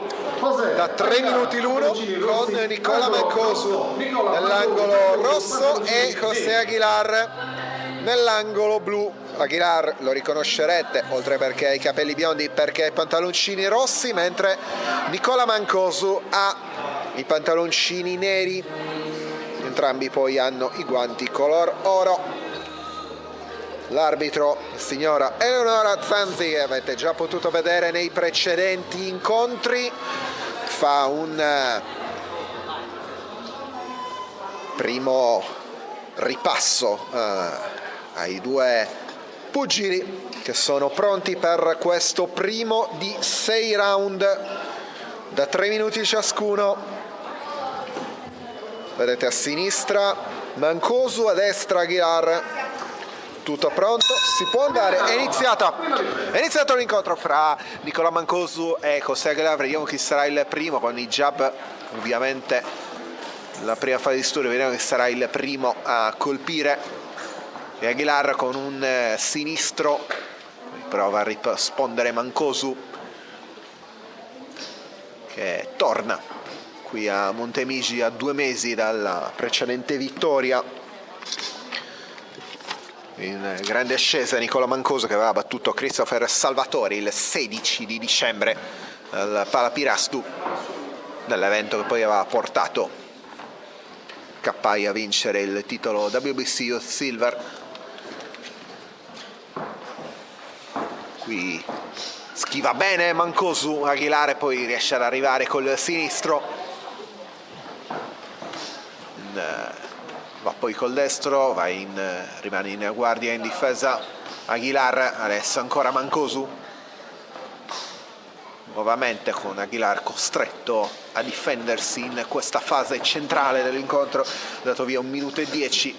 da 3 minuti l'uno, con Nicola Mancosu nell'angolo rosso e José Aguilar nell'angolo blu. Aguilar lo riconoscerete, oltre perché ha i capelli biondi, perché ha i pantaloncini rossi, mentre Nicola Mancosu ha i pantaloncini neri. Entrambi poi hanno i guanti color oro. L'arbitro, signora Eleonora Zanzi, che avete già potuto vedere nei precedenti incontri, fa un primo ripasso ai due pugili che sono pronti per questo primo di 6 round da 3 minuti ciascuno. Vedete a sinistra Mancosu, a destra Aguilar. Tutto pronto, si può andare, è iniziato l'incontro fra Nicola Mancosu e José Aguilar. Vediamo chi sarà il primo con i jab, ovviamente la prima fase di studio, vediamo chi sarà il primo a colpire. E Aguilar con un sinistro prova a rispondere Mancosu, che torna qui a Montemigi a 2 mesi dalla precedente vittoria. In grande ascesa Nicola Mancosu, che aveva battuto Christopher Salvatore il 16 di dicembre al Palapirastu, nell'evento che poi aveva portato Cappai a vincere il titolo WBC Youth Silver. Qui schiva bene Mancosu, Aguilar poi riesce ad arrivare col sinistro. Va poi col destro, rimane in guardia, in difesa Aguilar. Adesso ancora Mancosu, nuovamente con Aguilar costretto a difendersi in questa fase centrale dell'incontro, dato via 1 minuto e 10.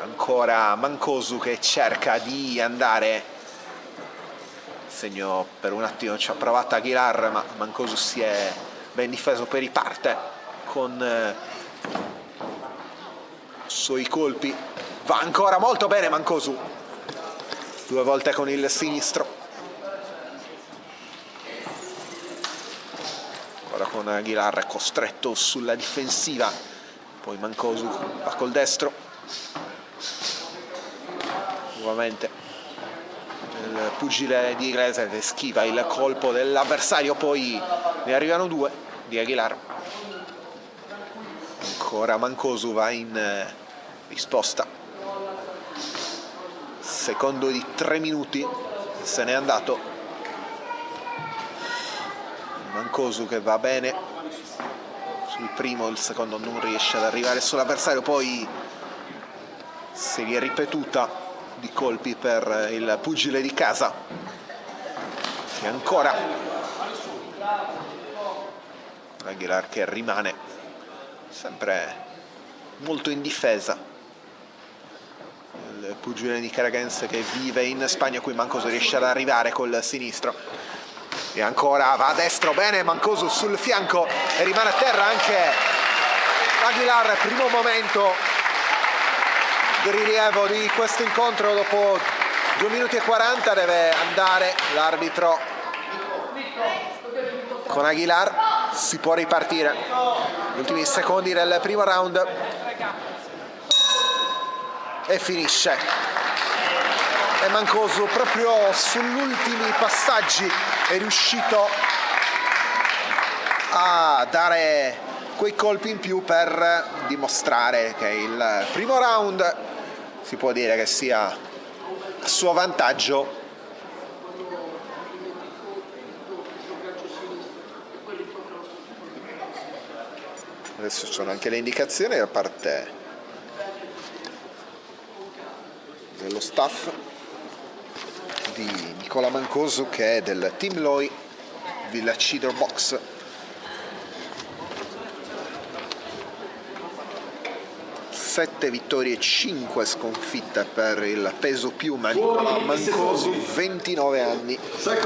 Ancora Mancosu che cerca di andare, segno per un attimo ci ha provato Aguilar, ma Mancosu si è ben difeso, poi riparte con suoi colpi. Va ancora molto bene Mancosu, 2 volte con il sinistro. Ora con Aguilar costretto sulla difensiva, poi Mancosu va col destro. Nuovamente il pugile di Iglesias che schiva il colpo dell'avversario, poi ne arrivano 2 di Aguilar. Ancora Mancosu va in risposta, secondo di 3 minuti se n'è andato. Mancosu che va bene sul primo, il secondo non riesce ad arrivare sull'avversario, poi serie ripetuta di colpi per il pugile di casa, e ancora Aguilar che rimane sempre molto in difesa. Il pugile nicaraghense che vive in Spagna, qui Mancosu riesce ad arrivare col sinistro e ancora va a destro, bene Mancosu sul fianco e rimane a terra anche Aguilar. Primo momento di rilievo di questo incontro, dopo 2 minuti e 40 deve andare l'arbitro con Aguilar, si può ripartire. Gli ultimi secondi del primo round e finisce. E Mancosu proprio sugli ultimi passaggi è riuscito a dare quei colpi in più per dimostrare che il primo round si può dire che sia a suo vantaggio. Adesso ci sono anche le indicazioni da parte dello staff di Nicola Mancosu, che è del Team Loi Villa Cidro Box. Sette vittorie e 5 sconfitte per il peso piuma Nicola Mancosu, 29 anni,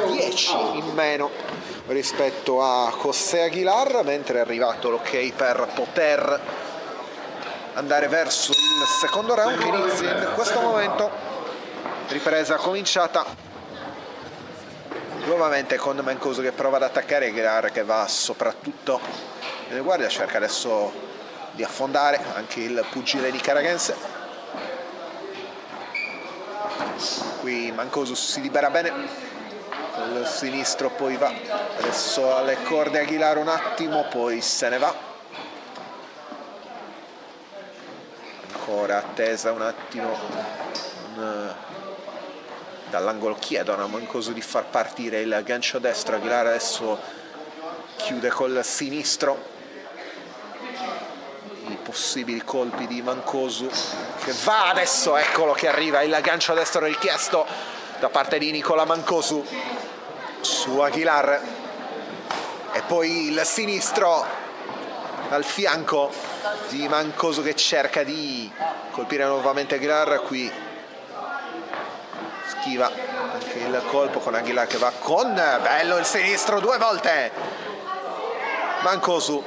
10 in meno rispetto a José Aguilar, mentre è arrivato l'ok per poter andare verso il secondo round che inizia in questo momento. Ripresa cominciata nuovamente con Mancosu che prova ad attaccare Aguilar, che va soprattutto nelle guardie, cerca adesso di affondare anche il pugile nicaraghense. Qui Mancosu si libera bene col sinistro, poi va adesso alle corde Aguilar un attimo, poi se ne va. Ancora attesa un attimo, dall'angolo chiedono a Mancosu di far partire il gancio destro. Aguilar adesso chiude col sinistro i possibili colpi di Mancosu, che va adesso, eccolo che arriva il gancio destro richiesto da parte di Nicola Mancosu su Aguilar, e poi il sinistro al fianco di Mancosu che cerca di colpire nuovamente Aguilar. Qui schiva anche il colpo con Aguilar che va con bello il sinistro 2 volte. Mancosu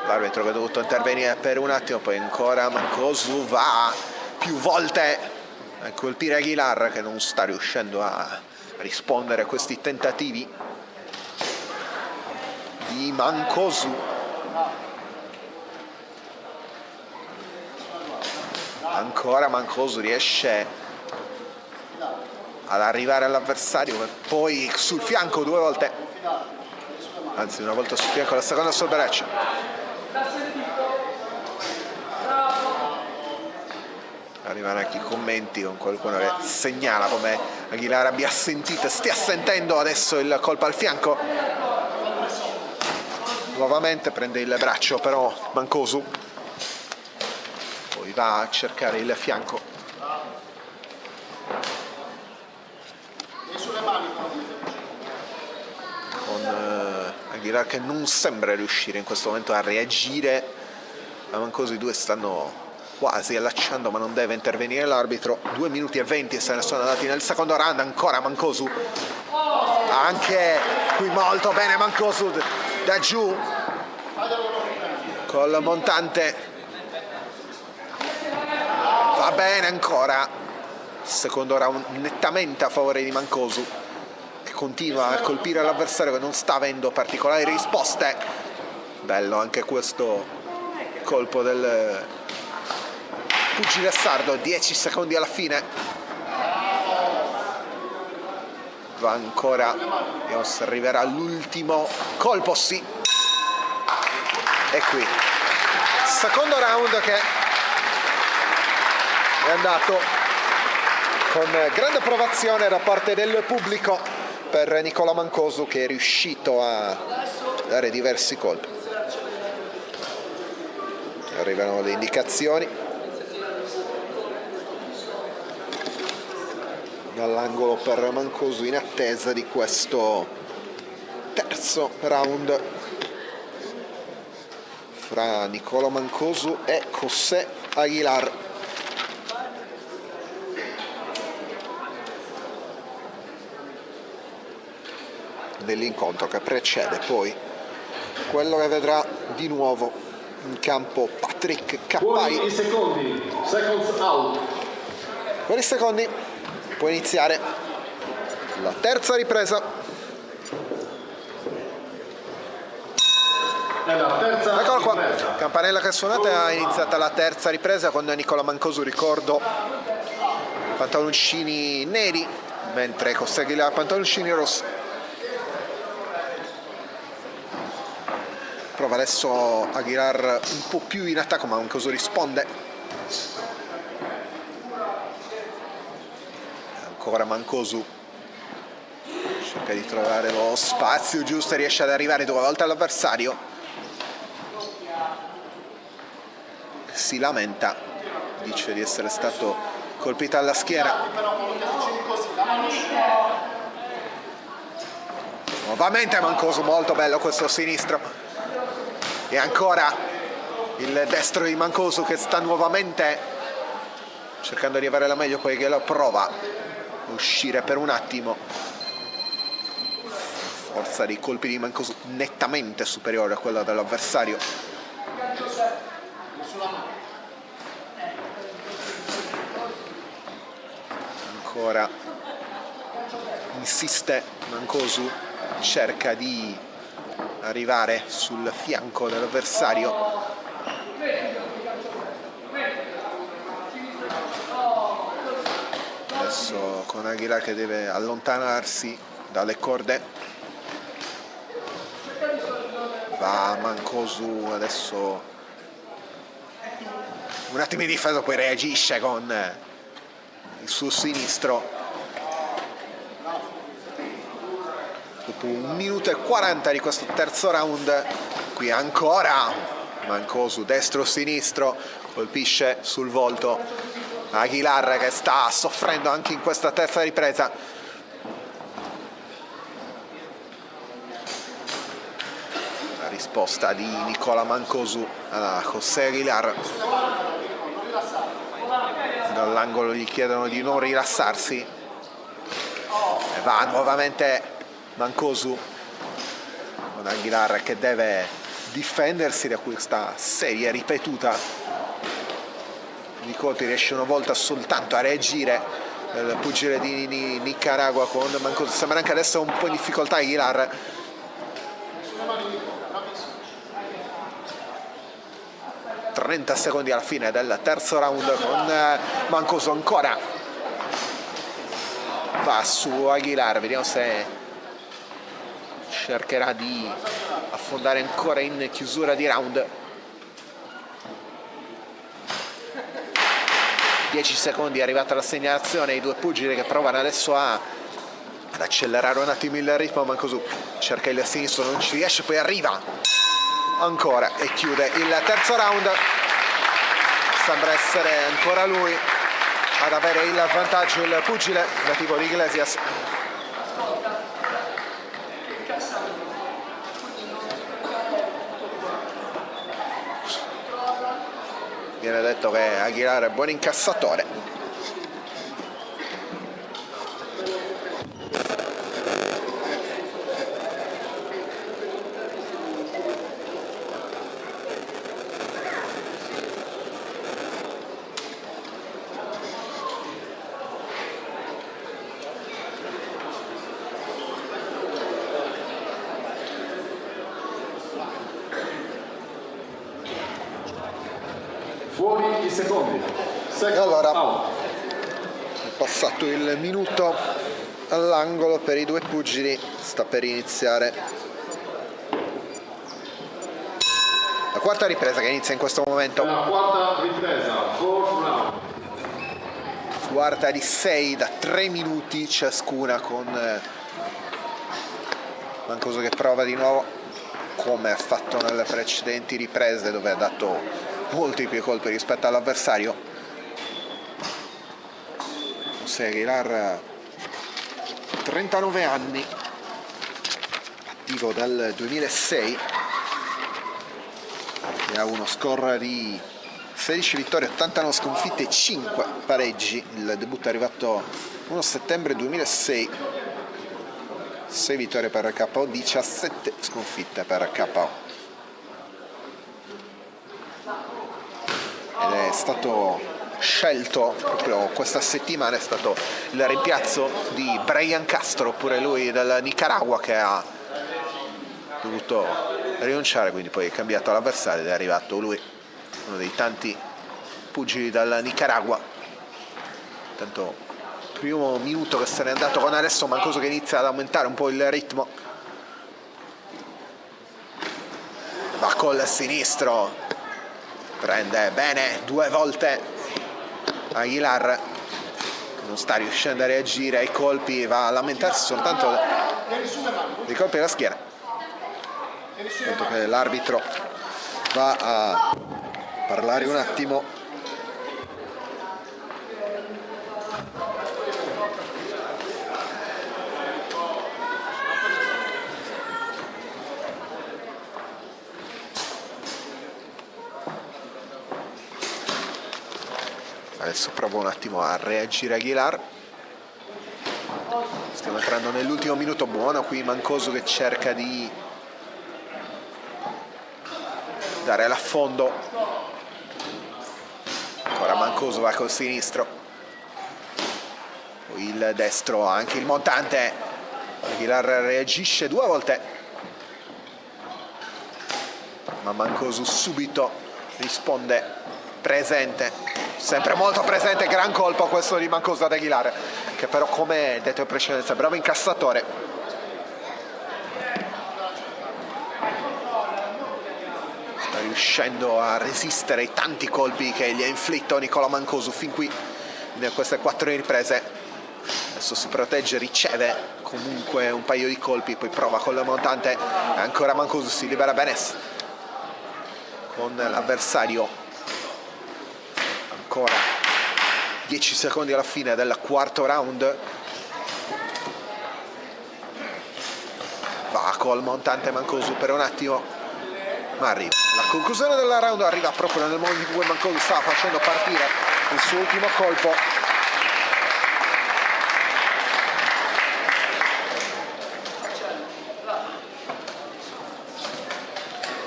l'arbitro che ha dovuto intervenire per un attimo, poi ancora Mancosu va più volte a colpire Aguilar, che non sta riuscendo a rispondere a questi tentativi di Mancosu. Ancora Mancosu riesce ad arrivare all'avversario, poi sul fianco 2 volte, anzi una volta sul fianco, la seconda sul braccio. Arrivano anche i commenti con qualcuno che segnala come Aguilar abbia sentito e stia sentendo adesso il colpo al fianco. Nuovamente prende il braccio però Mancosu, poi va a cercare il fianco. Con Aguilar che non sembra riuscire in questo momento a reagire a Mancosu. I due stanno quasi allacciando, ma non deve intervenire l'arbitro. 2 minuti e 20 se ne sono andati nel secondo round. Ancora Mancosu, anche qui molto bene Mancosu da giù col montante, va bene ancora. Secondo round nettamente a favore di Mancosu, che continua a colpire l'avversario che non sta avendo particolari risposte. Bello anche questo colpo del pugile sardo. 10 secondi alla fine, va ancora, vediamo se arriverà l'ultimo colpo. Sì, e qui secondo round che è andato con grande approvazione da parte del pubblico per Nicola Mancosu, che è riuscito a dare diversi colpi. Arrivano le indicazioni dall'angolo per Mancosu in attesa di questo terzo round fra Nicola Mancosu e José Aguilar. Nell'incontro che precede poi quello che vedrà di nuovo in campo Patrick Cappai. Fuori i secondi, seconds out. Fuori i secondi, può iniziare la terza ripresa. È la terza Eccolo qua, ripresa. campanella che suonata, è iniziata la terza ripresa con Nicola Mancosu, ricordo, pantaloncini neri, mentre José Aguilar pantaloncini rossi. Prova adesso Aguilar un po' più in attacco, ma Mancosu risponde. Ancora Mancosu cerca di trovare lo spazio giusto e riesce ad arrivare 2 volte all'avversario. Si lamenta, dice di essere stato colpito alla schiena. Nuovamente Mancosu, molto bello questo sinistro. E ancora il destro di Mancosu che sta nuovamente cercando di avere la meglio, poi che lo prova a uscire per un attimo. Forza dei colpi di Mancosu nettamente superiore a quella dell'avversario. Ancora insiste Mancosu, cerca di arrivare sul fianco dell'avversario. Adesso con Aguilar che deve allontanarsi dalle corde. Va Mancosu adesso un attimo in difesa, poi reagisce con il suo sinistro. Dopo 1 minuto e 40 di questo terzo round, qui ancora Mancosu destro-sinistro, colpisce sul volto Aguilar che sta soffrendo anche in questa terza ripresa. La risposta di Nicola Mancosu a José Aguilar. Dall'angolo gli chiedono di non rilassarsi e va nuovamente Mancosu con Aguilar che deve difendersi da questa serie ripetuta di colpi. Riesce una volta soltanto a reagire il pugile di Nicaragua con Mancosu. Sembra anche adesso un po' in difficoltà Aguilar. ...30 secondi alla fine del terzo round con Mancosu ancora va su Aguilar. Vediamo se cercherà di affondare ancora in chiusura di round. 10 secondi, è arrivata la segnalazione, i due pugili che provano adesso ad accelerare un attimo il ritmo. Mancosu cerca il sinistro, non ci riesce, poi arriva ancora e chiude il terzo round. Sembra essere ancora lui ad avere il vantaggio, il pugile nativo di Iglesias. Viene detto che Aguilar è buon incassatore. Fuori i secondi. Allora, è passato il minuto all'angolo per i due pugili, sta per iniziare la quarta ripresa che inizia in questo momento. La quarta ripresa, fourth round. Quarta di 6 da 3 minuti ciascuna, con Mancosu che prova di nuovo come ha fatto nelle precedenti riprese, dove ha dato molti più colpi rispetto all'avversario. José Aguilar, 39 anni, attivo dal 2006, e ha uno score di 16 vittorie, 89 sconfitte e 5 pareggi. Il debutto è arrivato 1 settembre 2006, 6 vittorie per KO, 17 sconfitte per KO. Ed è stato scelto proprio questa settimana, è stato il rimpiazzo di Brian Castro, pure lui del Nicaragua, che ha dovuto rinunciare, quindi poi è cambiato l'avversario ed è arrivato lui, uno dei tanti pugili dal Nicaragua. Tanto primo minuto che se n'è andato con adesso Mancosu che inizia ad aumentare un po' il ritmo. Va col sinistro, prende bene 2 volte Aguilar, che non sta riuscendo a reagire ai colpi, va a lamentarsi soltanto dei colpi alla schiena. Tanto che l'arbitro va a parlare un attimo. Adesso provo un attimo a reagire Aguilar. Stiamo entrando nell'ultimo minuto. Buono qui Mancosu che cerca di dare l'affondo. Ancora Mancosu va col sinistro, poi il destro, anche il montante. Aguilar reagisce 2 volte, ma Mancosu subito risponde presente, sempre molto presente. Gran colpo questo di Mancosu ad Aguilar, che però, come detto in precedenza, è bravo incassatore. Riuscendo a resistere ai tanti colpi che gli ha inflitto Nicola Mancosu fin qui in queste 4 riprese. Adesso si protegge, riceve comunque un paio di colpi, poi prova con il montante, ancora Mancosu si libera bene con l'avversario. Ancora 10 secondi alla fine del quarto round. Va col montante Mancosu per un attimo, ma arriva. La conclusione del round arriva proprio nel momento in cui Mancosu stava facendo partire il suo ultimo colpo.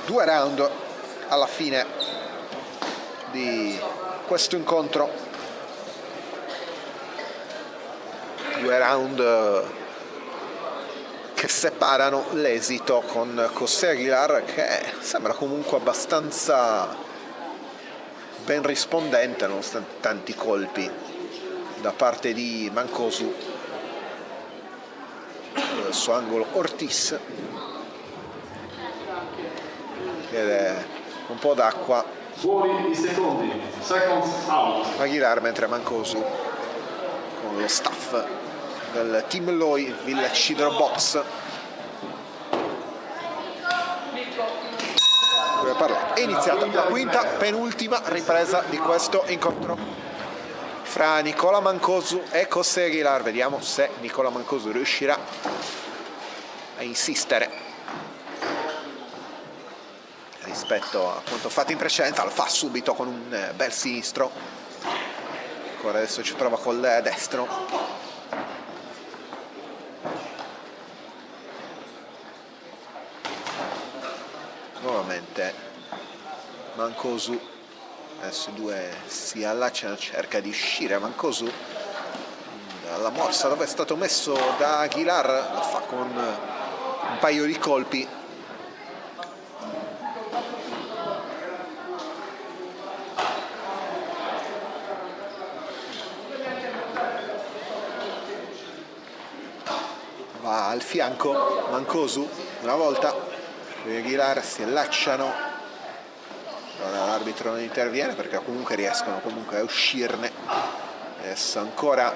Due round alla fine di questo incontro. 2 round che separano l'esito, con José Aguilar che sembra comunque abbastanza ben rispondente nonostante tanti colpi da parte di Mancosu. Il suo angolo Ortiz, ed è un po' d'acqua Fuori i secondi, seconds out. Aguilar, mentre Mancosu con lo staff del Team Loi Village Hydro Box è iniziata la quinta penultima ripresa di questo incontro fra Nicola Mancosu e José Aguilar. Vediamo se Nicola Mancosu riuscirà a insistere rispetto a quanto fatto in precedenza. Lo fa subito con un bel sinistro. Ancora adesso ci prova col destro. Nuovamente Mancosu, adesso i due si allacciano, cerca di uscire Mancosu dalla morsa dove è stato messo da Aguilar, lo fa con un paio di colpi. Va al fianco Mancosu una volta, Aguilar si allacciano Ora l'arbitro non interviene perché comunque riescono a uscirne. Adesso ancora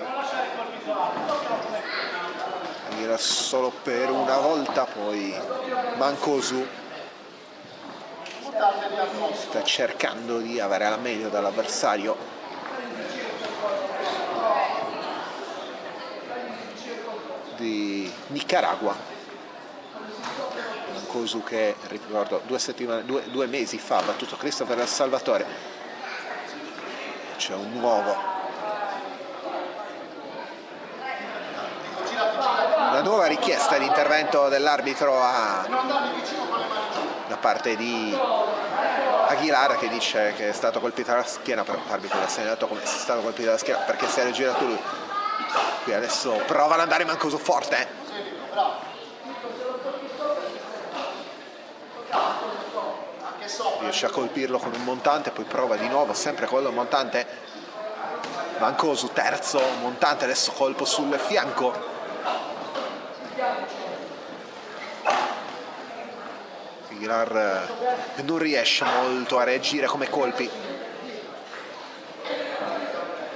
Aguilar solo per una volta, poi Mancosu sta cercando di avere la meglio dall'avversario. Di Nicaragua. Mancosu che, ricordo, 2 mesi fa ha battuto Christopher Salvatore. C'è una nuova richiesta di intervento dell'arbitro da parte di Aguilar, che dice che è stato colpito alla schiena, però l'arbitro ha segnalato come sia stato colpito alla schiena perché si era girato lui. Qui adesso prova ad andare Mancosu forte. Riesce a colpirlo con un montante, poi prova di nuovo sempre con il montante. Mancosu terzo montante, adesso colpo sul fianco. Aguilar non riesce molto a reagire come colpi.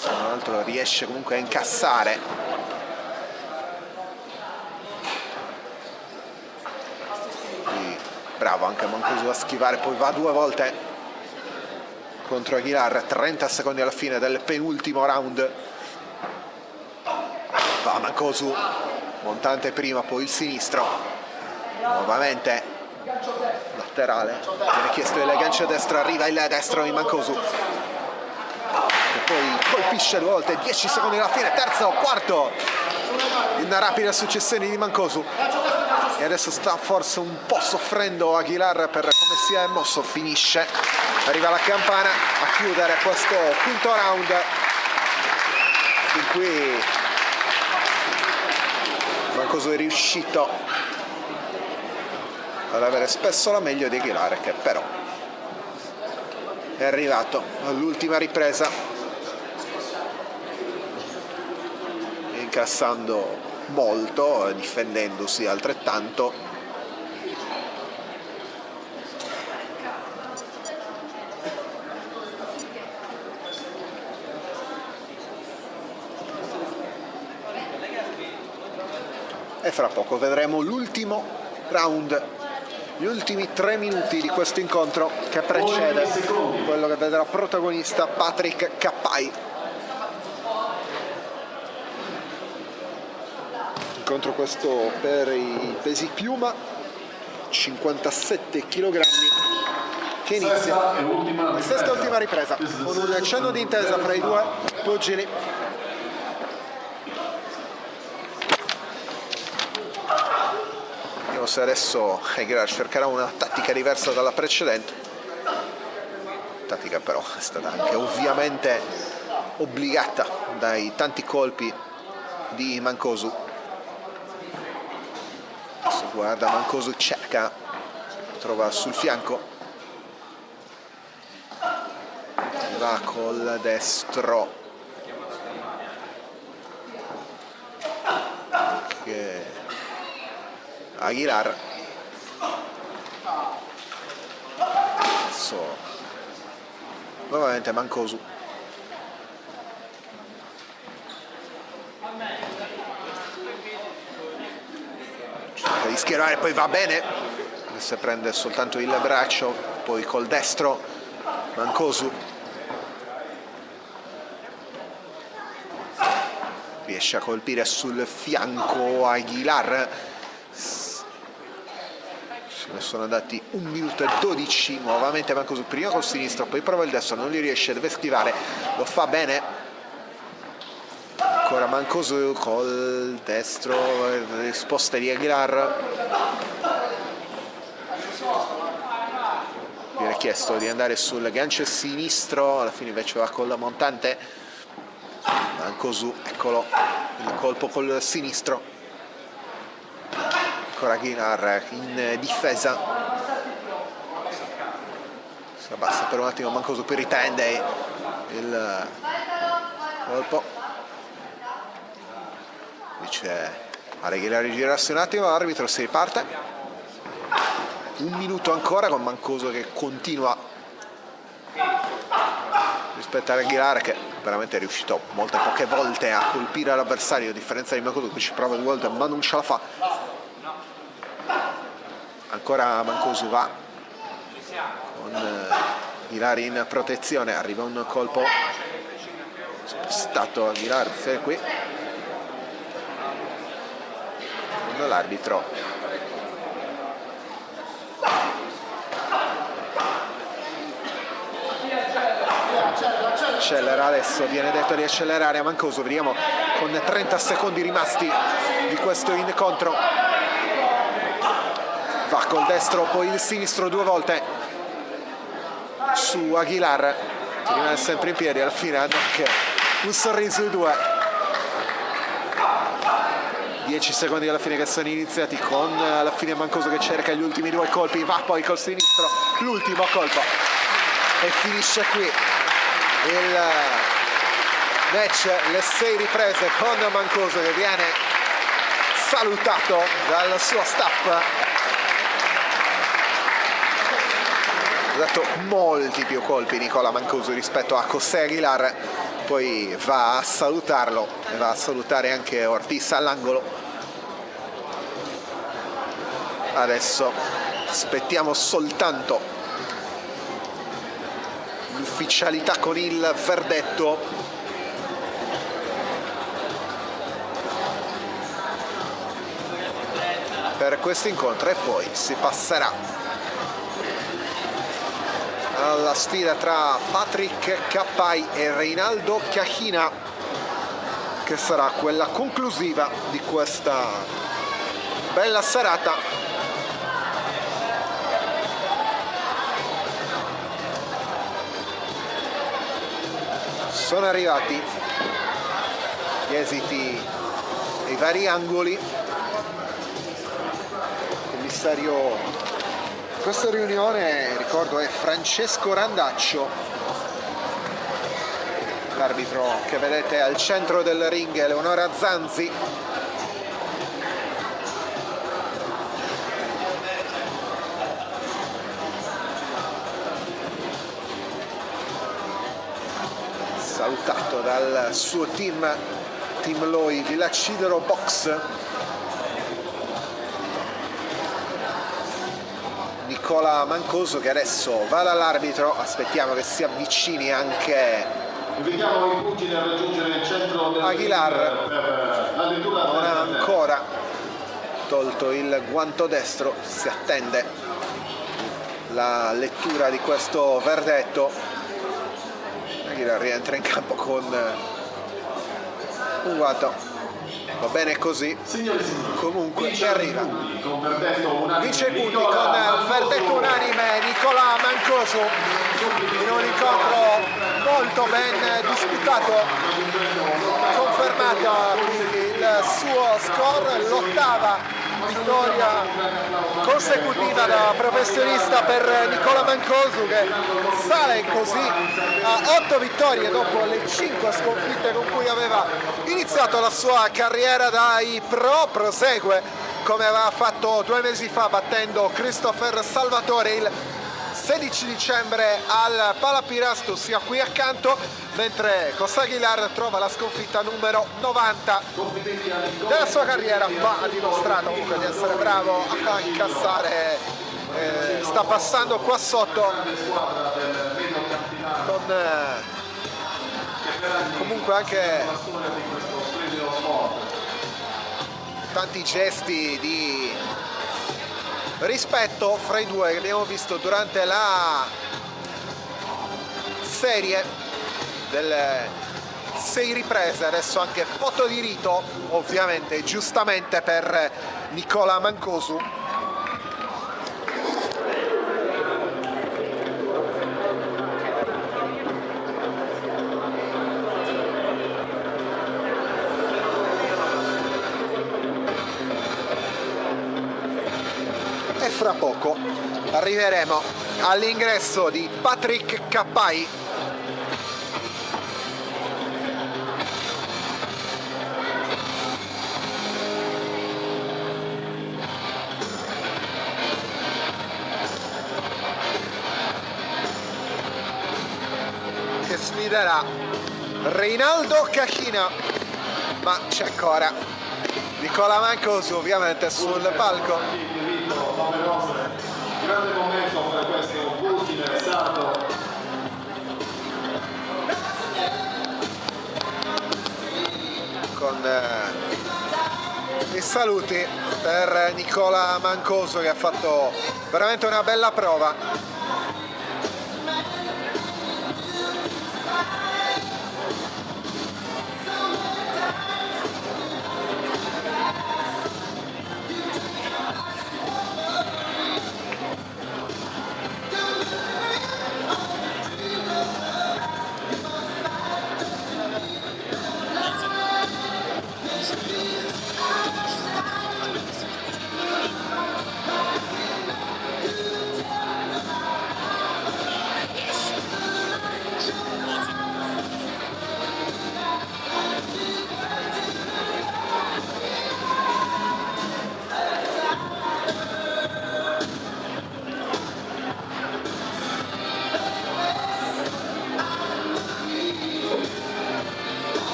Tra l'altro riesce comunque a incassare. Quindi, bravo anche Mancosu a schivare, poi va 2 volte contro Aguilar. 30 secondi alla fine del penultimo round. Va Mancosu, montante prima, poi il sinistro, nuovamente laterale, viene chiesto il gancio destro, arriva il destro di Mancosu che poi colpisce 2 volte. 10 secondi alla fine, terzo, quarto, in una rapida successione di Mancosu, e adesso sta forse un po' soffrendo Aguilar per come si è mosso. Finisce, arriva la campana a chiudere questo quinto round, in cui Mancosu è riuscito ad avere spesso la meglio di Aguilar, che però è arrivato all'ultima ripresa incassando molto, difendendosi altrettanto. E fra poco vedremo l'ultimo round, gli ultimi 3 minuti di questo incontro che precede quello che vedrà protagonista Patrick Cappai. Incontro questo per i pesi piuma, 57 kg, che inizia la sesta e ultima ripresa con un cenno di intesa fra i 2 pugili. Se adesso Aguilar cercherà una tattica diversa dalla precedente, tattica però è stata anche ovviamente obbligata dai tanti colpi di Mancosu. Adesso guarda Mancosu, cerca, trova sul fianco, va col destro che Aguilar adesso nuovamente Mancosu cerca di schierare, poi va bene, adesso prende soltanto il braccio, poi col destro Mancosu riesce a colpire sul fianco Aguilar. Ne sono andati 1 minuto e 12, nuovamente Mancosu prima col sinistro, poi prova il destro, non li riesce, deve schivare, lo fa bene, ancora Mancosu col destro, risposta di Aguilar, viene chiesto di andare sul gancio sinistro, alla fine invece va con la montante. Mancosu, eccolo il colpo col sinistro, ancora Aguilar in difesa, si abbassa per un attimo Mancosu, poi riprende il colpo, dice Aguilar di girarsi un attimo, l'arbitro si riparte. 1 minuto ancora con Mancosu che continua rispetto a Aguilar, che veramente è riuscito molte poche volte a colpire l'avversario, a differenza di Mancosu che ci prova 2 volte ma non ce la fa. Ancora Mancosu va con Aguilar in protezione, arriva un colpo spostato. Aguilar è qui con l'arbitro. Accelera adesso, viene detto di accelerare a Mancosu, vediamo con 30 secondi rimasti di questo incontro. Va col destro, poi il sinistro 2 volte su Aguilar, che rimane sempre in piedi, alla fine hanno anche un sorriso i due. 10 secondi alla fine che sono iniziati, con alla fine Mancosu che cerca gli ultimi 2 colpi, va poi col sinistro, l'ultimo colpo e finisce qui il match, le 6 riprese con Mancosu che viene salutato dal suo staff. Ha dato molti più colpi Nicola Mancosu rispetto a José Aguilar, poi va a salutarlo e va a salutare anche Ortiz all'angolo. Adesso aspettiamo soltanto l'ufficialità con il verdetto. Per questo incontro e poi si passerà alla sfida tra Patrick Cappai e Reinaldo Chiachina, che sarà quella conclusiva di questa bella serata. Sono arrivati gli esiti dei vari angoli. Commissario di questa riunione, ricordo, è Francesco Randaccio. L'arbitro che vedete al centro del ring è Eleonora Zanzi. Salutato dal suo team Loi Villacidero Box, Nicola Mancosu, che adesso va dall'arbitro. Aspettiamo che si avvicini anche Invitiamo i pugili a raggiungere il centro del Aguilar. per la lettura Non ha ancora tolto il guanto destro, si attende la lettura di questo verdetto. Aguilar rientra in campo con un guanto, va bene così. Comunque ci arriva, vince i punti con verdetto unanime Nicola Mancosu in un incontro molto ben disputato. Confermata quindi il suo score, l'8ª vittoria consecutiva da professionista per Nicola Mancosu, che sale così a 8 vittorie dopo le 5 sconfitte con cui aveva iniziato la sua carriera dai pro. Prosegue come aveva fatto 2 mesi fa battendo Christopher Salvatore il 16 dicembre al Palapirasto, sia qui accanto, mentre José Aguilar trova la sconfitta numero 90 della sua carriera, ma ha dimostrato comunque di essere bravo a incassare. Sta passando qua sotto con comunque anche tanti gesti di rispetto fra i due che abbiamo visto durante la serie delle 6 riprese. Adesso anche foto di rito, ovviamente giustamente per Nicola Mancosu. E fra poco arriveremo all'ingresso di Patrick Cappai. sfiderà Reinaldo Cachina, ma c'è ancora Nicola Mancoso ovviamente sul palco. Grande momento per questo pugile sardo. Con i saluti per Nicola Mancoso, che ha fatto veramente una bella prova.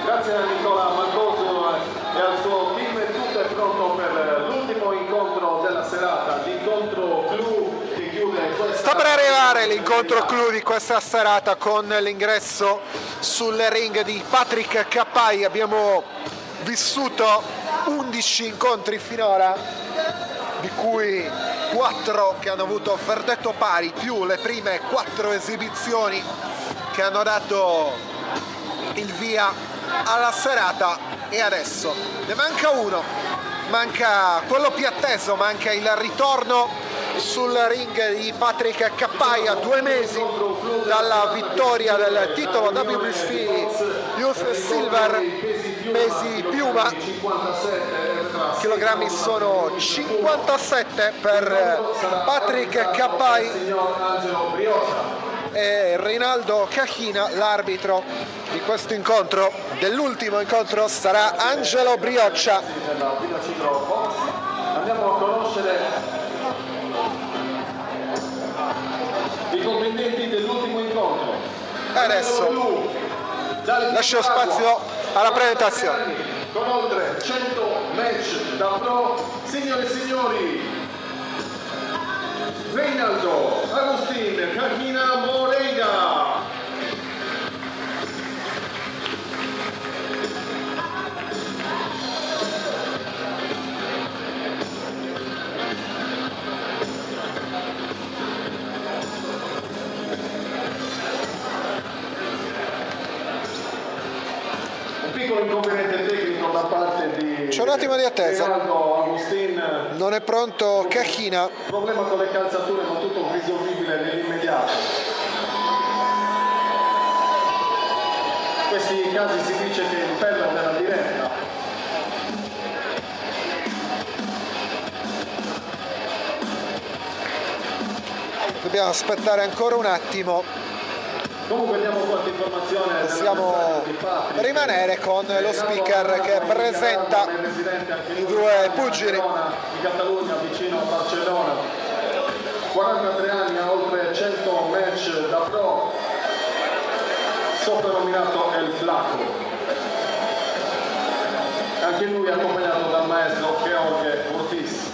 Grazie a Nicola Mancoso e al suo team, tutto è pronto per l'ultimo incontro della serata, l'incontro clou che chiude questa... Sta per arrivare l'incontro clou di questa serata con l'ingresso sul ring di Patrick Cappai. Abbiamo vissuto 11 incontri finora, di cui 4 che hanno avuto verdetto pari, più le prime 4 esibizioni che hanno dato il via alla serata, e adesso ne manca uno, manca quello più atteso, manca il ritorno sul ring di Patrick Cappai a 2 mesi dalla vittoria del titolo WBC Youth Silver pesi piuma. Chilogrammi sono 57 per Patrick Cappai e Reinaldo Cachina. L'arbitro di questo incontro, dell'ultimo incontro, sarà Angelo Brioccia. Andiamo a conoscere i contendenti dell'ultimo incontro. Adesso lascio spazio alla presentazione. Con oltre 100 match da pro, signore e signori, Reinaldo Agustin Cachina Moreira. Un piccolo inconveniente tecnico da parte di... C'è un attimo di attesa. Reinaldo Agustin. Non è pronto Cachina. Problema con le calzature, ma tutto risolvibile nell'immediato. In questi casi si dice che il pello della diretta. Dobbiamo aspettare ancora un attimo. Comunque diamo qualche informazione. Possiamo rimanere con lo speaker che presenta i 2 pugili. Di Catalogna, vicino a Barcellona. 43 anni, ha oltre 100 match da pro, soprannominato El Flaco. Anche lui accompagnato dal maestro George Ortiz.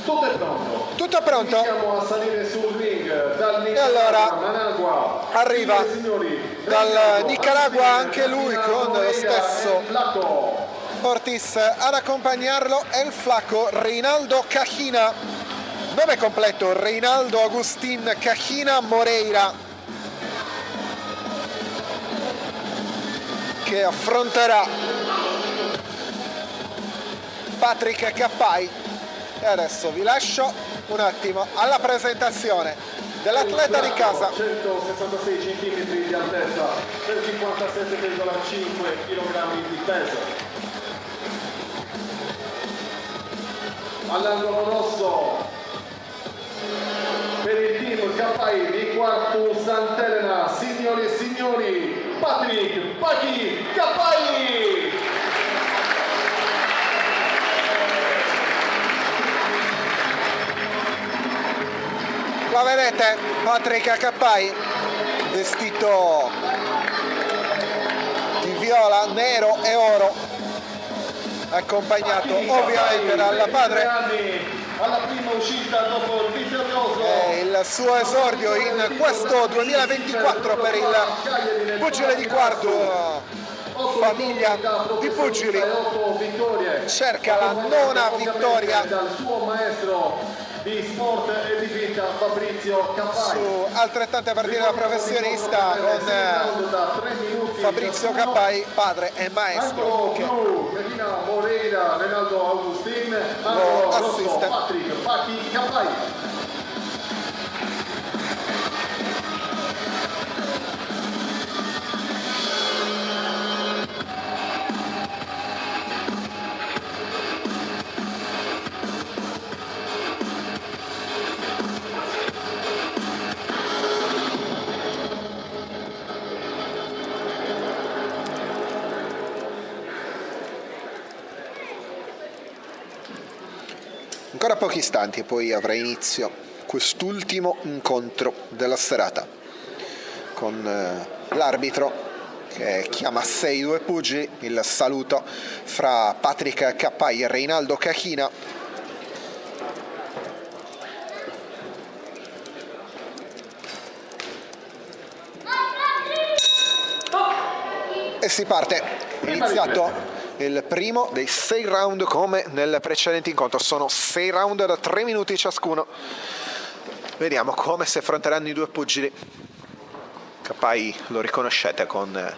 Tutto è pronto. Tutto pronto. Iniziamo a salire sul ring dal E allora Managua. arriva Signori, dal Nicaragua anche lui con lo stesso Ortiz ad accompagnarlo El Flaco Reinaldo Cachina. Nome completo: Reinaldo Agustin Cachina Moreira, che affronterà Patrick Cappai. E adesso vi lascio un attimo alla presentazione dell'atleta di casa. 166 cm di altezza per 57,5 kg di peso. All'angolo rosso per il team Cappai di Quartu Sant'Elena, signori e signori, Patrick Pachi Cappai. Qua vedete Patrick Cappai vestito di viola, nero e oro, accompagnato ovviamente dal padre. Alla prima uscita dopo il vittorioso il suo esordio in questo 2024 per il pugile di Quartu. Famiglia di pugili cerca la nona vittoria dal suo maestro di sport e di vita Fabrizio Cappai. Su altrettante partite da professionista con Fabrizio Cappai, padre e maestro, che Medina Moreira, Renaldo Augustin, lo assiste. Patrick Pachi Cappai. Ancora pochi istanti e poi avrà inizio quest'ultimo incontro della serata con l'arbitro che chiama 6 due pugili. Il saluto fra Patrick Cappai e Reinaldo Cachina. E si parte, è iniziato il primo dei 6 round come nel precedente incontro. Sono 6 round da 3 minuti ciascuno. Vediamo come si affronteranno i due pugili. Cappai lo riconoscete con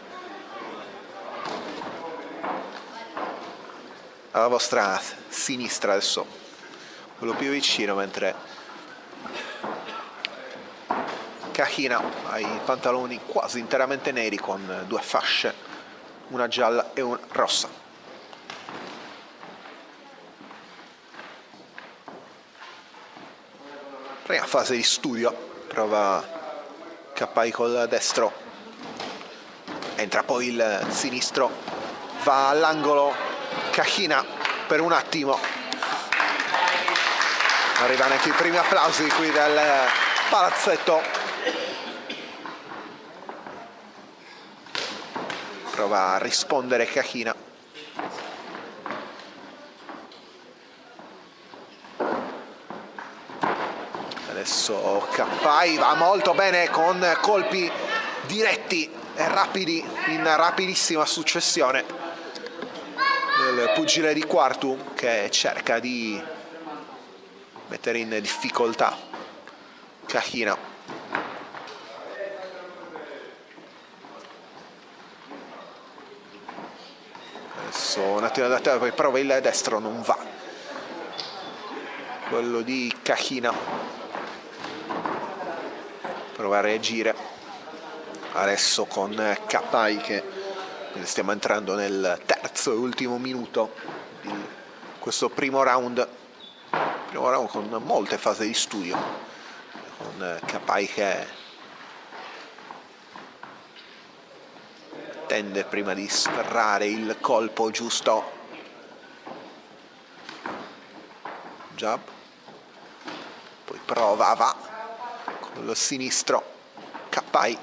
alla vostra sinistra, adesso quello più vicino, mentre Cachina ha i pantaloni quasi interamente neri con 2 fasce, una gialla e una rossa. Prima fase di studio, prova Cappai col destro, entra poi il sinistro, va all'angolo Cachina per un attimo. Arrivano anche i primi applausi qui dal palazzetto. Prova a rispondere Cachina. Adesso Cappai va molto bene con colpi diretti e rapidi in rapidissima successione. Il pugile di Quartu che cerca di mettere in difficoltà Cachina. Adesso un attimo da te, poi prova il destro, non va. Quello di Cachina prova a reagire adesso con Cappai, che stiamo entrando nel terzo e ultimo minuto di questo primo round con molte fasi di studio, con Cappai che tende prima di sferrare il colpo giusto, jab, poi prova, va con lo sinistro Cappai,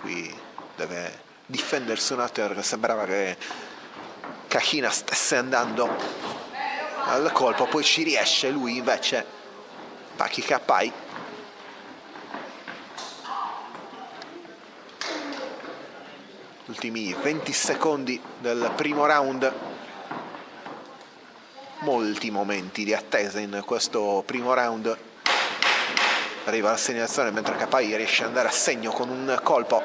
qui deve difendersi un attimo perché sembrava che Cachina stesse andando al colpo, poi ci riesce lui invece, Pachi Cappai. Ultimi 20 secondi del primo round, molti momenti di attesa in questo primo round. Arriva la segnalazione mentre Capai riesce ad andare a segno con un colpo.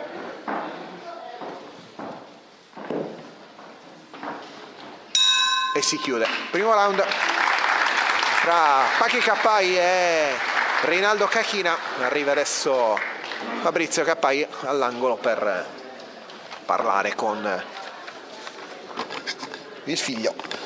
E si chiude. Primo round fra Pachi Capai e Rinaldo Cachina. Arriva adesso Fabrizio Capai all'angolo per parlare con il figlio.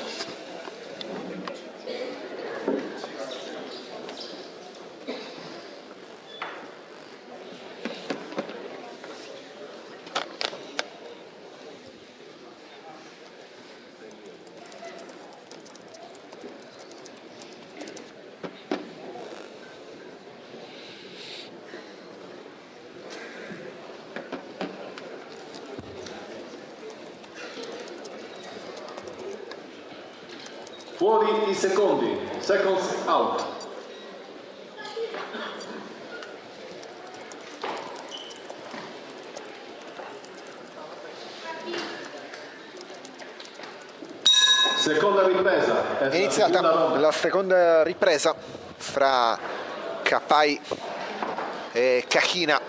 Fuori i secondi, seconds out. Seconda ripresa. È iniziata la seconda ripresa fra Capai e Cachina.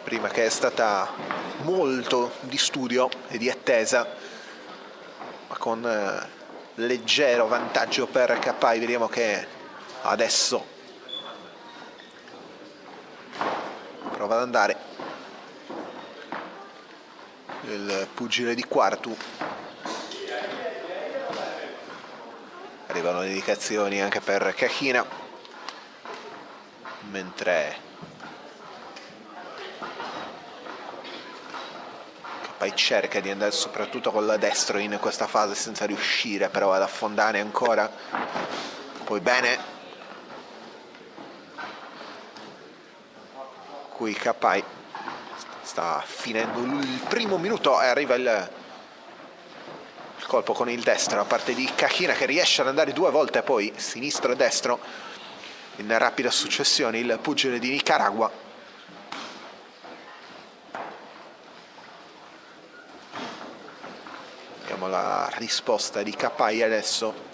Prima che è stata molto di studio e di attesa, ma con leggero vantaggio per Capai. Vediamo che adesso prova ad andare il pugile di Quartu. Arrivano le indicazioni anche per Cachina, mentre Capai cerca di andare soprattutto con la destro in questa fase senza riuscire però ad affondare ancora. Poi bene qui Capai sta finendo il primo minuto e arriva il colpo con il destro a parte di Cachina, che riesce ad andare due volte poi sinistro e destro in rapida successione, il pugile di Nicaragua. Vediamo la risposta di Capai adesso.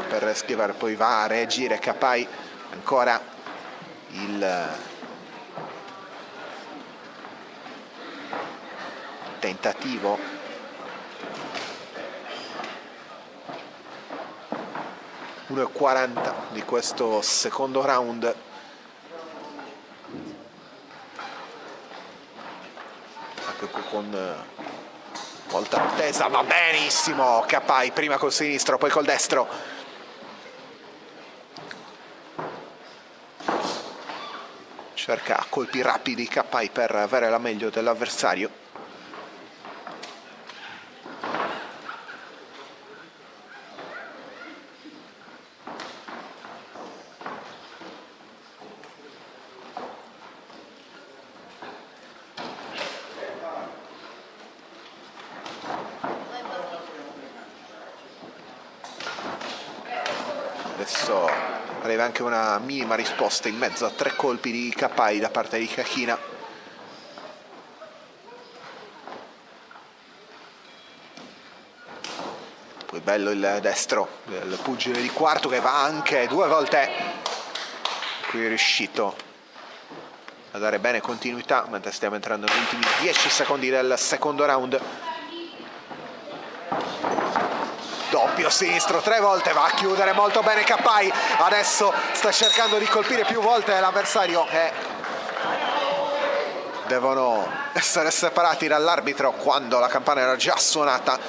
Per schivare, poi va a reagire Capai, ancora il tentativo (1:40 di questo secondo round). Anche con molta attesa, va benissimo Capai, prima col sinistro poi col destro. Cerca colpi rapidi Capai per avere la meglio dell'avversario. Adesso arriva anche una minima risposta in mezzo a tre colpi di Capai da parte di Cachina. Poi bello il destro del pugile di Quartu, che va anche due volte. Qui è riuscito a dare bene continuità mentre stiamo entrando negli ultimi 10 secondi del secondo round. Doppio sinistro tre volte, va a chiudere molto bene Capai. Adesso sta cercando di colpire più volte l'avversario e devono essere separati dall'arbitro quando la campana era già suonata.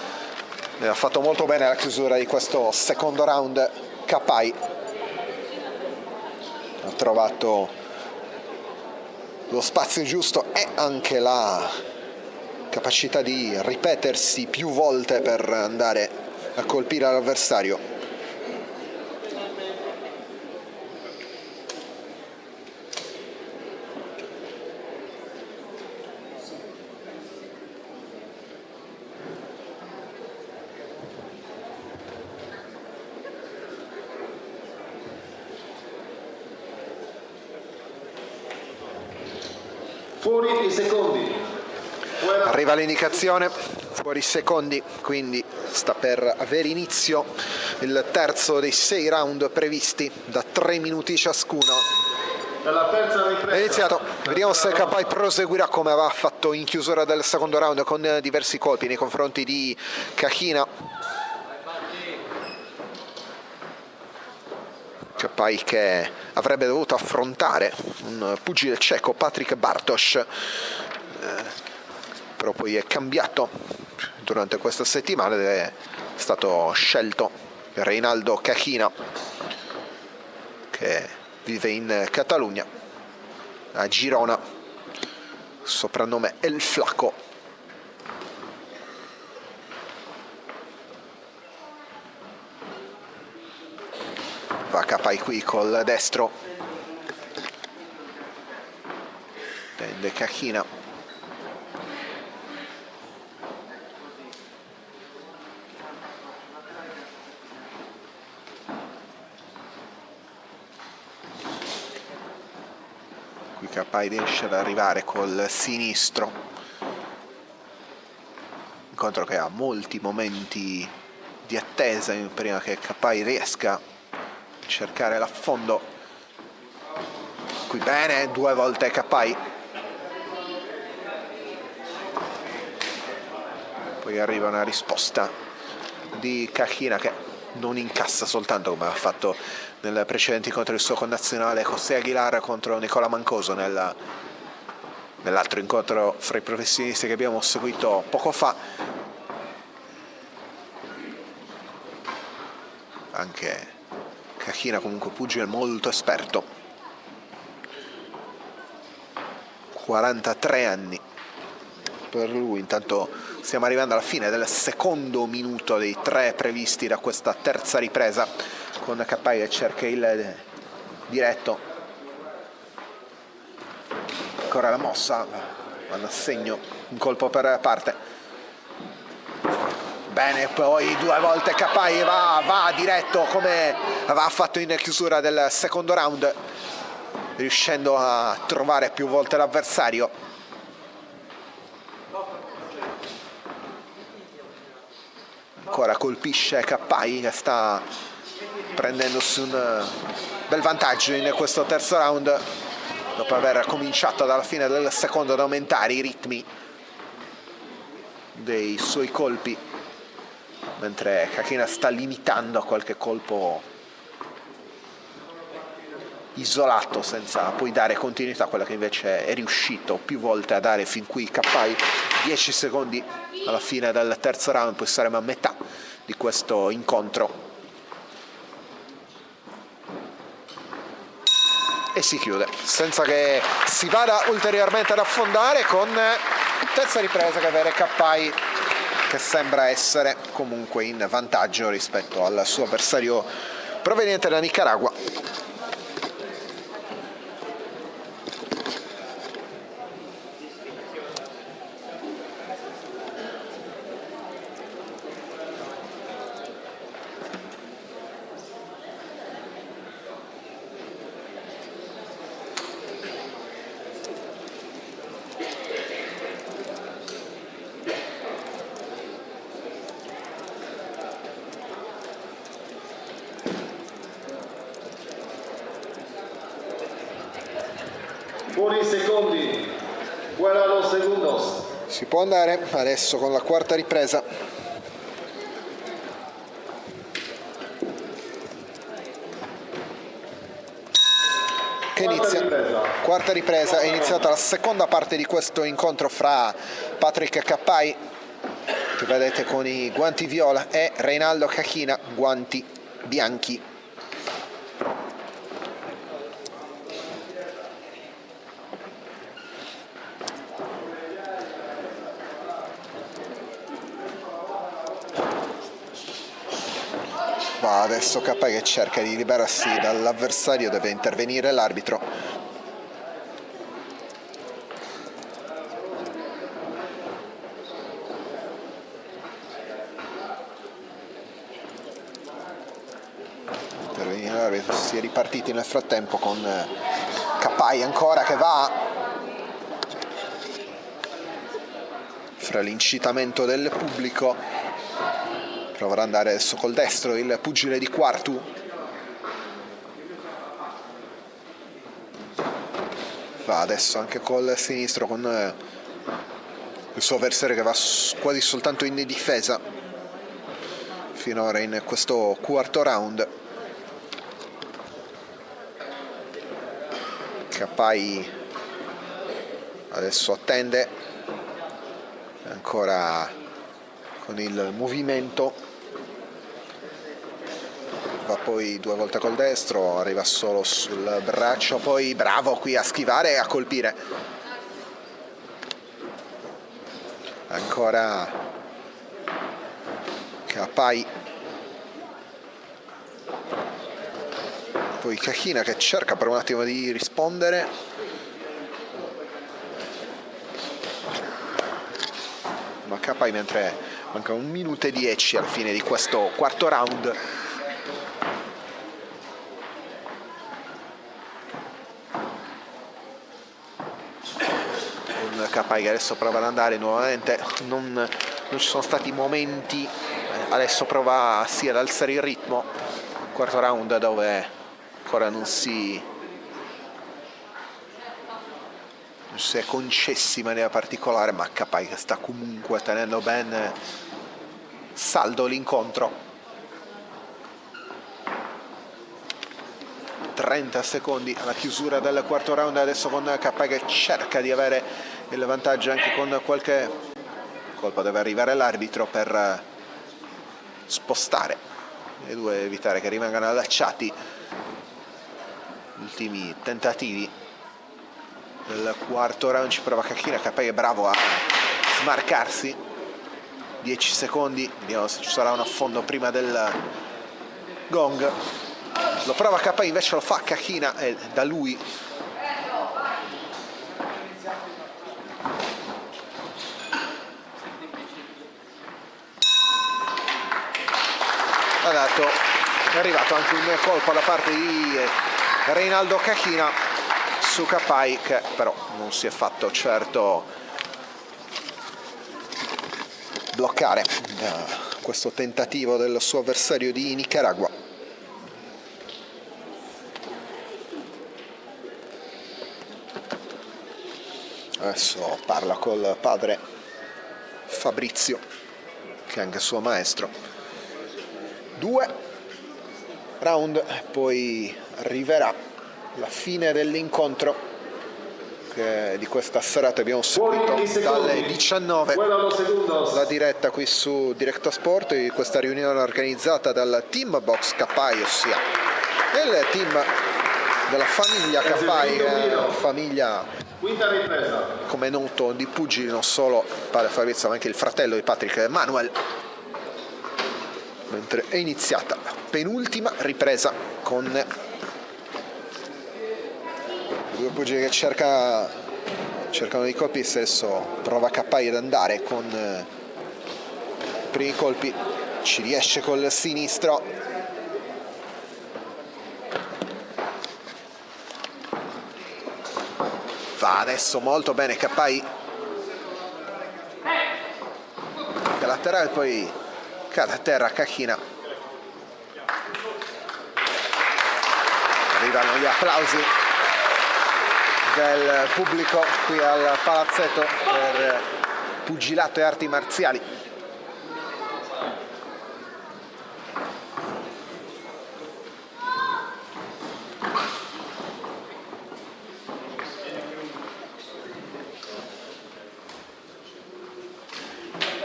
Ha fatto molto bene la chiusura di questo secondo round Capai. Ha trovato lo spazio giusto e anche la capacità di ripetersi più volte per andare a colpire l'avversario. Fuori i secondi. Arriva l'indicazione, fuori secondi, quindi sta per avere inizio il terzo dei 6 round previsti da 3 minuti ciascuno. La terza ripresa. È iniziato, vediamo se Kapai proseguirà come aveva fatto in chiusura del secondo round con diversi colpi nei confronti di Kahina. Kapai che avrebbe dovuto affrontare un pugile ceco, Patrick Bartosz, però poi è cambiato durante questa settimana ed è stato scelto Reinaldo Kahina, che vive in Catalogna, a Girona, soprannome El Flaco. Va Kapai qui col destro, tende Kahina, qui Kapai riesce ad arrivare col sinistro, incontro che ha molti momenti di attesa prima che Kapai riesca cercare l'affondo. Qui bene, 2 volte Kapai, poi arriva una risposta di Kahina che non incassa soltanto come ha fatto nel precedente incontro del suo connazionale José Aguilar contro Nicola Mancoso, nell'altro incontro fra i professionisti che abbiamo seguito poco fa. Anche Kahina comunque pugile molto esperto, 43 anni per lui. Intanto stiamo arrivando alla fine del secondo minuto dei 3 previsti da questa terza ripresa, con Kapai che cerca il diretto, ancora la mossa, vanno a segno, un colpo per parte. Bene, poi 2 volte Kapai va diretto come aveva fatto in chiusura del secondo round, riuscendo a trovare più volte l'avversario. Ancora colpisce Kapai che sta prendendosi un bel vantaggio in questo terzo round, dopo aver cominciato dalla fine del secondo ad aumentare i ritmi dei suoi colpi, mentre Kahina sta limitando a qualche colpo isolato senza poi dare continuità a quella che invece è riuscito più volte a dare fin qui Kapai. 10 secondi alla fine del terzo round, poi saremo a metà di questo incontro e si chiude senza che si vada ulteriormente ad affondare, con terza ripresa che vede Kapai che sembra essere comunque in vantaggio rispetto al suo avversario proveniente da Nicaragua. Fuori secondi, fuera los segundos. Si può andare adesso con la quarta ripresa. Che inizia. Quarta ripresa, è iniziata la seconda parte di questo incontro fra Patrick Kapai, che vedete con i guanti viola, e Reinaldo Kahina, guanti bianchi. Va adesso Kapai che cerca di liberarsi dall'avversario, deve intervenire l'arbitro. Intervenire l'arbitro, si è ripartiti nel frattempo con Kapai ancora che va. fra l'incitamento del pubblico. Proverà ad andare adesso col destro il pugile di Quartu. Va adesso anche col sinistro con il suo avversario che va quasi soltanto in difesa finora in questo quarto round. Capai adesso attende ancora con il movimento, va poi 2 volte col destro, arriva solo sul braccio, poi bravo qui a schivare e a colpire. Ancora Capai, poi Kahina che cerca per un attimo di rispondere, ma Capai, mentre manca 1 minuto e 10 alla fine di questo quarto round. Un Capai che adesso prova ad andare nuovamente, non ci sono stati momenti, adesso prova sia ad alzare il ritmo. Quarto round dove ancora non si è concessi in maniera particolare, ma Capai che sta comunque tenendo ben saldo l'incontro. 30 secondi alla chiusura del quarto round, adesso con Capai che cerca di avere il vantaggio anche con qualche colpo, deve arrivare l'arbitro per spostare i due, evitare che rimangano allacciati. Ultimi tentativi del quarto round, ci prova Kahina, Capai è bravo a smarcarsi. 10 secondi, vediamo se ci sarà un affondo prima del gong. Lo prova Capai, invece lo fa Kahina e da lui è arrivato anche un colpo da parte di Reinaldo Kahina su Capai, che però non si è fatto certo bloccare questo tentativo del suo avversario di Nicaragua. Adesso parla col padre Fabrizio, che è anche suo maestro. 2 round, poi arriverà la fine dell'incontro che di questa serata abbiamo seguito dalle 19, la diretta qui su Directo Sport di questa riunione organizzata dal Team Box Capai, ossia il team della famiglia Capai, famiglia come è noto di pugili, non solo padre Fabrizio ma anche il fratello di Patrick Emanuel. Mentre è iniziata la penultima ripresa con due pugili che cercano dei colpi. Adesso prova Capai ad andare con i primi colpi, ci riesce col sinistro. Va adesso molto bene Capai, che laterale, poi cade a terra Kahina. Arrivano gli applausi del pubblico qui al palazzetto per pugilato e arti marziali.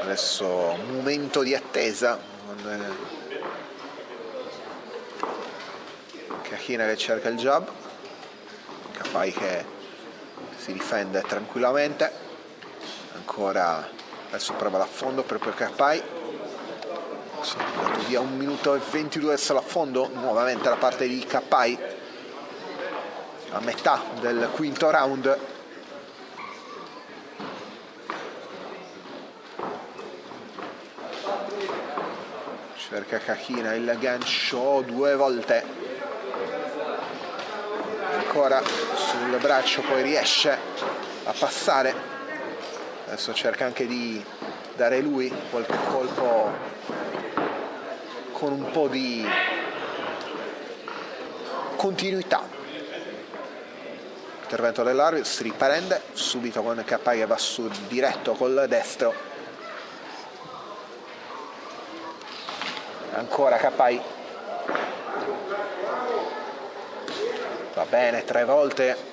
Adesso un momento di attesa con Kahina che cerca il jab, Capai che si difende tranquillamente. Ancora adesso prova l'affondo proprio Capai, sono andato via 1 minuto e 22, adesso l'affondo nuovamente da parte di Capai a metà del quinto round. Cerca Kahina il gancio 2 volte, ancora sul braccio, poi riesce a passare Adesso cerca anche di dare lui qualche colpo con un po' di continuità. Intervento dell'arbitro, si riprende subito con Kappai che va su diretto col destro. Ancora Kappai. Va bene, 3 volte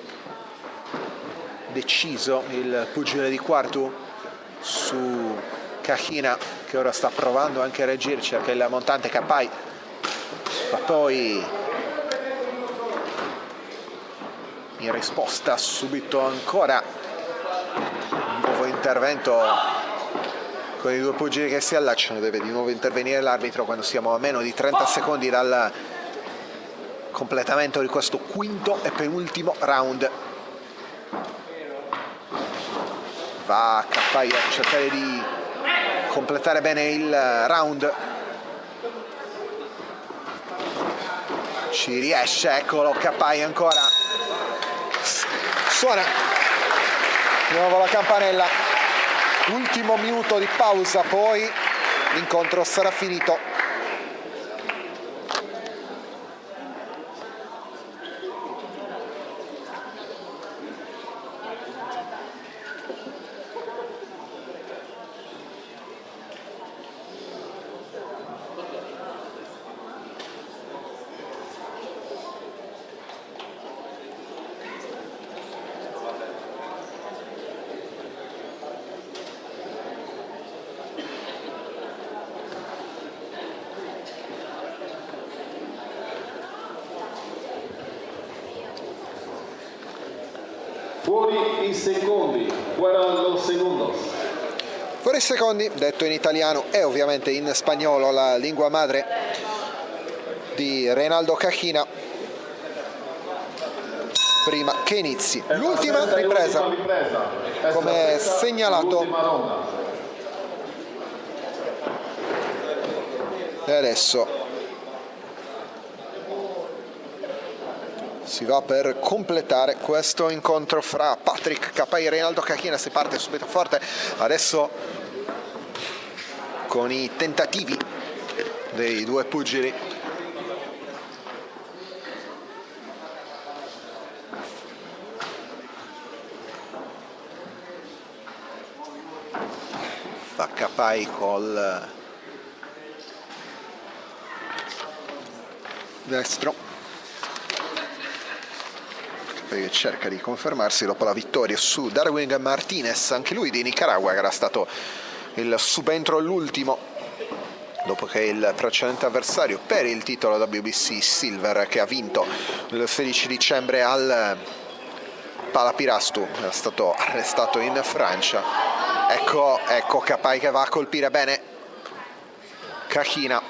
deciso il pugile di Quartu su Kahina, che ora sta provando anche a reagire, cerca il montante Kappai, ma poi in risposta subito ancora un nuovo intervento con i 2 pugili che si allacciano. Deve di nuovo intervenire l'arbitro quando siamo a meno di 30 secondi dal completamento di questo quinto e penultimo round. Va Kappai a cercare di completare bene il round, ci riesce, eccolo Kappai ancora, suona di nuovo la campanella, ultimo minuto di pausa, poi l'incontro sarà finito. Fuori i secondi, 40 segundos. Fuori i secondi, detto in italiano e ovviamente in spagnolo, la lingua madre di Reinaldo Kahina. Prima che inizi l'ultima ripresa, come segnalato. E adesso si va per completare questo incontro fra Patrick Kappai e Reinaldo Kahina. Si parte subito forte adesso con i tentativi dei 2 pugili. Fa Kappai col destro, che cerca di confermarsi dopo la vittoria su Darwin Martinez, anche lui di Nicaragua, che era stato il subentro all'ultimo dopo che il precedente avversario per il titolo WBC Silver, che ha vinto il 16 dicembre al Palapirastu, era stato arrestato in Francia. Ecco Kappai che va a colpire bene Kahina,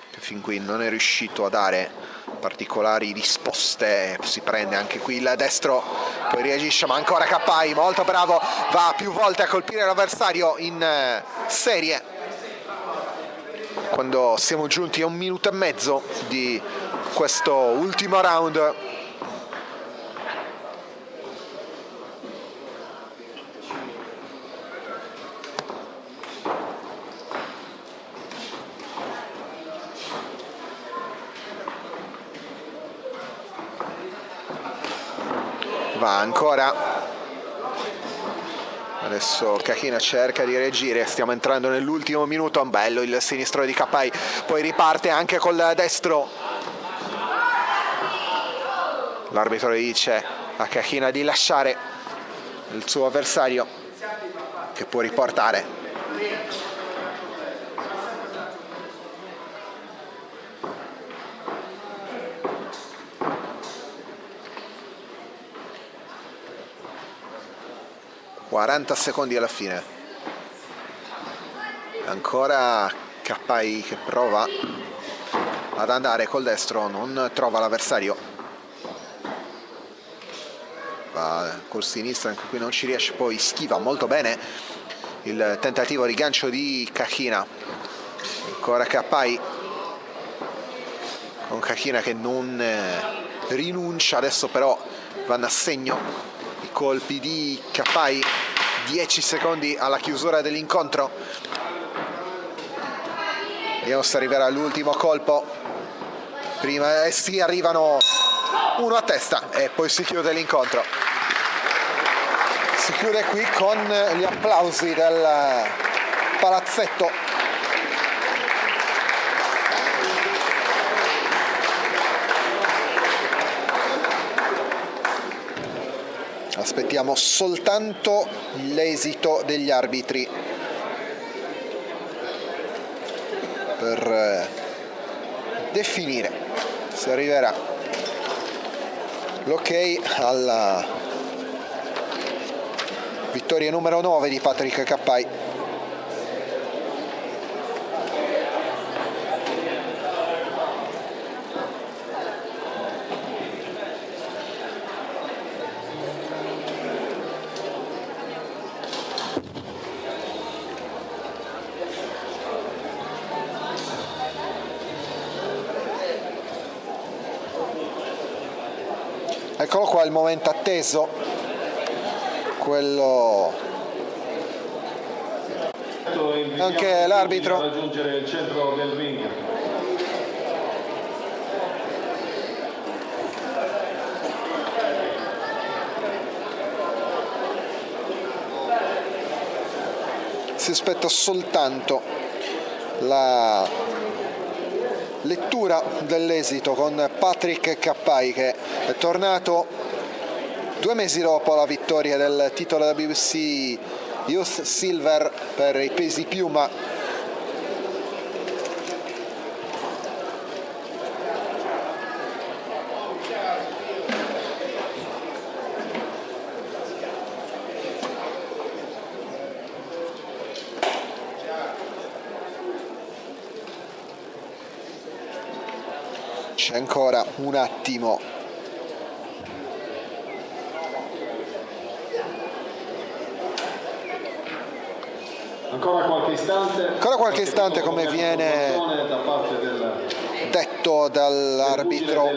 che fin qui non è riuscito a dare particolari risposte. Si prende anche qui il destro, poi reagisce, ma ancora Kappai molto bravo, va più volte a colpire l'avversario in serie. Quando siamo giunti a 1 minuto e mezzo di questo ultimo round, va ancora, adesso Kahina cerca di reagire, stiamo entrando nell'ultimo minuto. Bello il sinistro di Kappai, poi riparte anche col destro. L'arbitro dice a Kahina di lasciare il suo avversario, che può riportare. ...40 secondi alla fine. Ancora Kappai che prova ad andare col destro, non trova l'avversario. Va col sinistro, anche qui non ci riesce, poi schiva molto bene il tentativo di gancio di Kahina. Ancora Kappai, con Kahina che non rinuncia. Adesso però vanno a segno i colpi di Capai, 10 secondi alla chiusura dell'incontro. Vediamo se arriverà l'ultimo colpo. Prima si arrivano uno a testa e poi si chiude l'incontro. Si chiude qui con gli applausi del palazzetto. Aspettiamo soltanto l'esito degli arbitri per definire se arriverà l'ok alla vittoria numero 9 di Patrick Capai. Eccolo qua il momento atteso, quello anche l'arbitro raggiungere il centro del ring. si aspetta soltanto la lettura dell'esito con Patrick Capai, che è tornato 2 mesi dopo la vittoria del titolo da WBC Youth Silver per i pesi piuma. C'è ancora un attimo. Ancora qualche istante come viene da parte del detto dall'arbitro,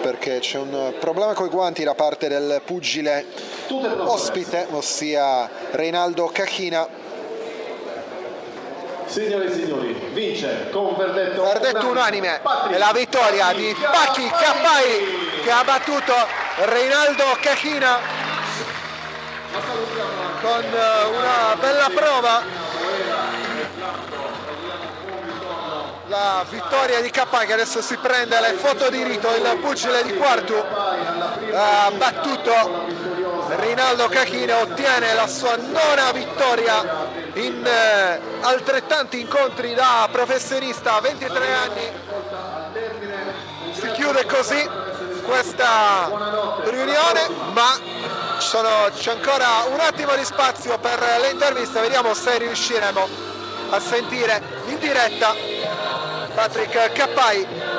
perché c'è un problema coi guanti da parte del pugile ospite, ossia Reinaldo Cachina. Signore e signori, vince con verdetto unanime e la vittoria di Patrick Capai, che ha battuto Reinaldo Cachina con una bella prova. La vittoria di Capai, che adesso si prende le foto di rito, il pugile di Quartu ha battuto Reinaldo Cachina, ottiene la sua 9ª vittoria in altrettanti incontri da professionista a 23 anni. Si chiude così questa riunione, ma c'è ancora un attimo di spazio per le interviste. Vediamo se riusciremo a sentire in diretta Patrick Capai.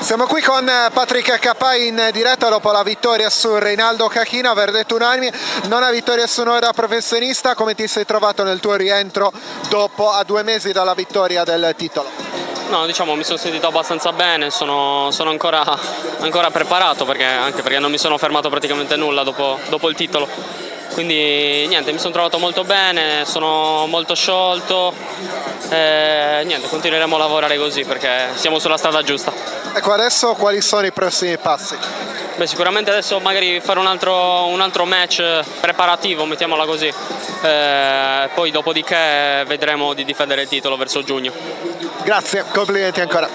Siamo qui con Patrick Capai in diretta dopo la vittoria su Reinaldo Cachina, verdetto unanime, nona vittoria su noi da professionista. Come ti sei trovato nel tuo rientro a 2 mesi dalla vittoria del titolo? No, diciamo mi sono sentito abbastanza bene, sono ancora preparato anche perché non mi sono fermato praticamente nulla dopo il titolo. Quindi niente, mi sono trovato molto bene, sono molto sciolto e niente, continueremo a lavorare così perché siamo sulla strada giusta. Ecco, adesso quali sono i prossimi passi? Beh, sicuramente adesso magari fare un altro match preparativo, mettiamola così, poi dopodiché vedremo di difendere il titolo verso giugno. Grazie, complimenti ancora.